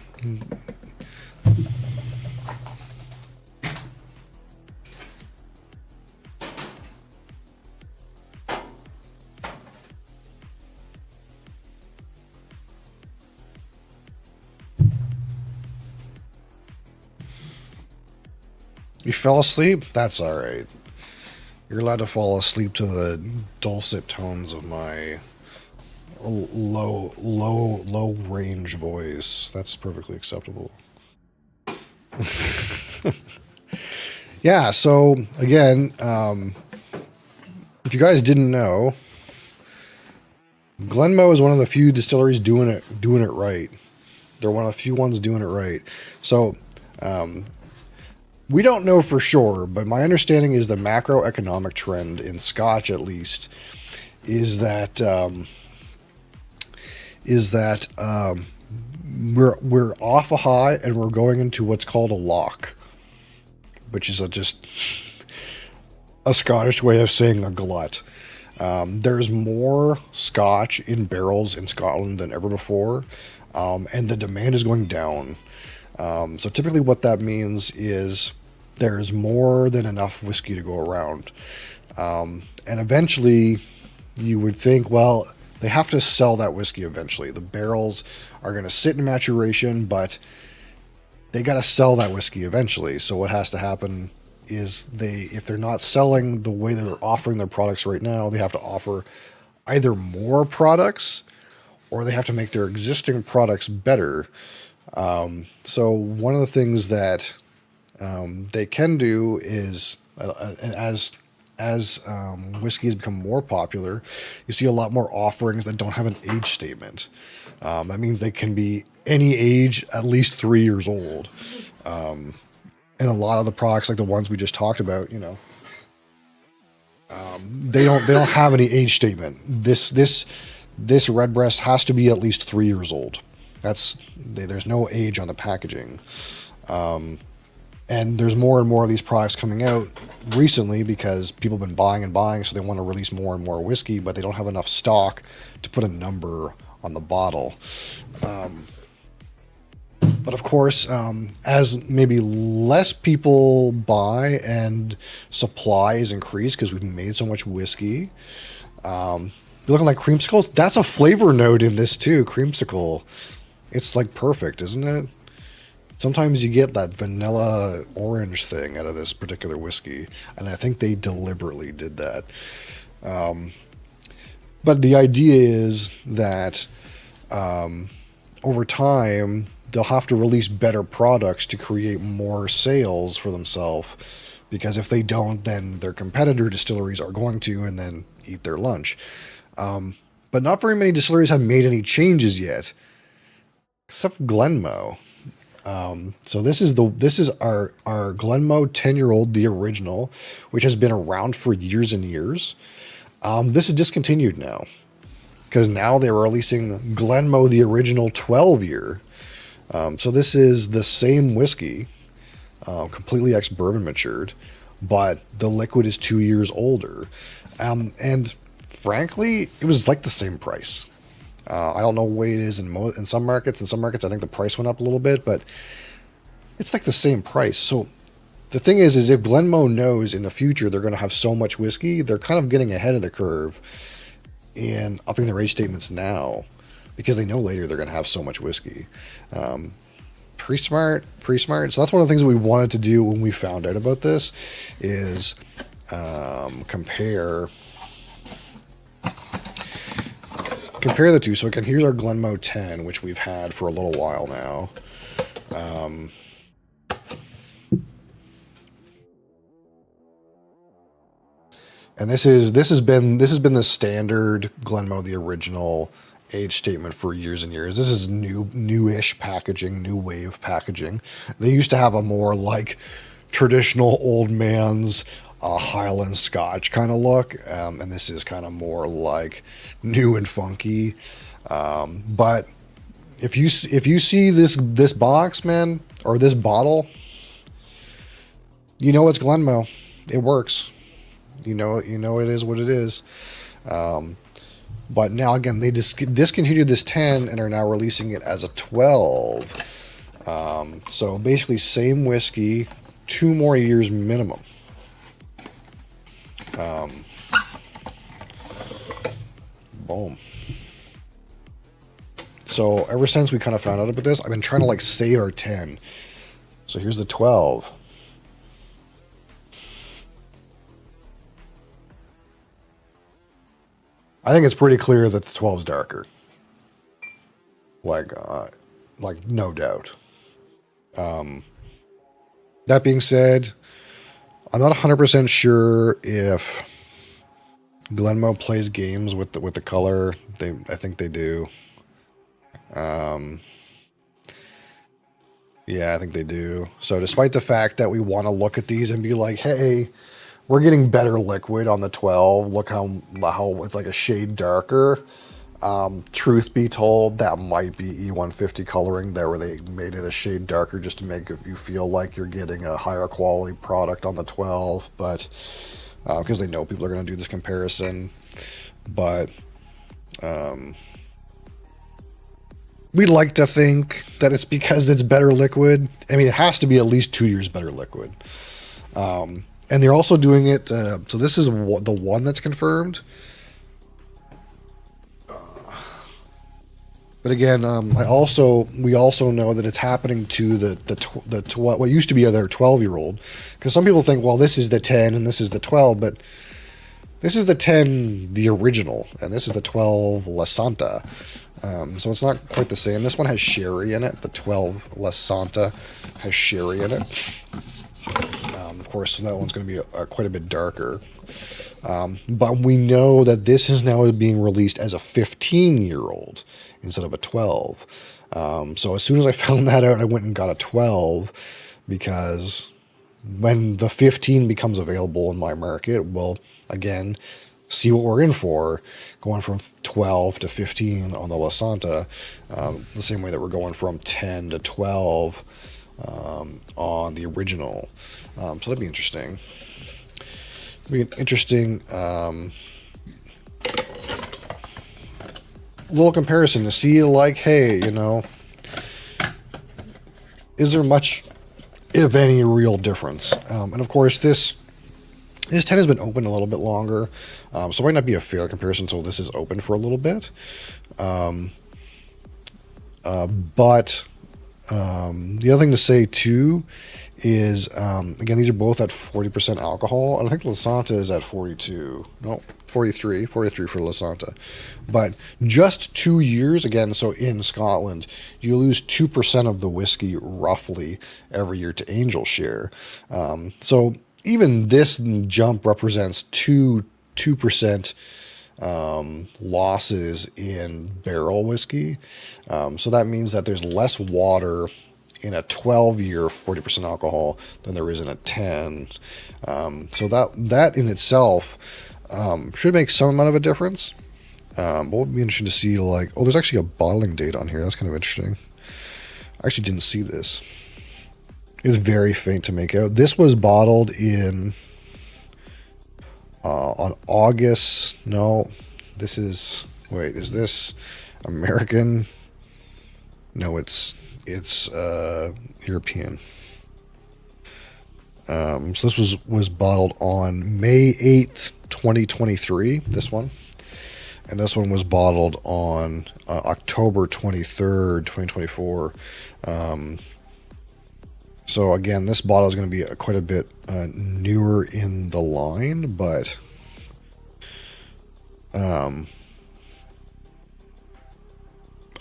You fell asleep? That's all right. You're allowed to fall asleep to the dulcet tones of my low range voice. That's perfectly acceptable. Yeah, so again, if you guys didn't know, Glenmoe is one of the few distilleries doing it right. They're one of the few ones doing it right. So, we don't know for sure, but my understanding is the macroeconomic trend in Scotch, at least, is that we're off a high and we're going into what's called a lock, which is just a Scottish way of saying a glut. There's more Scotch in barrels in Scotland than ever before, and the demand is going down. So typically what that means is there's more than enough whiskey to go around. And eventually you would think, well, they have to sell that whiskey eventually. The barrels are going to sit in maturation, but they got to sell that whiskey eventually. So what has to happen is if they're not selling the way that they're offering their products right now, they have to offer either more products or they have to make their existing products better. So one of the things that they can do is, as whiskey has become more popular, you see a lot more offerings that don't have an age statement. That means they can be any age, at least 3 years old. And a lot of the products, like the ones we just talked about, you know, they don't have any age statement. This Redbreast has to be at least 3 years old. There's no age on the packaging. And there's more and more of these products coming out recently because people have been buying and buying, so they want to release more and more whiskey, but they don't have enough stock to put a number on the bottle. But of course, as maybe less people buy and supply is increased because we've made so much whiskey, you're looking like creamsicles. That's a flavor note in this too, creamsicle. It's like perfect, isn't it? Sometimes you get that vanilla orange thing out of this particular whiskey, and I think they deliberately did that. But the idea is that over time, they'll have to release better products to create more sales for themselves, because if they don't, then their competitor distilleries are going to, and then eat their lunch. But not very many distilleries have made any changes yet, except for Glenmoe. So this is our Glenmoe 10-year-old, the original, which has been around for years and years. This is discontinued now because now they're releasing Glenmoe, the original 12-year. So this is the same whiskey, completely ex-bourbon matured, but the liquid is 2 years older. And frankly, it was like the same price. I don't know what it is in some markets. In some markets, I think the price went up a little bit, but it's like the same price. So the thing is if Glenmoe knows in the future they're going to have so much whiskey, they're kind of getting ahead of the curve in upping their age statements now, because they know later they're going to have so much whiskey. Pretty smart. So that's one of the things that we wanted to do when we found out about this is compare the two. So again, here's our Glenmoe 10, which we've had for a little while now. And this has been the standard Glenmoe, the original age statement for years and years. This is newish packaging, new wave packaging. They used to have a more like traditional old man's Highland Scotch kind of look, and this is kind of more like new and funky. But if you see this box, man, or this bottle, you know it's Glenmoe. It works. You know it is what it is. But now again, they discontinued this 10 and are now releasing it as a 12. So basically, same whiskey, 2 more years minimum. Boom. So ever since we kind of found out about this, I've been trying to like save our 10. So here's the 12. I think it's pretty clear that the 12 is darker. Like no doubt. That being said, I'm not 100% sure if Glenmoe plays games with the color. I think they do. Yeah, I think they do. So despite the fact that we want to look at these and be like, hey, we're getting better liquid on the 12. Look how it's like a shade darker. Truth be told, that might be E150 coloring there, where they made it a shade darker just to make you feel like you're getting a higher quality product on the 12. But because they know people are going to do this comparison. But we'd like to think that it's because it's better liquid. I mean, it has to be at least 2 years better liquid. And they're also doing it, so this is the one that's confirmed. But again, we also know that it's happening to what used to be their 12-year-old, because some people think, well, this is the 10 and this is the 12, but this is the 10, the original, and this is the 12 La Santa. So it's not quite the same. This one has sherry in it. The 12 La Santa has sherry in it. Of course, that one's going to be quite a bit darker. But we know that this is now being released as a 15-year-old instead of a 12. So as soon as I found that out, I went and got a 12, because when the 15 becomes available in my market, we'll, again, see what we're in for, going from 12 to 15 on the La Santa, the same way that we're going from 10 to 12 on the original. So that'd be interesting. It'd be an interesting little comparison to see, like, hey, you know, is there much, if any, real difference? And of course, this 10 has been open a little bit longer, so it might not be a fair comparison until this is open for a little bit. But the other thing to say too is, again, these are both at 40% alcohol, and I think La Santa is at 42. No, 43 for La Santa. But just 2 years, again, so in Scotland, you lose 2% of the whiskey roughly every year to Angel Share. So even this jump represents 2% losses in barrel whiskey. So that means that there's less water in a 12-year 40% alcohol than there is in a 10. So that in itself should make some amount of a difference. But it would be interesting to see, like, oh, there's actually a bottling date on here. That's kind of interesting. I actually didn't see this. It's very faint to make out. This was bottled in on August. No, this is, wait, is this American? No, it's European. So this was bottled on May 8th, 2023, this one. And this one was bottled on October 23rd, 2024. So again, this bottle is going to be quite a bit newer in the line, but I'm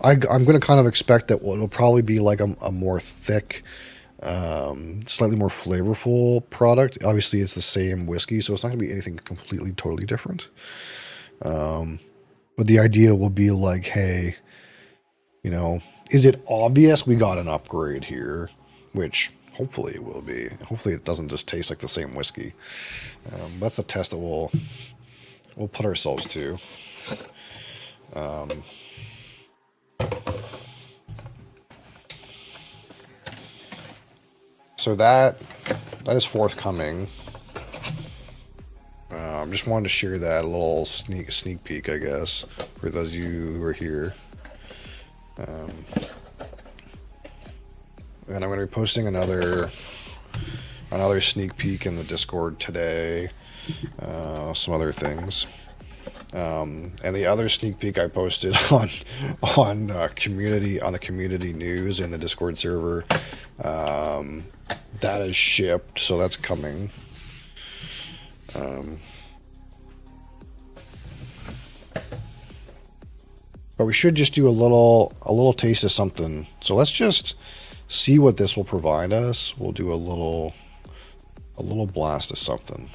going to kind of expect that it'll probably be like a more thick, slightly more flavorful product. Obviously, it's the same whiskey, so it's not going to be anything completely, totally different. But the idea will be like, hey, you know, is it obvious we got an upgrade here? Which hopefully it will be. Hopefully it doesn't just taste like the same whiskey. That's the test that we'll put ourselves to. So that is forthcoming. Just wanted to share that, a little sneak peek, I guess, for those of you who are here. And I'm going to be posting another sneak peek in the Discord today. Some other things. And the other sneak peek I posted on the community news in the Discord server. That is shipped, so that's coming. But we should just do a little taste of something. So let's just see what this will provide us. We'll do a little blast of something.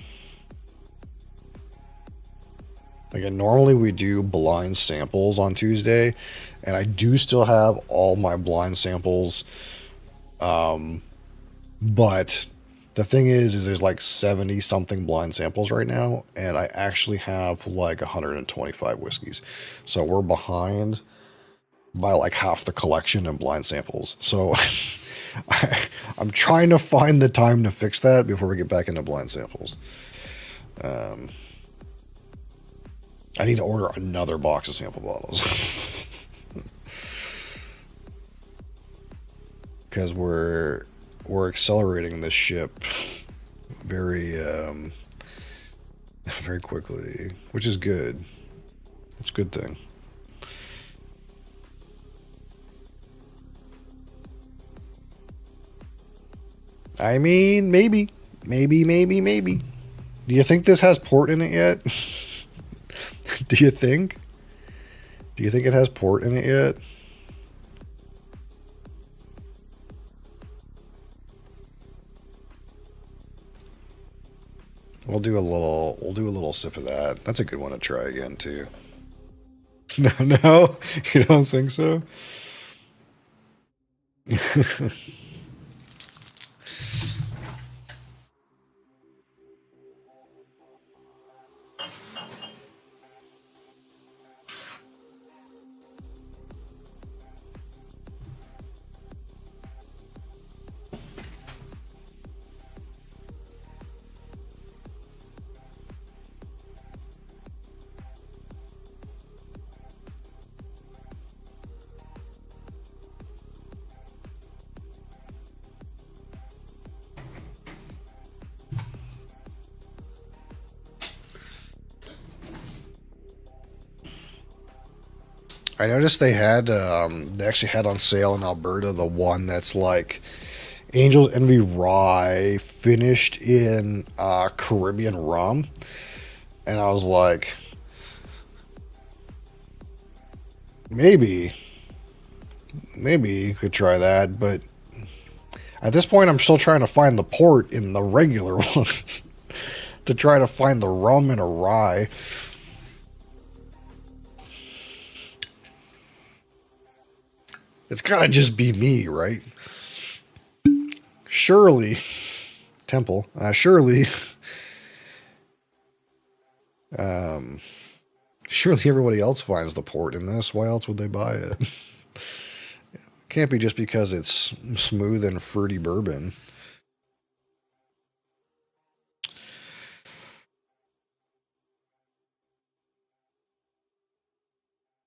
Again, normally we do blind samples on Tuesday, and I do still have all my blind samples. But the thing is there's like 70 something blind samples right now, and I actually have like 125 whiskeys. So we're behind by like half the collection in blind samples. So I'm trying to find the time to fix that before we get back into blind samples. I need to order another box of sample bottles. Because we're accelerating this ship very quickly, which is good. It's a good thing. I mean, maybe. Maybe. Do you think this has port in it yet? Do you think? Do you think it has port in it yet? We'll do a little sip of that. That's a good one to try again too. No, you don't think so? I noticed they actually had on sale in Alberta the one that's like Angel's Envy Rye finished in Caribbean rum, and I was like, maybe you could try that, but at this point I'm still trying to find the port in the regular one to try to find the rum in a rye. It's gotta just be me, right? Surely, Temple, surely everybody else finds the port in this. Why else would they buy it? Can't be just because it's smooth and fruity bourbon.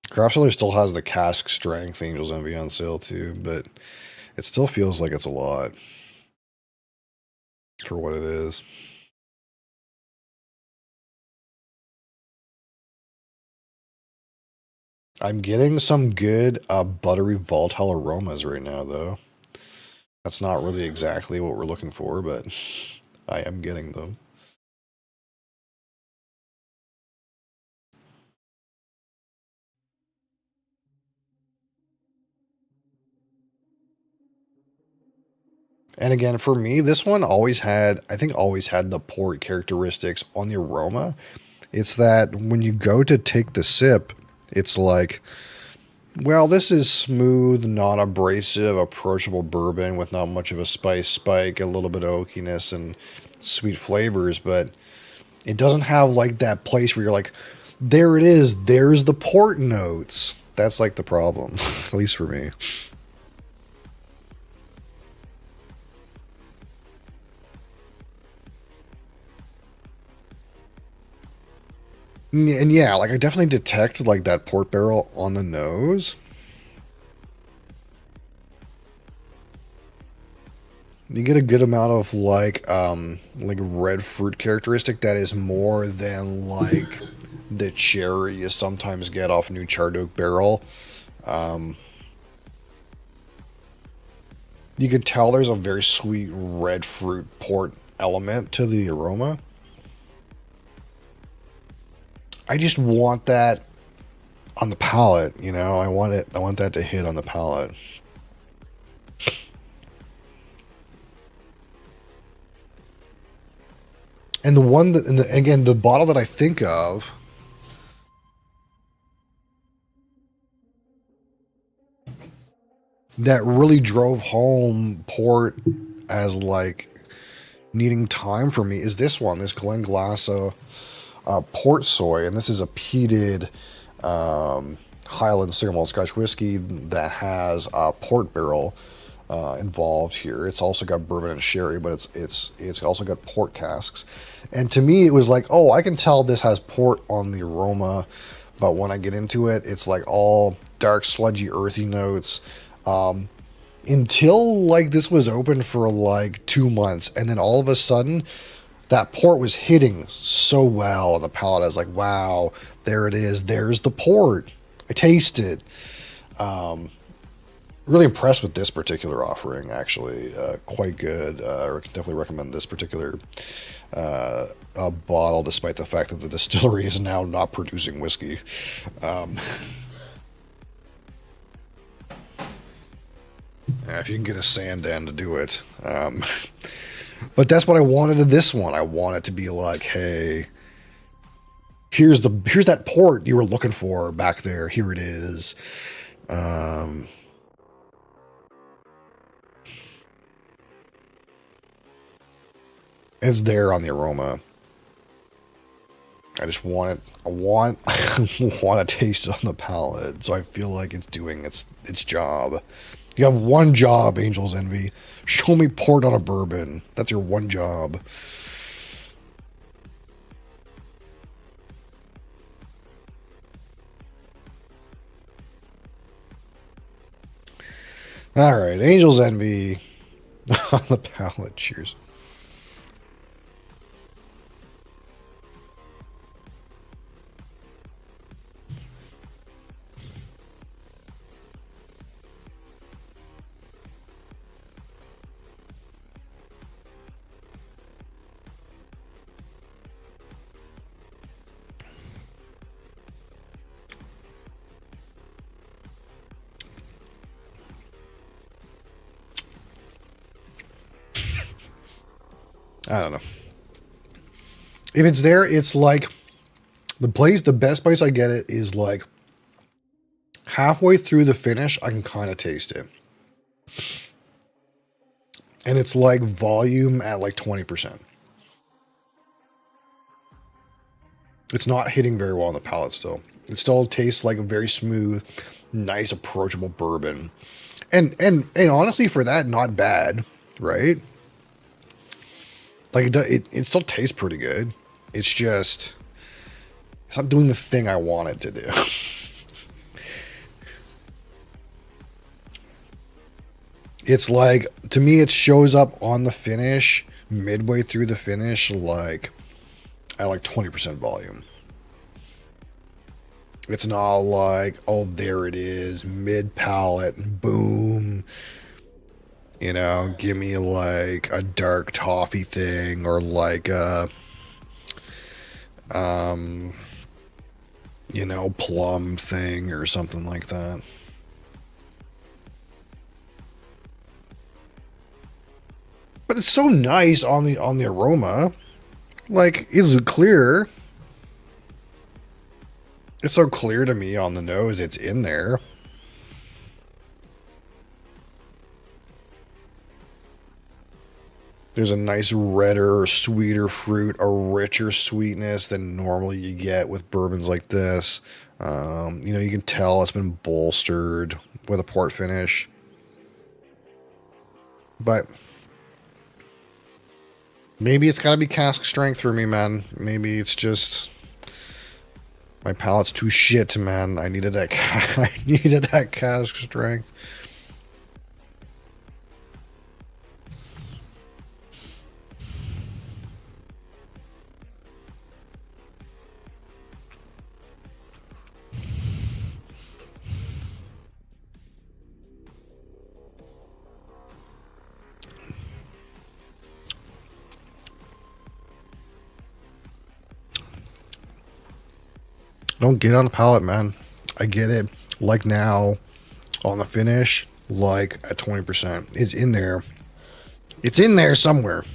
Craft Cellar still has the cask strength Angel's Envy on sale too, but it still feels like it's a lot for what it is. I'm getting some good buttery volatile aromas right now, though. That's not really exactly what we're looking for, but I am getting them. And again, for me, this one always had the port characteristics on the aroma. It's that when you go to take the sip, it's like, well, this is smooth, non-abrasive, approachable bourbon with not much of a spice spike, a little bit of oakiness and sweet flavors, but it doesn't have like that place where you're like, there it is, there's the port notes. That's like the problem, at least for me. And yeah, like I definitely detect like that port barrel on the nose. You get a good amount of like red fruit characteristic that is more than like the cherry you sometimes get off New Charred Oak Barrel. You could tell there's a very sweet red fruit port element to the aroma. I just want that on the palate, you know. I want that to hit on the palate. And the one that, again, the bottle that I think of that really drove home port as like needing time for me is this one, this Glenglassaugh Port Soy, and this is a peated Highland single malt Scotch whiskey that has a port barrel involved here. It's also got bourbon and sherry, but it's also got port casks. And to me, it was like, oh, I can tell this has port on the aroma, but when I get into it, it's like all dark, sludgy, earthy notes. Until like this was open for like 2 months, and then all of a sudden, that port was hitting so well on the palate. I was like, wow, there it is. There's the port. I taste it. Really impressed with this particular offering, actually. Quite good. I can definitely recommend this particular bottle, despite the fact that the distillery is now not producing whiskey. If you can get a Sandan to do it. But that's what I wanted in this one. I want it to be like, hey, here's that port you were looking for back there. Here it is. It's there on the aroma. I just want it. I want to taste it on the palate, so I feel like it's doing its job. You have one job, Angel's Envy. Show me port on a bourbon. That's your one job. All right, Angel's Envy on the palate. Cheers. I don't know. If it's there, it's like the best place I get it is like halfway through the finish, I can kind of taste it. And it's like volume at like 20%. It's not hitting very well on the palate still. It still tastes like a very smooth, nice, approachable bourbon. And honestly, for that, not bad, right? Like it still tastes pretty good. It's just, it's not doing the thing I want it to do. It's like, to me, it shows up on the finish, midway through the finish, like at like 20% volume. It's not like, oh, there it is, mid palate, boom. You know, give me like a dark toffee thing, or like a, you know, plum thing or something like that. But it's so nice on the aroma. Like, it's clear. It's so clear to me on the nose. It's in there. There's a nice redder, sweeter fruit, a richer sweetness than normally you get with bourbons like this. You know, you can tell it's been bolstered with a port finish. But maybe it's got to be cask strength for me, man. Maybe it's just my palate's too shit, man. I needed that. I needed that cask strength. Don't get on the palate, man. I get it. Like now, on the finish, like at 20%. It's in there. It's in there somewhere.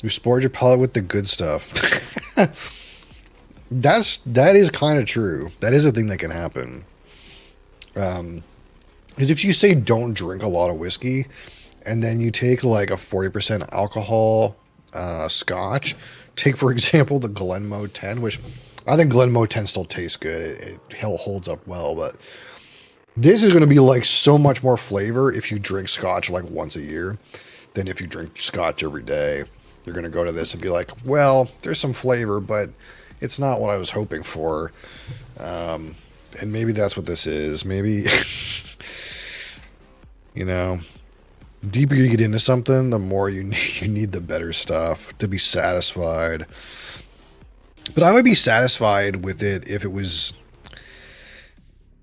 You spoiled your palate with the good stuff. That is kind of true. That is a thing that can happen. Because if you say don't drink a lot of whiskey, and then you take like a 40% alcohol scotch, take for example the Glenmoe 10, which I think Glenmoe 10 still tastes good. It holds up well, but this is going to be like so much more flavor if you drink scotch like once a year than if you drink scotch every day. You're going to go to this and be like, well, there's some flavor, but it's not what I was hoping for. And maybe that's what this is. Maybe, you know, the deeper you get into something, the more you need the better stuff to be satisfied. But I would be satisfied with it if it was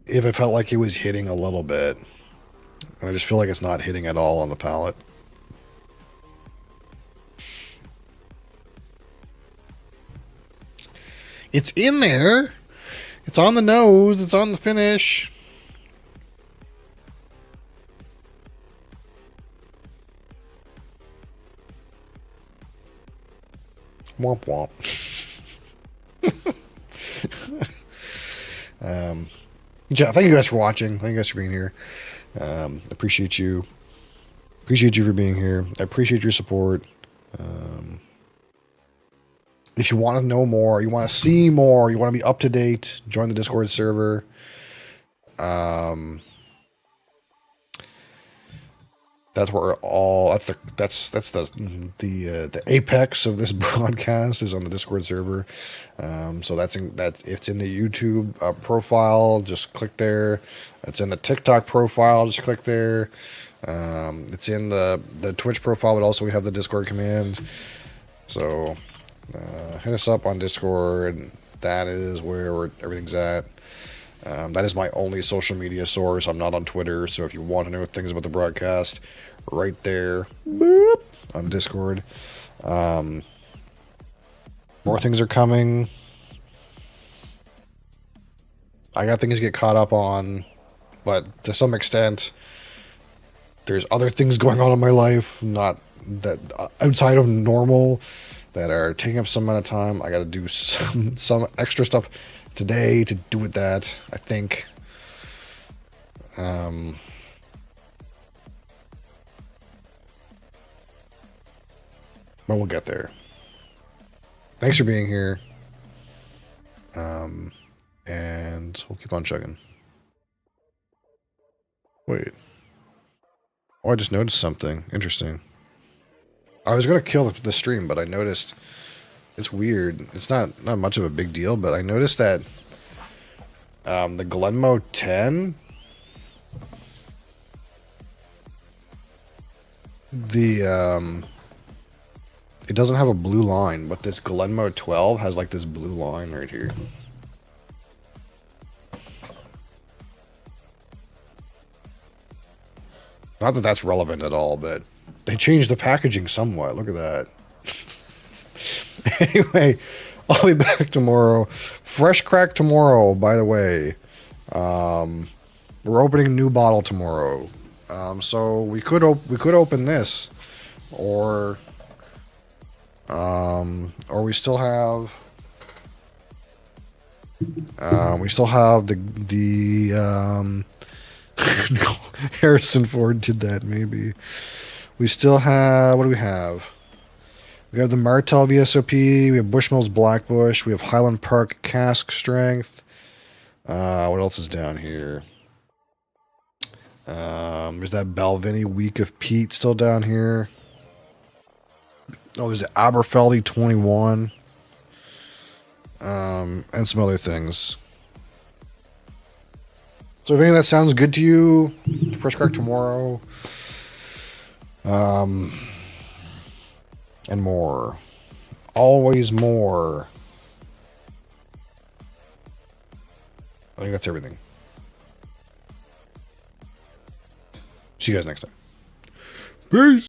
if it felt like it was hitting a little bit. And I just feel like it's not hitting at all on the palette. It's in there. It's on the nose. It's on the finish. Womp womp. Yeah, thank you guys for watching. Thank you guys for being here. Appreciate you. Appreciate you for being here. I appreciate your support. If you want to know more, you want to see more, you want to be up to date, join the Discord server. That's where all that's the apex of this broadcast is on the Discord server. So that's it's in the YouTube profile. Just click there. It's in the TikTok profile. Just click there. It's in the Twitch profile, but also we have the Discord command. So hit us up on Discord. That is where everything's at. That is my only social media source. I'm not on Twitter, so if you want to know things about the broadcast, right there, boop, on Discord. More things are coming. I got things to get caught up on, but to some extent, there's other things going on in my life, not that outside of normal, that are taking up some amount of time. I got to do some extra stuff today to do with that, I think. But we'll get there. Thanks for being here. And we'll keep on chugging. Wait. Oh, I just noticed something interesting. I was going to kill the stream, but I noticed it's weird. It's not much of a big deal, but I noticed that the Glenmo 10, it doesn't have a blue line, but this Glenmo 12 has like this blue line right here. Not that that's relevant at all, but they changed the packaging somewhat. Look at that. Anyway, I'll be back tomorrow. Fresh crack tomorrow, by the way. We're opening a new bottle tomorrow. So we could open this, or we still have the Harrison Ford did that, maybe. We still have, what do we have? We have the Martell VSOP, we have Bushmills Black Bush, we have Highland Park Cask Strength. What else is down here? There's that Balvenie Week of Peat still down here. Oh, there's the Aberfeldy 21. And some other things. So if any of that sounds good to you, Fresh Crack tomorrow. And more. Always more. I think that's everything. See you guys next time. Peace.